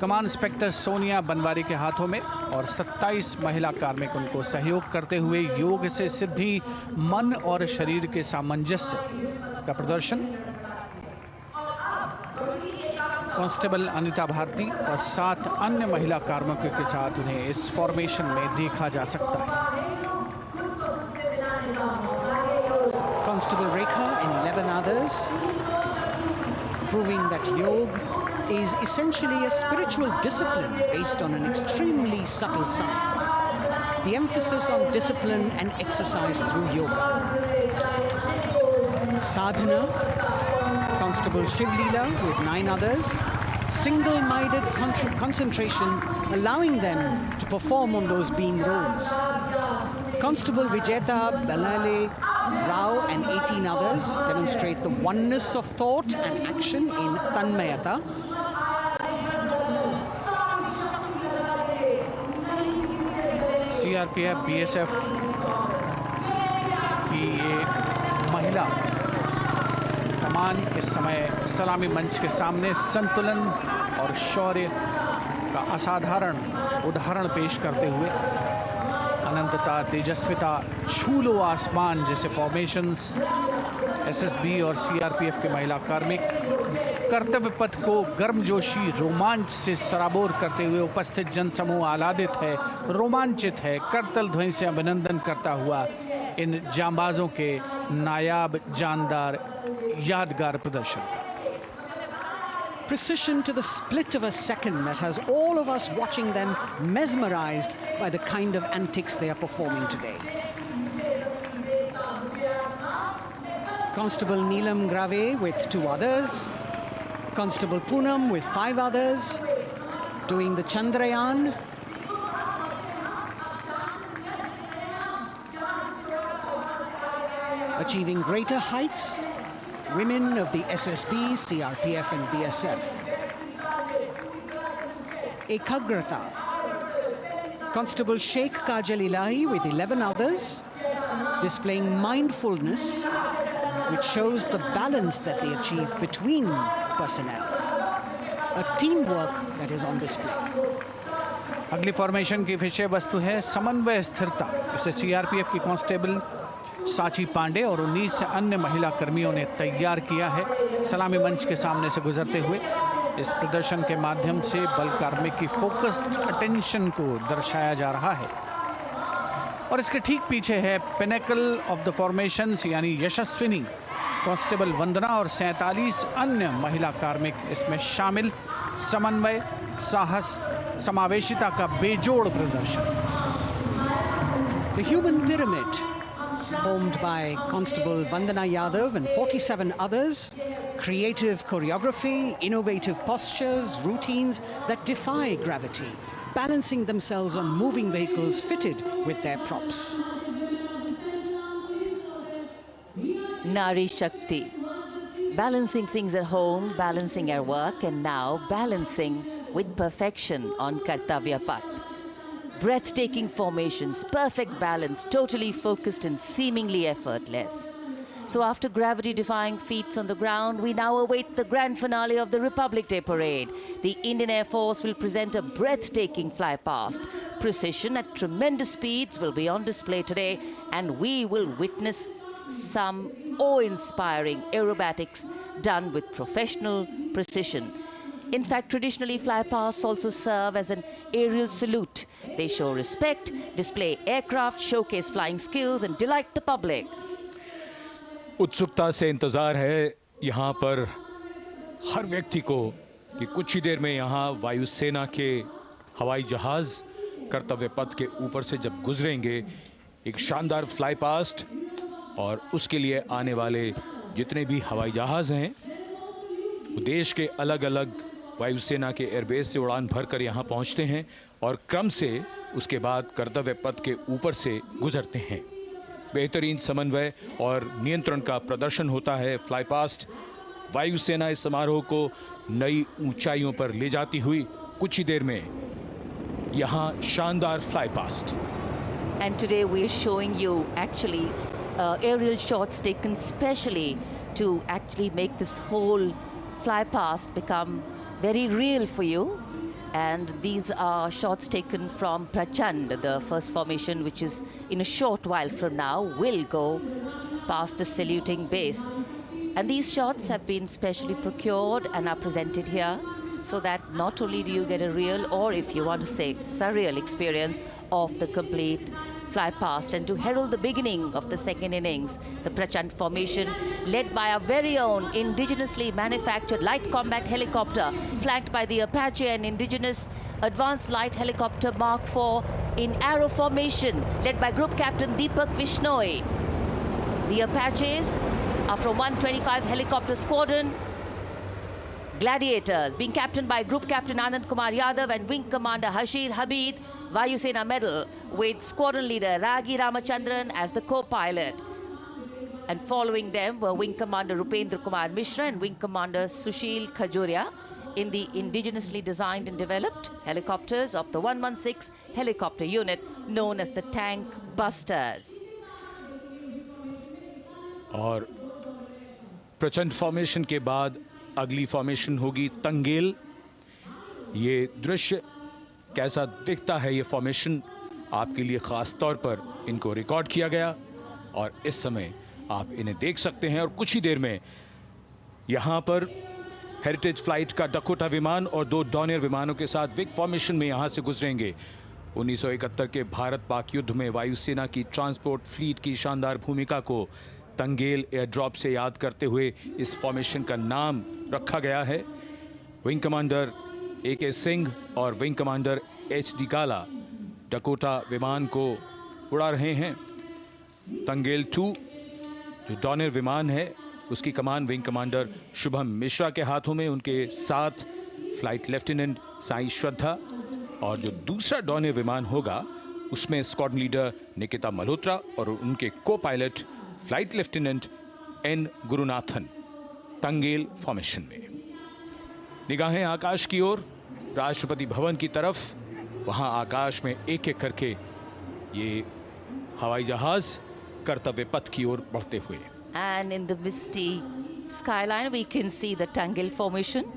कमान inspector Sonia Banwari के हाथों में और 27 महिला कार्मिक उनको सहयोग करते हुए योग से सिद्धि, मन और शरीर के सामंजस्य का प्रदर्शन। कांस्टेबल अनिता भारती और 7 अन्य महिला कार्मिकों के साथ उन्हें इस फॉर्मेशन में देखा जा सकता है। Constable Rekha and 11 others, proving that yoga is essentially a spiritual discipline based on an extremely subtle science. The emphasis on discipline and exercise through yoga. Sadhana, Constable Shivlila with 9 others, single-minded concentration, allowing them to perform on those beam roles. Constable Vijeta Balale Rao and 18 others demonstrate the oneness of thought and action in Tanmayata. CRPF, BSF की ये महिला कमान इस समय सलामी मंच के सामने संतुलन और शौर्य का असाधारण उदाहरण पेश करते हुए अनंतता, तेजस्विता, छू लो आसमान जैसे फॉर्मेशंस एसएसबी और सीआरपीएफ के महिला कार्मिक कर्तव्य पथ को गर्मजोशी रोमांच से सराबोर करते हुए उपस्थित जनसमूह आह्लादित है, रोमांचित है, करतल ध्वनि से अभिनंदन करता हुआ इन जांबाजों के नायाब, जानदार, यादगार प्रदर्शन। Precision to the split of a second that has all of us watching them mesmerized by the kind of antics they are performing today. Constable Neelam Grave with 2 others, Constable Poonam with 5 others, doing the Chandrayaan. Achieving greater heights, women of the SSB, CRPF and BSF. Ekagrata. Constable Sheikh Kajal Ilahi with 11 others, displaying mindfulness, which shows the balance that they achieve between personnel. A teamwork that is on display. अगली formation की विषय वस्तु है समन्वय स्थिरता। इसे CRPF की constable साची पांडे और 19 अन्य महिला कर्मियों ने तैयार किया है। सलामी मंच के सामने से गुजरते हुए इस प्रदर्शन के माध्यम से बल कार्मिक की फोकस्ड अटेंशन को दर्शाया जा रहा है। और इसके ठीक पीछे है पिनेकल ऑफ द फॉर्मेशंस यानी यशस्विनी कांस्टेबल वंदना और 47 अन्य महिला कार्मिक इसमें शामिल। समन्वय, साहस, समावेशिता का बेजोड़ प्रदर्शन। The human pyramid, formed by Constable Vandana Yadav and 47 others, creative choreography, innovative postures, routines that defy gravity, balancing themselves on moving vehicles fitted with their props. Nari Shakti, balancing things at home, balancing at work, and now balancing with perfection on Kartavya path. Breathtaking formations, perfect balance, totally focused and seemingly effortless. So after gravity-defying feats on the ground, we now await the grand finale of the Republic Day Parade. The Indian Air Force will present a breathtaking fly-past. Precision at tremendous speeds will be on display today, and we will witness some awe-inspiring aerobatics done with professional precision. In fact, traditionally, flypasts also serve as an aerial salute. They show respect, display aircraft, showcase flying skills, and delight the public. उत्सुकता से इंतजार है यहाँ पर हर व्यक्ति को कि कुछ ही देर में यहाँ वायुसेना के हवाई जहाज कर्तव्य पथ के ऊपर से जब गुजरेंगे, एक शानदार फ्लाई पास्ट, और उसके लिए आने वाले जितने भी हवाई जहाज हैं वो देश के अलग अलग वायुसेना के एयरबेस से उड़ान भरकर यहाँ पहुँचते हैं और क्रम से उसके बाद कर्तव्य पथ के ऊपर से गुजरते हैं। बेहतरीन समन्वय और नियंत्रण का प्रदर्शन होता है। फ्लाई पास्ट वायुसेना इस समारोह को नई ऊंचाइयों पर ले जाती हुई कुछ ही देर में यहाँ शानदार fly past. And today we are showing you actually aerial shots taken specially to actually make this whole fly past become very real for you. And these are shots taken from Prachand, the first formation, which is in a short while from now will go past the saluting base. And these shots have been specially procured and are presented here so that not only do you get a real, or if you want to say surreal experience of the complete fly past, and to herald the beginning of the second innings, the Prachand formation led by our very own indigenously manufactured light combat helicopter, flanked by the Apache and indigenous advanced light helicopter Mark IV in arrow formation, led by Group Captain Deepak Vishnoi. The Apaches are from 125 Helicopter Squadron. Gladiators, being captained by Group Captain Anand Kumar Yadav and Wing Commander Hashir Habib, Vayu Sena Medal, with Squadron Leader Ragi Ramachandran as the co-pilot. And following them were Wing Commander Rupendra Kumar Mishra and Wing Commander Sushil Khajuria in the indigenously designed and developed helicopters of the 116 helicopter unit known as the Tank Busters. और प्रचंड formation के बाद अगली formation होगी तंगेल। ये दृश्य कैसा दिखता है, ये फॉर्मेशन आपके लिए खास तौर पर इनको रिकॉर्ड किया गया और इस समय आप इन्हें देख सकते हैं। और कुछ ही देर में यहां पर हेरिटेज फ्लाइट का डकोटा विमान और 2 डॉनियर विमानों के साथ विग फॉर्मेशन में यहां से गुजरेंगे। 1971 के भारत पाक युद्ध में वायुसेना की ट्रांसपोर्ट फ्लीट की शानदार भूमिका को तंगेल एयर ड्रॉप से याद करते हुए इस फॉर्मेशन का नाम रखा गया है। विंग कमांडर AK सिंह और विंग कमांडर HD गाला डकोटा विमान को उड़ा रहे हैं। तंगेल 2 जो डॉनियर विमान है उसकी कमान विंग कमांडर शुभम मिश्रा के हाथों में, उनके साथ फ्लाइट लेफ्टिनेंट साई श्रद्धा, और जो दूसरा डॉनियर विमान होगा उसमें स्क्वाड्रन लीडर निकिता मल्होत्रा और उनके copilot flight lieutenant N Gurunathan. Tangail formation में निगाहें आकाश की ओर, राष्ट्रपति भवन की तरफ। वहां आकाश में एक एक करके ये हवाई जहाज कर्तव्य पथ की ओर बढ़ते हुए। And in the misty skyline we can see the Tangel formation.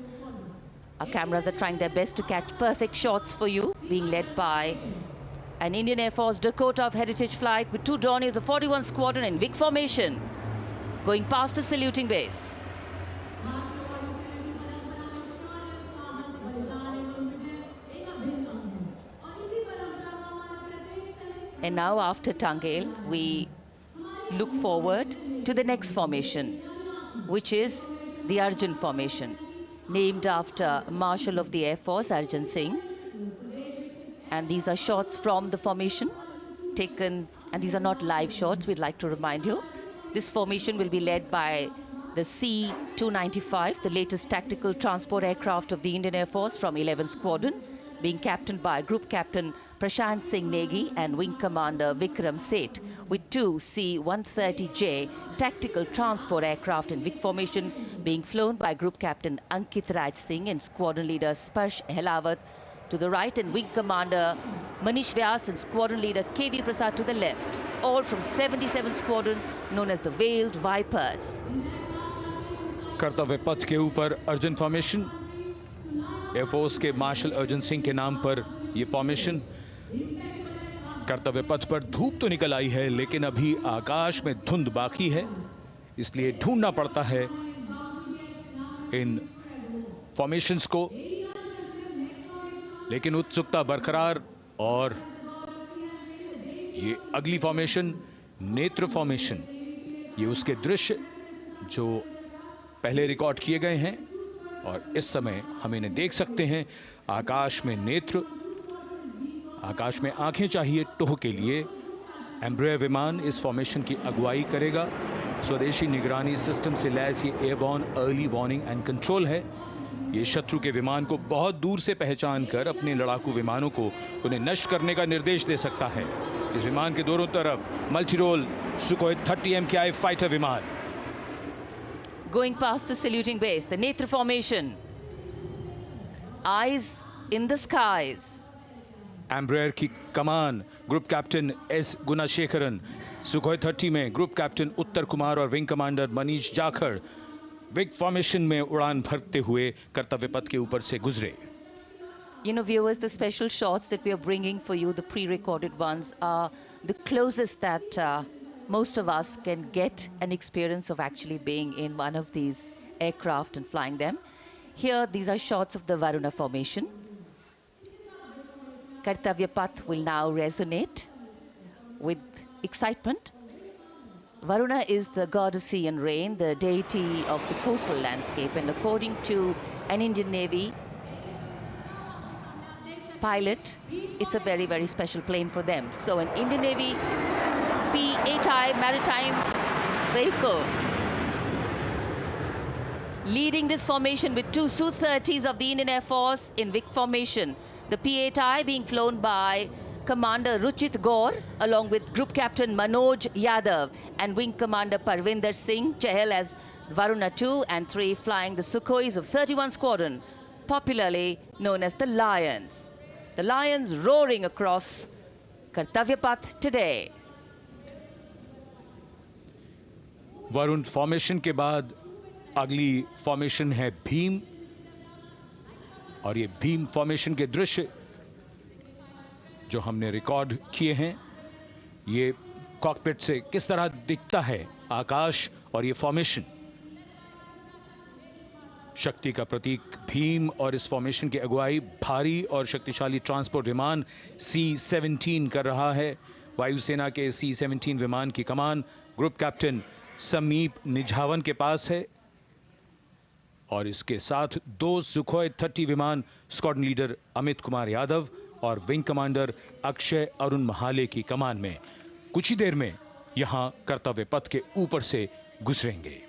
Our cameras are trying their best to catch perfect shots for you, being led by an Indian Air Force Dakota of Heritage Flight with 2 Dorniers of 41 Squadron in big formation, going past the saluting base. And now after Tangel, we look forward to the next formation, which is the Arjun formation, named after Marshal of the Air Force Arjun Singh. And these are shots from the formation taken, and these are not live shots, we'd like to remind you. This formation will be led by the C-295, the latest tactical transport aircraft of the Indian Air Force from 11 Squadron, being captained by Group Captain Prashant Singh Negi and Wing Commander Vikram Seth, with 2 C-130J tactical transport aircraft in big formation being flown by Group Captain Ankit Raj Singh and Squadron Leader Sparsh Helawat to the right, and Wing Commander Manish Vyas and Squadron Leader KV Prasad to the left, all from 77 Squadron known as the Veiled Vipers. कर्तव्य पथ के ऊपर Arjun formation, air force के martial Arjun Singh के नाम पर यह formation. कर्तव्य पथ पर धूप तो निकल आई है लेकिन अभी आकाश में धुंध बाकी है, इसलिए ढूंढना पड़ता है इन फॉर्मेशंस को, लेकिन उत्सुकता बरकरार। और ये अगली फॉर्मेशन नेत्र फॉर्मेशन, ये उसके दृश्य जो पहले रिकॉर्ड किए गए हैं और इस समय हम इन्हें देख सकते हैं। आकाश में नेत्र, आकाश में आंखें चाहिए टोह के लिए। एम्ब्रेयर विमान इस फॉर्मेशन की अगुवाई करेगा। स्वदेशी निगरानी सिस्टम से लैस ये airborne early warning and control है। ये शत्रु के विमान को बहुत दूर से पहचान कर अपने लड़ाकू विमानों को उन्हें नष्ट करने का निर्देश दे सकता है। इस विमान के दोनों तरफ multi role Sukhoi 30 MKI fighter विमान। Going past the saluting base, the Netra formation, eyes in the skies. Embraer की कमान ग्रुप कैप्टन S गुणाशेखरन, सुखोई 30 में ग्रुप कैप्टन उत्तर कुमार और wing commander Manish Jakhar big formation में उड़ान भरते हुए कर्तव्य पथ के ऊपर से गुजरे। Viewers, the special shots that we are bringing for you, the pre-recorded ones, are the closest that most of us can get an experience of actually being in one of these aircraft and flying them. Here, these are shots of the Varuna formation. Kartavya Path will now resonate with excitement. Varuna is the god of sea and rain, the deity of the coastal landscape, and according to an Indian Navy pilot, it's a very, very special plane for them. So an Indian Navy P-8I maritime vehicle leading this formation with two Su-30s of the Indian Air Force in Vic formation. The P-8I being flown by Commander Ruchit Gaur along with Group Captain Manoj Yadav and Wing Commander Parvinder Singh Chahal as Varuna 2 and 3 flying the Sukhois of 31 Squadron, popularly known as the Lions. The Lions roaring across Kartavya Path today. Varun formation के बाद अगली formation है भीम, और ये Bhim formation के दृश्य जो हमने रिकॉर्ड किए हैं, ये कॉकपिट से किस तरह दिखता है आकाश और ये फॉर्मेशन, शक्ति का प्रतीक भीम, और इस फॉर्मेशन की अगुवाई भारी और शक्तिशाली ट्रांसपोर्ट विमान C-17 कर रहा है। वायुसेना के C-17 विमान की कमान ग्रुप कैप्टन समीप निझावन के पास है, और इसके साथ दो सुखोई 30 विमान स्क्वाड्रन लीडर अमित कुमार यादव और विंग कमांडर अक्षय अरुण महाले की कमान में कुछ ही देर में यहां कर्तव्य पथ के ऊपर से गुजरेंगे।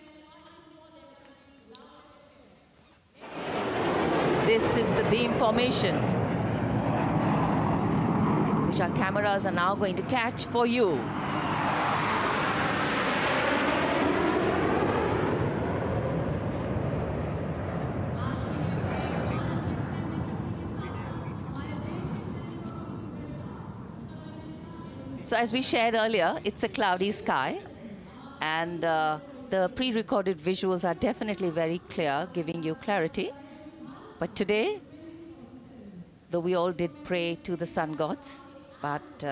This is the beam formation, which our cameras are now going to catch for you. So as we shared earlier, it's a cloudy sky, and the pre-recorded visuals are definitely very clear, giving you clarity. But today, though we all did pray to the sun gods, but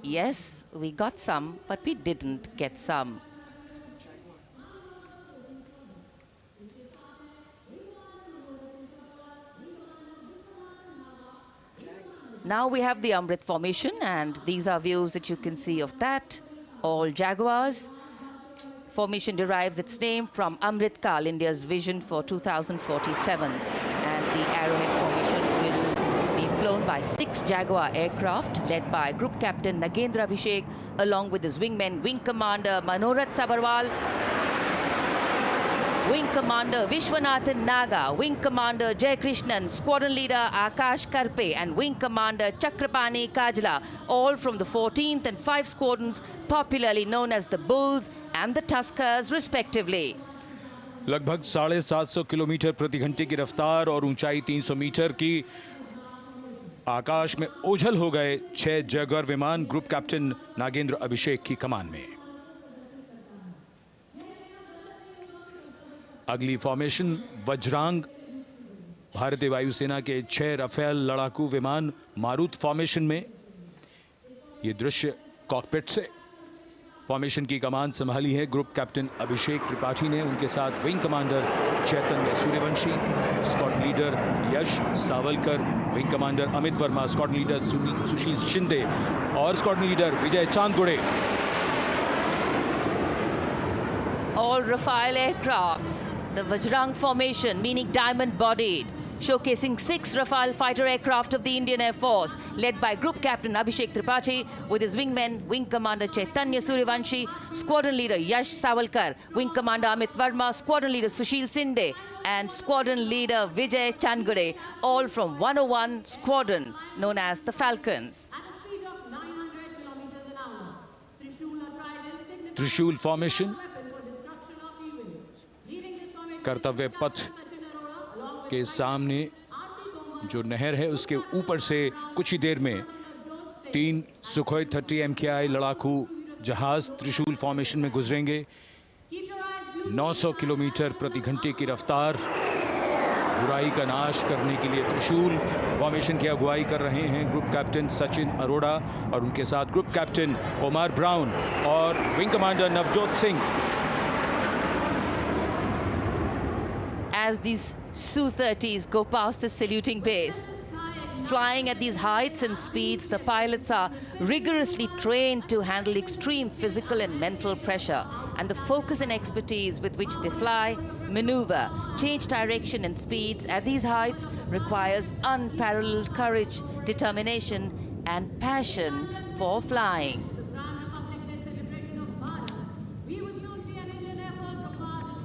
yes, we got some, but we didn't get some. Now we have the Amrit formation, and these are views that you can see of that. All Jaguars. Formation derives its name from Amrit Kal, India's vision for 2047. And the Arrowhead formation will be flown by 6 Jaguar aircraft led by Group Captain Nagendra Abhishek along with his wingmen, Wing Commander Manorat Sabarwal, Wing Commander Vishwanathan Naga, Wing Commander Jay Krishnan, Squadron Leader Akash Karpe and Wing Commander Chakrapani Kajla, all from the 14th and 5 squadrons popularly known as the Bulls and the Tuskers respectively. लगभग 750 kilometre प्रति घंटे की रफ्तार और ऊंचाई 300 metre की, आकाश में ओझल हो गए 6 जैगुआर विमान ग्रुप कैप्टन नागेंद्र अभिषेक की कमान में। अगली फॉर्मेशन वज्रांग, भारतीय वायुसेना के 6 राफेल लड़ाकू विमान मारुत फॉर्मेशन में। ये दृश्य कॉकपिट से। फॉर्मेशन की कमान संभाली है ग्रुप कैप्टन अभिषेक त्रिपाठी ने, उनके साथ wing commander Chaitanya Suryavanshi, squadron leader Yash Sawalkar, wing commander Amit Verma, squadron leader Sushil Shinde और squadron leader Vijay Chandgude. All Rafale aircrafts, the Vajrang formation, meaning diamond-bodied, showcasing 6 Rafale fighter aircraft of the Indian Air Force, led by Group Captain Abhishek Tripathi, with his wingmen, Wing Commander Chaitanya Suryavanshi, Squadron Leader Yash Savalkar, Wing Commander Amit Verma, Squadron Leader Sushil Sinde, and Squadron Leader Vijay Chandgure, all from 101 Squadron, known as the Falcons. त्रिशूल formation, कर्तव्य पथ के सामने जो नहर है उसके ऊपर से कुछ ही देर में 3 सुखोई 30 MKI लड़ाकू जहाज त्रिशूल फॉर्मेशन में गुजरेंगे। 900 किलोमीटर प्रति घंटे की रफ्तार बुराई का नाश करने के लिए त्रिशूल फॉर्मेशन की अगुवाई कर रहे हैं ग्रुप कैप्टन सचिन अरोड़ा और उनके साथ ग्रुप कैप्टन ओमार ब्राउन और wing commander Navjot Singh. As these Su-30s go past the saluting base, flying at these heights and speeds, the pilots are rigorously trained to handle extreme physical and mental pressure. And the focus and expertise with which they fly, maneuver, change direction and speeds at these heights requires unparalleled courage, determination and passion for flying.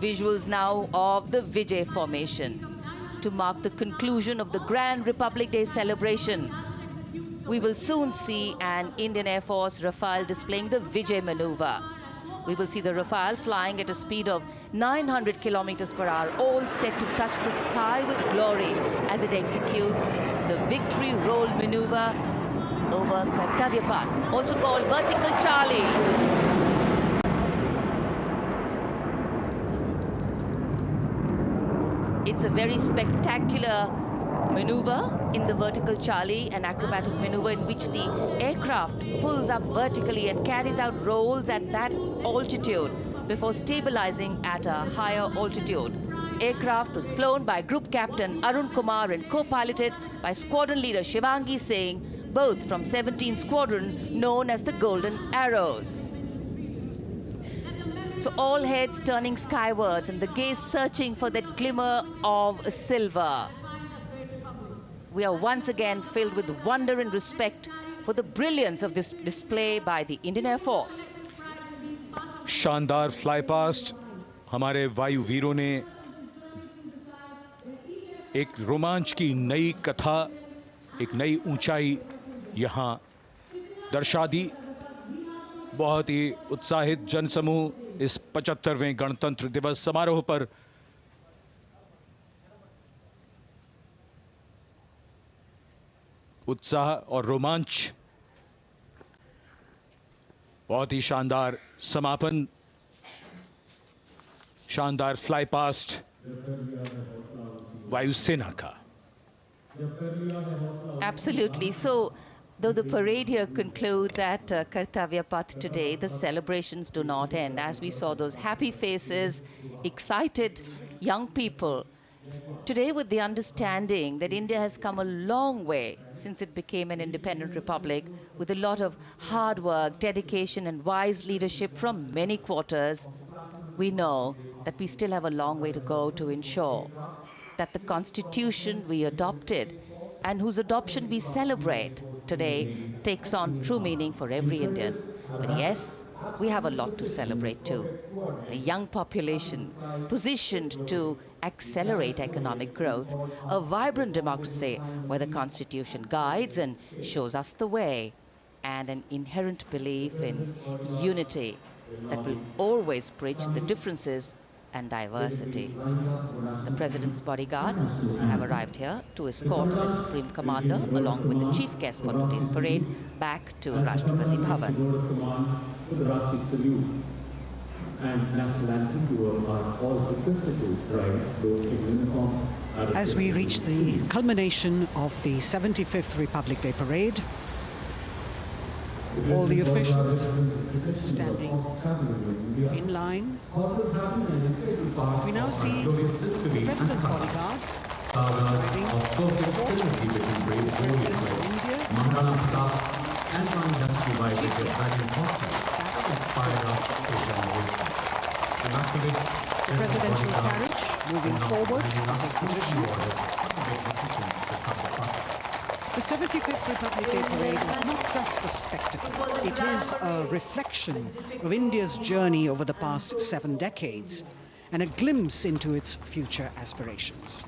Visuals now of the Vijay formation to mark the conclusion of the Grand Republic Day celebration. We will soon see an Indian Air Force Rafale displaying the Vijay maneuver. We will see the Rafale flying at a speed of 900 kilometers per hour, all set to touch the sky with glory as it executes the victory roll maneuver over Kartavya path, also called vertical Charlie. It's a very spectacular maneuver in the vertical Charlie, an acrobatic maneuver in which the aircraft pulls up vertically and carries out rolls at that altitude before stabilizing at a higher altitude. Aircraft was flown by Group Captain Arun Kumar and co-piloted by Squadron Leader Shivangi Singh, both from 17th Squadron known as the Golden Arrows. So all heads turning skywards and the gaze searching for that glimmer of silver. We are once again filled with wonder and respect for the brilliance of this display by the Indian Air Force. शानदार fly past हमारे वायु वीरों ने एक रोमांच की नई कथा, एक नई ऊंचाई यहां दर्शा दी। बहुत ही उत्साहित जनसमूह इस 75वें गणतंत्र दिवस समारोह पर उत्साह और रोमांच, बहुत ही शानदार समापन, शानदार फ्लाई पास्ट वायुसेना का। Absolutely. So, though the parade here concludes at Kartavya Path today, the celebrations do not end. As we saw those happy faces, excited young people, today with the understanding that India has come a long way since it became an independent republic, with a lot of hard work, dedication and wise leadership from many quarters, we know that we still have a long way to go to ensure that the constitution we adopted and whose adoption we celebrate today takes on true meaning for every Indian. But yes, we have a lot to celebrate too. A young population positioned to accelerate economic growth, a vibrant democracy where the constitution guides and shows us the way, and an inherent belief in unity that will always bridge the differences and diversity. The President's bodyguard have arrived here to escort the Supreme Commander along with the chief guest for today's parade back to Rashtrapati Bhavan. As we reach the culmination of the 75th Republic Day Parade, all the officials standing in line. We now see the President's bodyguard arriving the presidential carriage moving forward to position. The 75th Republic Day Parade is not just a spectacle. It is a reflection of India's journey over the past 7 decades and a glimpse into its future aspirations.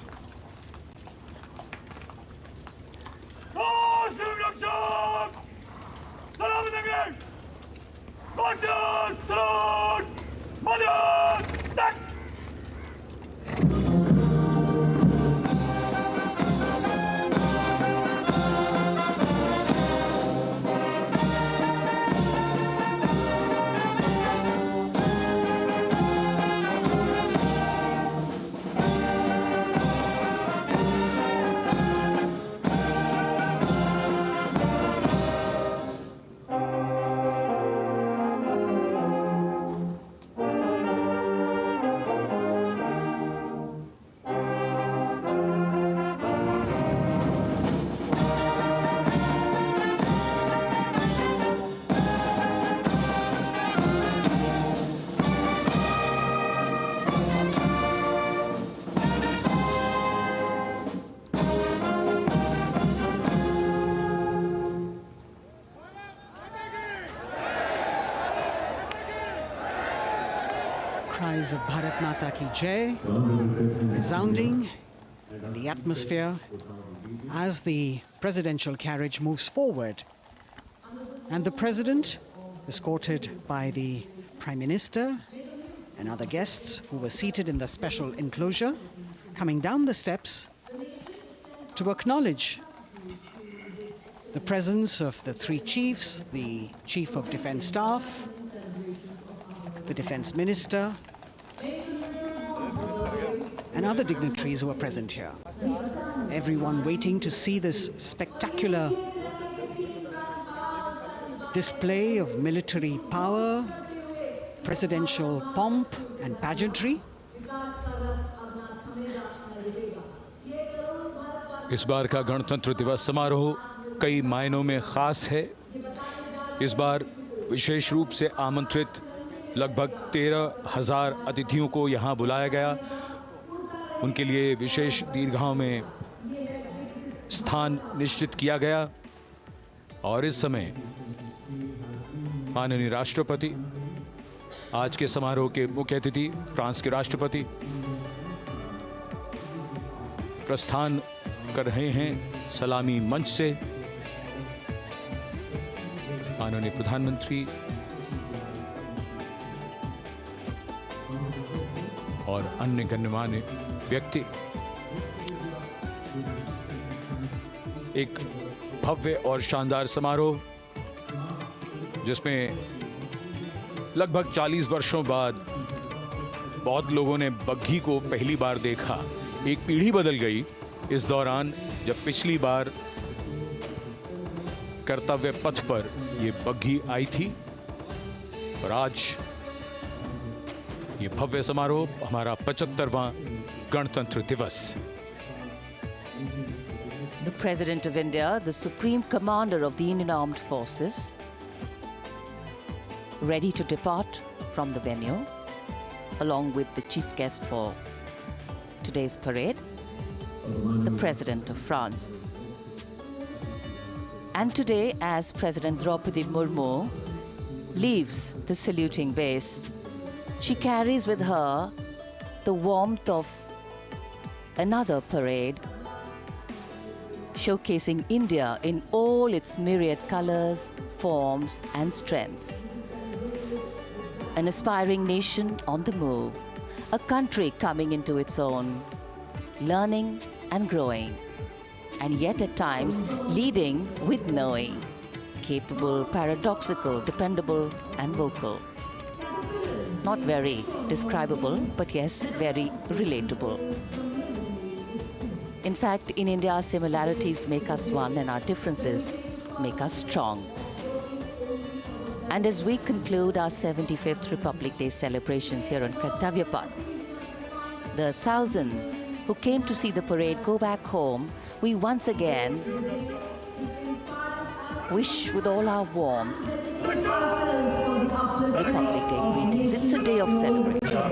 cries of Bharat Mata Ki Jai resounding in the atmosphere as the presidential carriage moves forward. And the president, escorted by the Prime Minister and other guests who were seated in the special enclosure, coming down the steps to acknowledge the presence of the three chiefs, the Chief of Defence Staff, the Defence Minister, and other dignitaries who are present here. Everyone waiting to see this spectacular display of military power, presidential pomp and pageantry. इस बार का गणतंत्र दिवस समारोह कई मायनों में खास है। इस बार विशेष रूप से आमंत्रित लगभग 13,000 अतिथियों को यहां बुलाया गया। उनके लिए विशेष दीर्घाओं में स्थान निश्चित किया गया और इस समय माननीय राष्ट्रपति, आज के समारोह के मुख्य अतिथि फ्रांस के राष्ट्रपति, प्रस्थान कर रहे हैं सलामी मंच से। माननीय प्रधानमंत्री और अन्य गण्यमान्य व्यक्ति एक भव्य और शानदार समारोह जिसमें लगभग 40 वर्षों बाद बहुत लोगों ने बग्घी को पहली बार देखा। एक पीढ़ी बदल गई इस दौरान, जब पिछली बार कर्तव्य पथ पर ये बग्घी आई थी और आज ये भव्य समारोह हमारा 75वां गणतंत्र दिवस। The President of India, the Supreme Commander of the Indian Armed Forces, ready to depart from the venue, along with the chief guest for today's parade, the President of France. And today, as President Draupadi Murmu leaves the saluting base, she carries with her the warmth of another parade, showcasing India in all its myriad colors, forms, and strengths. An aspiring nation on the move, a country coming into its own, learning and growing, and yet at times leading with knowing, capable, paradoxical, dependable, and vocal. Not very describable, but yes, very relatable. In fact, in India, similarities make us one and our differences make us strong. And as we conclude our 75th Republic Day celebrations here on Kartavya Path, the thousands who came to see the parade go back home, we once again wish with all our warmth Republic Day greetings. It's a day of celebration.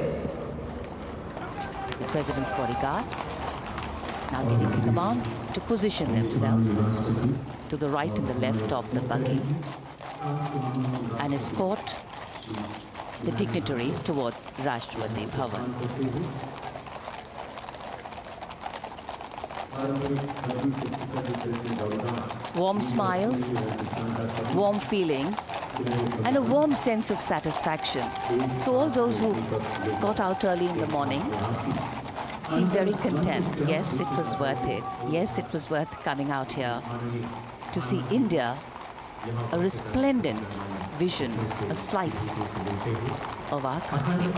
The President's bodyguard now getting the command to position themselves to the right and the left of the buggy and escort the dignitaries towards Rashtrapati Bhavan. Warm smiles, warm feelings, and a warm sense of satisfaction. So all those who got out early in the morning seem very content. Yes, it was worth it. Yes, it was worth coming out here to see India, a resplendent vision, a slice of our country.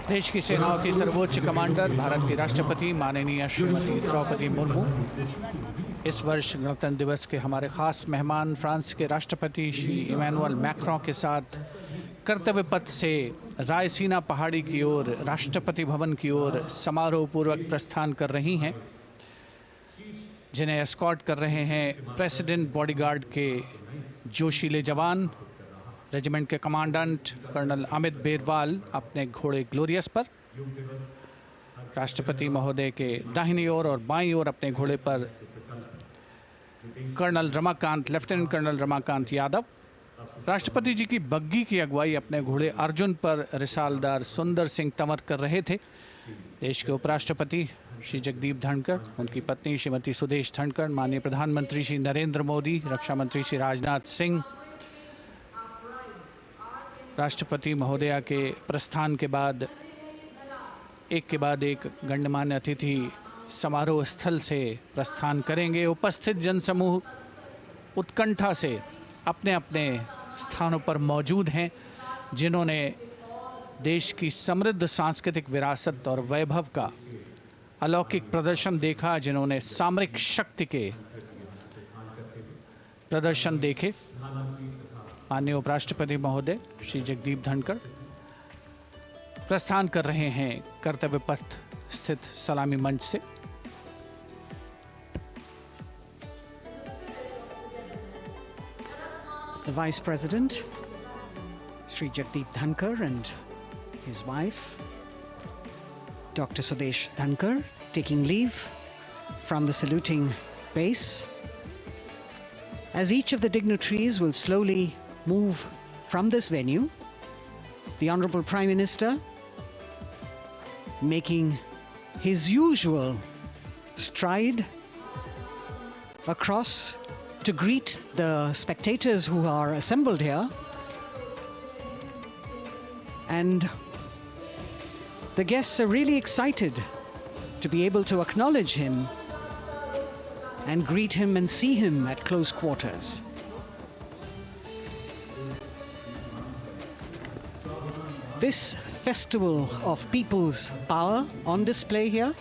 देश की सेनाओं की सर्वोच्च commander Bharat की राष्ट्रपति माननीय श्रीमती द्रौपदी मुर्मू इस वर्ष गणतंत्र दिवस के हमारे खास मेहमान फ्रांस के राष्ट्रपति श्री इमैनुअल मैक्रों के साथ कर्तव्य पथ से रायसीना पहाड़ी की ओर राष्ट्रपति भवन की ओर समारोह पूर्वक प्रस्थान कर रही हैं, जिन्हें एस्कॉर्ट कर रहे हैं प्रेसिडेंट बॉडीगार्ड के जोशीले जवान, रेजिमेंट के कमांडेंट कर्नल अमित बेरवाल अपने घोड़े ग्लोरियस पर। राष्ट्रपति महोदय के दाहिनी ओर और बाईं ओर अपने घोड़े पर colonel Ramakant, lieutenant colonel Ramakant Yadav. राष्ट्रपति जी की बग्गी की अगुवाई अपने घोड़े अर्जुन पर रिसालदार सुंदर सिंह तंवर कर रहे थे। देश के उपराष्ट्रपति श्री जगदीप धनखड़, उनकी पत्नी श्रीमती सुदेश धनखड़, माननीय प्रधानमंत्री श्री नरेंद्र मोदी, रक्षा मंत्री श्री राजनाथ सिंह, राष्ट्रपति महोदया के प्रस्थान के बाद एक गण्यमान्य अतिथि समारोह स्थल से प्रस्थान करेंगे। उपस्थित जनसमूह उत्कंठा से अपने अपने स्थानों पर मौजूद हैं, जिन्होंने देश की समृद्ध सांस्कृतिक विरासत और वैभव का अलौकिक प्रदर्शन देखा, जिन्होंने सामरिक शक्ति के प्रदर्शन देखे। माननीय उपराष्ट्रपति महोदय श्री जगदीप धनखड़ प्रस्थान कर रहे हैं कर्तव्य पथ स्थित सलामी मंच से। The Vice President, Sri Jagdeep Dhankar, and his wife, Dr. Sudesh Dhankar, taking leave from the saluting base. As each of the dignitaries will slowly move from this venue, the Honorable Prime Minister making his usual stride across to greet the spectators who are assembled here. And the guests are really excited to be able to acknowledge him and greet him and see him at close quarters. This festival of people's power on display here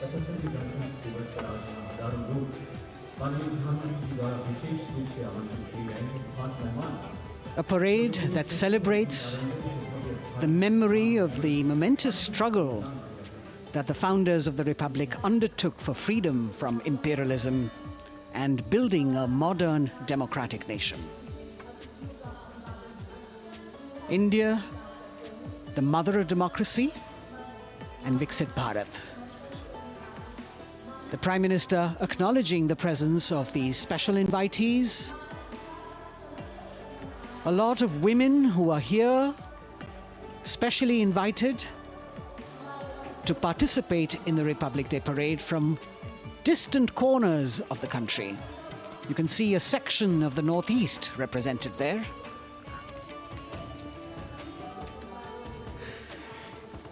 a parade that celebrates the memory of the momentous struggle that the founders of the Republic undertook for freedom from imperialism and building a modern democratic nation. India, the mother of democracy, and Viksit Bharat. The Prime Minister acknowledging the presence of these special invitees, a lot of women who are here, specially invited to participate in the Republic Day Parade from distant corners of the country. You can see a section of the Northeast represented there.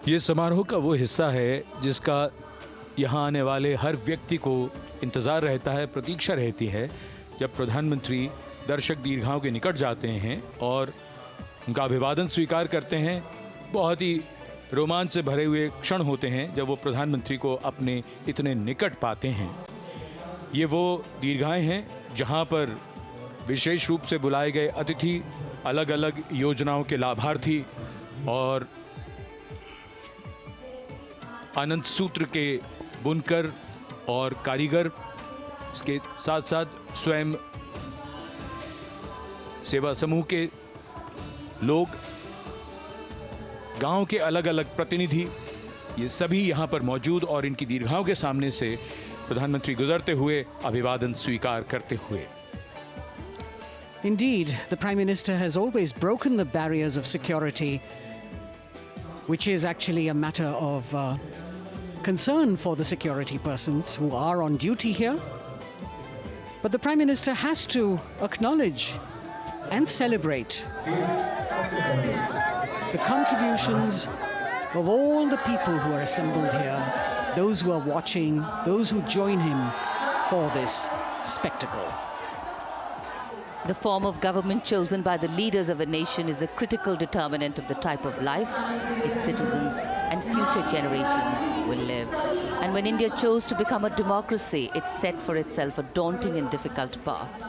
ये समारोह का वो हिस्सा है जिसका यहाँ आने वाले हर व्यक्ति को इंतज़ार रहता है, प्रतीक्षा रहती है, जब प्रधानमंत्री दर्शक दीर्घाओं के निकट जाते हैं और उनका अभिवादन स्वीकार करते हैं। बहुत ही रोमांच से भरे हुए क्षण होते हैं जब वो प्रधानमंत्री को अपने इतने निकट पाते हैं। ये वो दीर्घाएं हैं जहाँ पर विशेष रूप से बुलाए गए अतिथि, अलग अलग योजनाओं के लाभार्थी और आनंद सूत्र के बुनकर और कारीगर, इसके साथ साथ स्वयं सेवा समूह के लोग, गांव के अलग अलग प्रतिनिधि, ये सभी यहाँ पर मौजूद और इनकी दीर्घाओं के सामने से प्रधानमंत्री गुजरते हुए अभिवादन स्वीकार करते हुए। Indeed, the Prime Minister has always broken the barriers of security, which is actually a matter of concern for the security persons who are on duty here. But the Prime Minister has to acknowledge and celebrate the contributions of all the people who are assembled here, those who are watching, those who join him for this spectacle. The form of government chosen by the leaders of a nation is a critical determinant of the type of life its citizens and future generations will live. And when India chose to become a democracy, it set for itself a daunting and difficult path.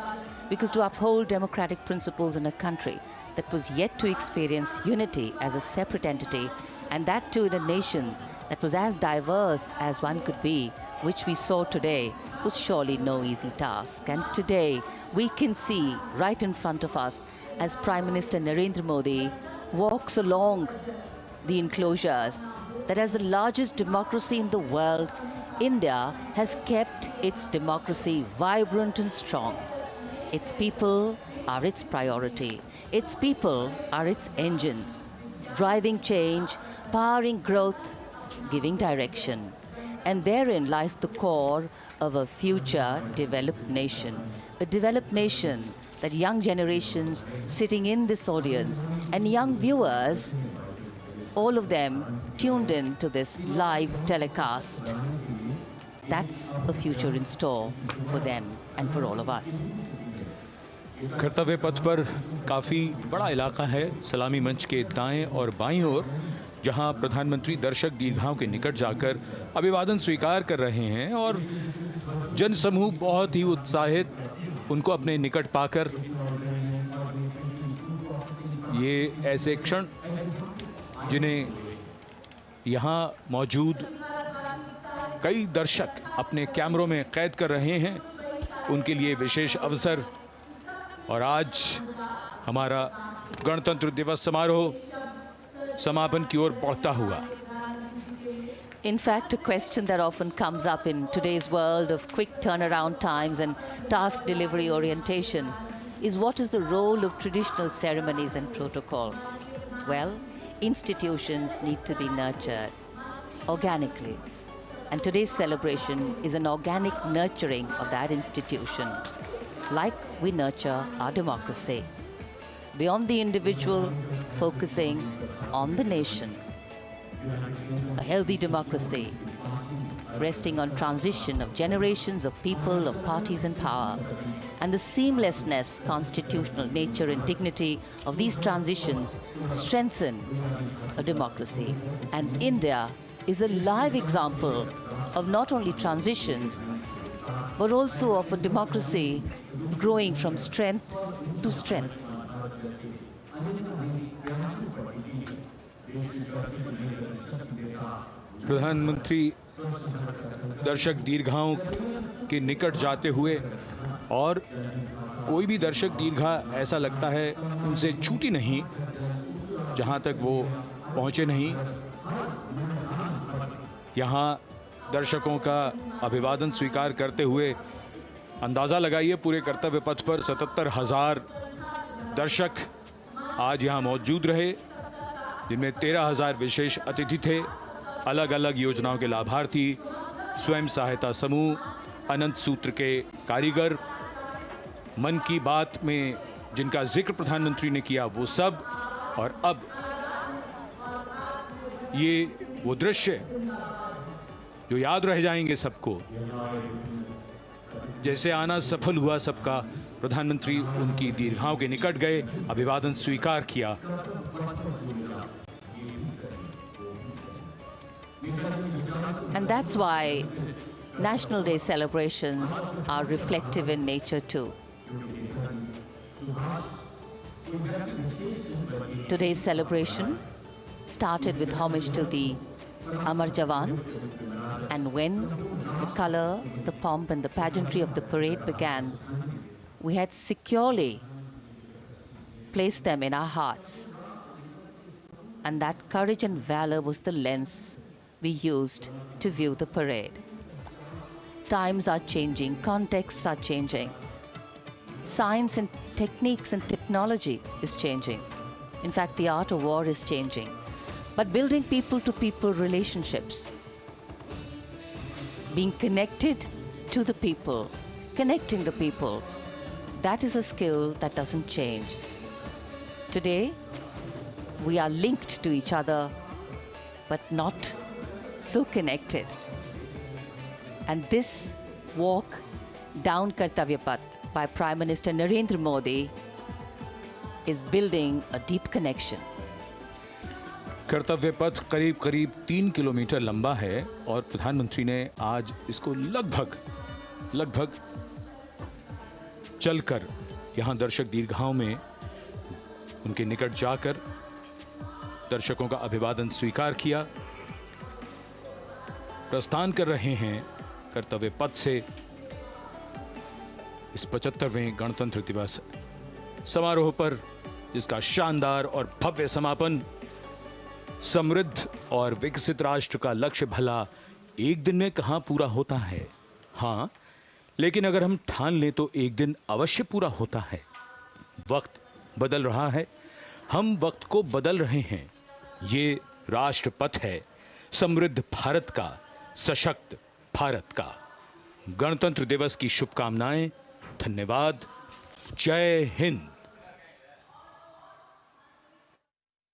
Because to uphold democratic principles in a country that was yet to experience unity as a separate entity, and that too in a nation that was as diverse as one could be, which we saw today, was surely no easy task. And today we can see right in front of us as Prime Minister Narendra Modi walks along the enclosures that as the largest democracy in the world, India has kept its democracy vibrant and strong. Its people are its priority. Its people are its engines, driving change, powering growth, giving direction. And therein lies the core of a future developed nation. A developed nation that young generations sitting in this audience and young viewers, all of them tuned in to this live telecast. That's a future in store for them and for all of us. कर्तव्य पथ पर काफ़ी बड़ा इलाका है सलामी मंच के दाएं और बाईं ओर, जहां प्रधानमंत्री दर्शक दीर्घाओं के निकट जाकर अभिवादन स्वीकार कर रहे हैं और जनसमूह बहुत ही उत्साहित उनको अपने निकट पाकर ये ऐसे क्षण जिन्हें यहाँ मौजूद कई दर्शक अपने कैमरों में कैद कर रहे हैं, उनके लिए विशेष अवसर। और आज हमारा गणतंत्र दिवस समारोह समापन की ओर बढ़ता हुआ। In fact, a question that often comes up in today's world of quick turnaround times and task delivery orientation is what is the role of traditional ceremonies and protocol? Well, institutions need to be nurtured organically. And today's celebration is an organic nurturing of that institution, like we nurture our democracy. Beyond the individual, focusing on the nation. A healthy democracy, resting on transition of generations of people, of parties in power, and the seamlessness, constitutional nature and dignity of these transitions strengthen a democracy. And India is a live example of not only transitions, but also of a democracy growing from strength to strength. प्रधानमंत्री दर्शक दीर्घाओं के निकट जाते हुए, और कोई भी दर्शक दीर्घा ऐसा लगता है उनसे छूटी नहीं जहां तक वो पहुंचे नहीं। यहाँ दर्शकों का अभिवादन स्वीकार करते हुए अंदाज़ा लगाइए, पूरे कर्तव्य पथ पर 77,000 दर्शक आज यहाँ मौजूद रहे, जिनमें 13,000 विशेष अतिथि थे, अलग अलग योजनाओं के लाभार्थी, स्वयं सहायता समूह, अनंत सूत्र के कारीगर, मन की बात में जिनका जिक्र प्रधानमंत्री ने किया वो सब। और अब ये वो दृश्य जो याद रह जाएंगे सबको, जैसे आना सफल हुआ सबका, प्रधानमंत्री उनकी दीर्घाओं के निकट गए, अभिवादन स्वीकार किया। And that's why National Day celebrations are reflective in nature too. Today's celebration started with homage to the Amar Jawan, and when the color, the pomp and the pageantry of the parade began, we had securely placed them in our hearts. And that courage and valor was the lens we used to view the parade. Times are changing, contexts are changing. Science and techniques and technology is changing. In fact, the art of war is changing. But building people-to-people relationships, being connected to the people, connecting the people, that is a skill that doesn't change. Today, we are linked to each other, but not so connected. And this walk down Kartavya Path by Prime Minister Narendra Modi is building a deep connection. कर्तव्य पथ करीब करीब 3 kilometre लंबा है और प्रधानमंत्री ने आज इसको लगभग चलकर यहां दर्शक दीर्घाओं में उनके निकट जाकर दर्शकों का अभिवादन स्वीकार किया। प्रस्थान कर रहे हैं कर्तव्य पथ से इस 75वें गणतंत्र दिवस समारोह पर, जिसका शानदार और भव्य समापन समृद्ध और विकसित राष्ट्र का लक्ष्य भला एक दिन में कहां पूरा होता है। हाँ, लेकिन अगर हम ठान लें तो एक दिन अवश्य पूरा होता है। वक्त बदल रहा है, हम वक्त को बदल रहे हैं। ये राष्ट्रपथ है समृद्ध भारत का, सशक्त भारत का। गणतंत्र दिवस की शुभकामनाएं। धन्यवाद। जय हिंद।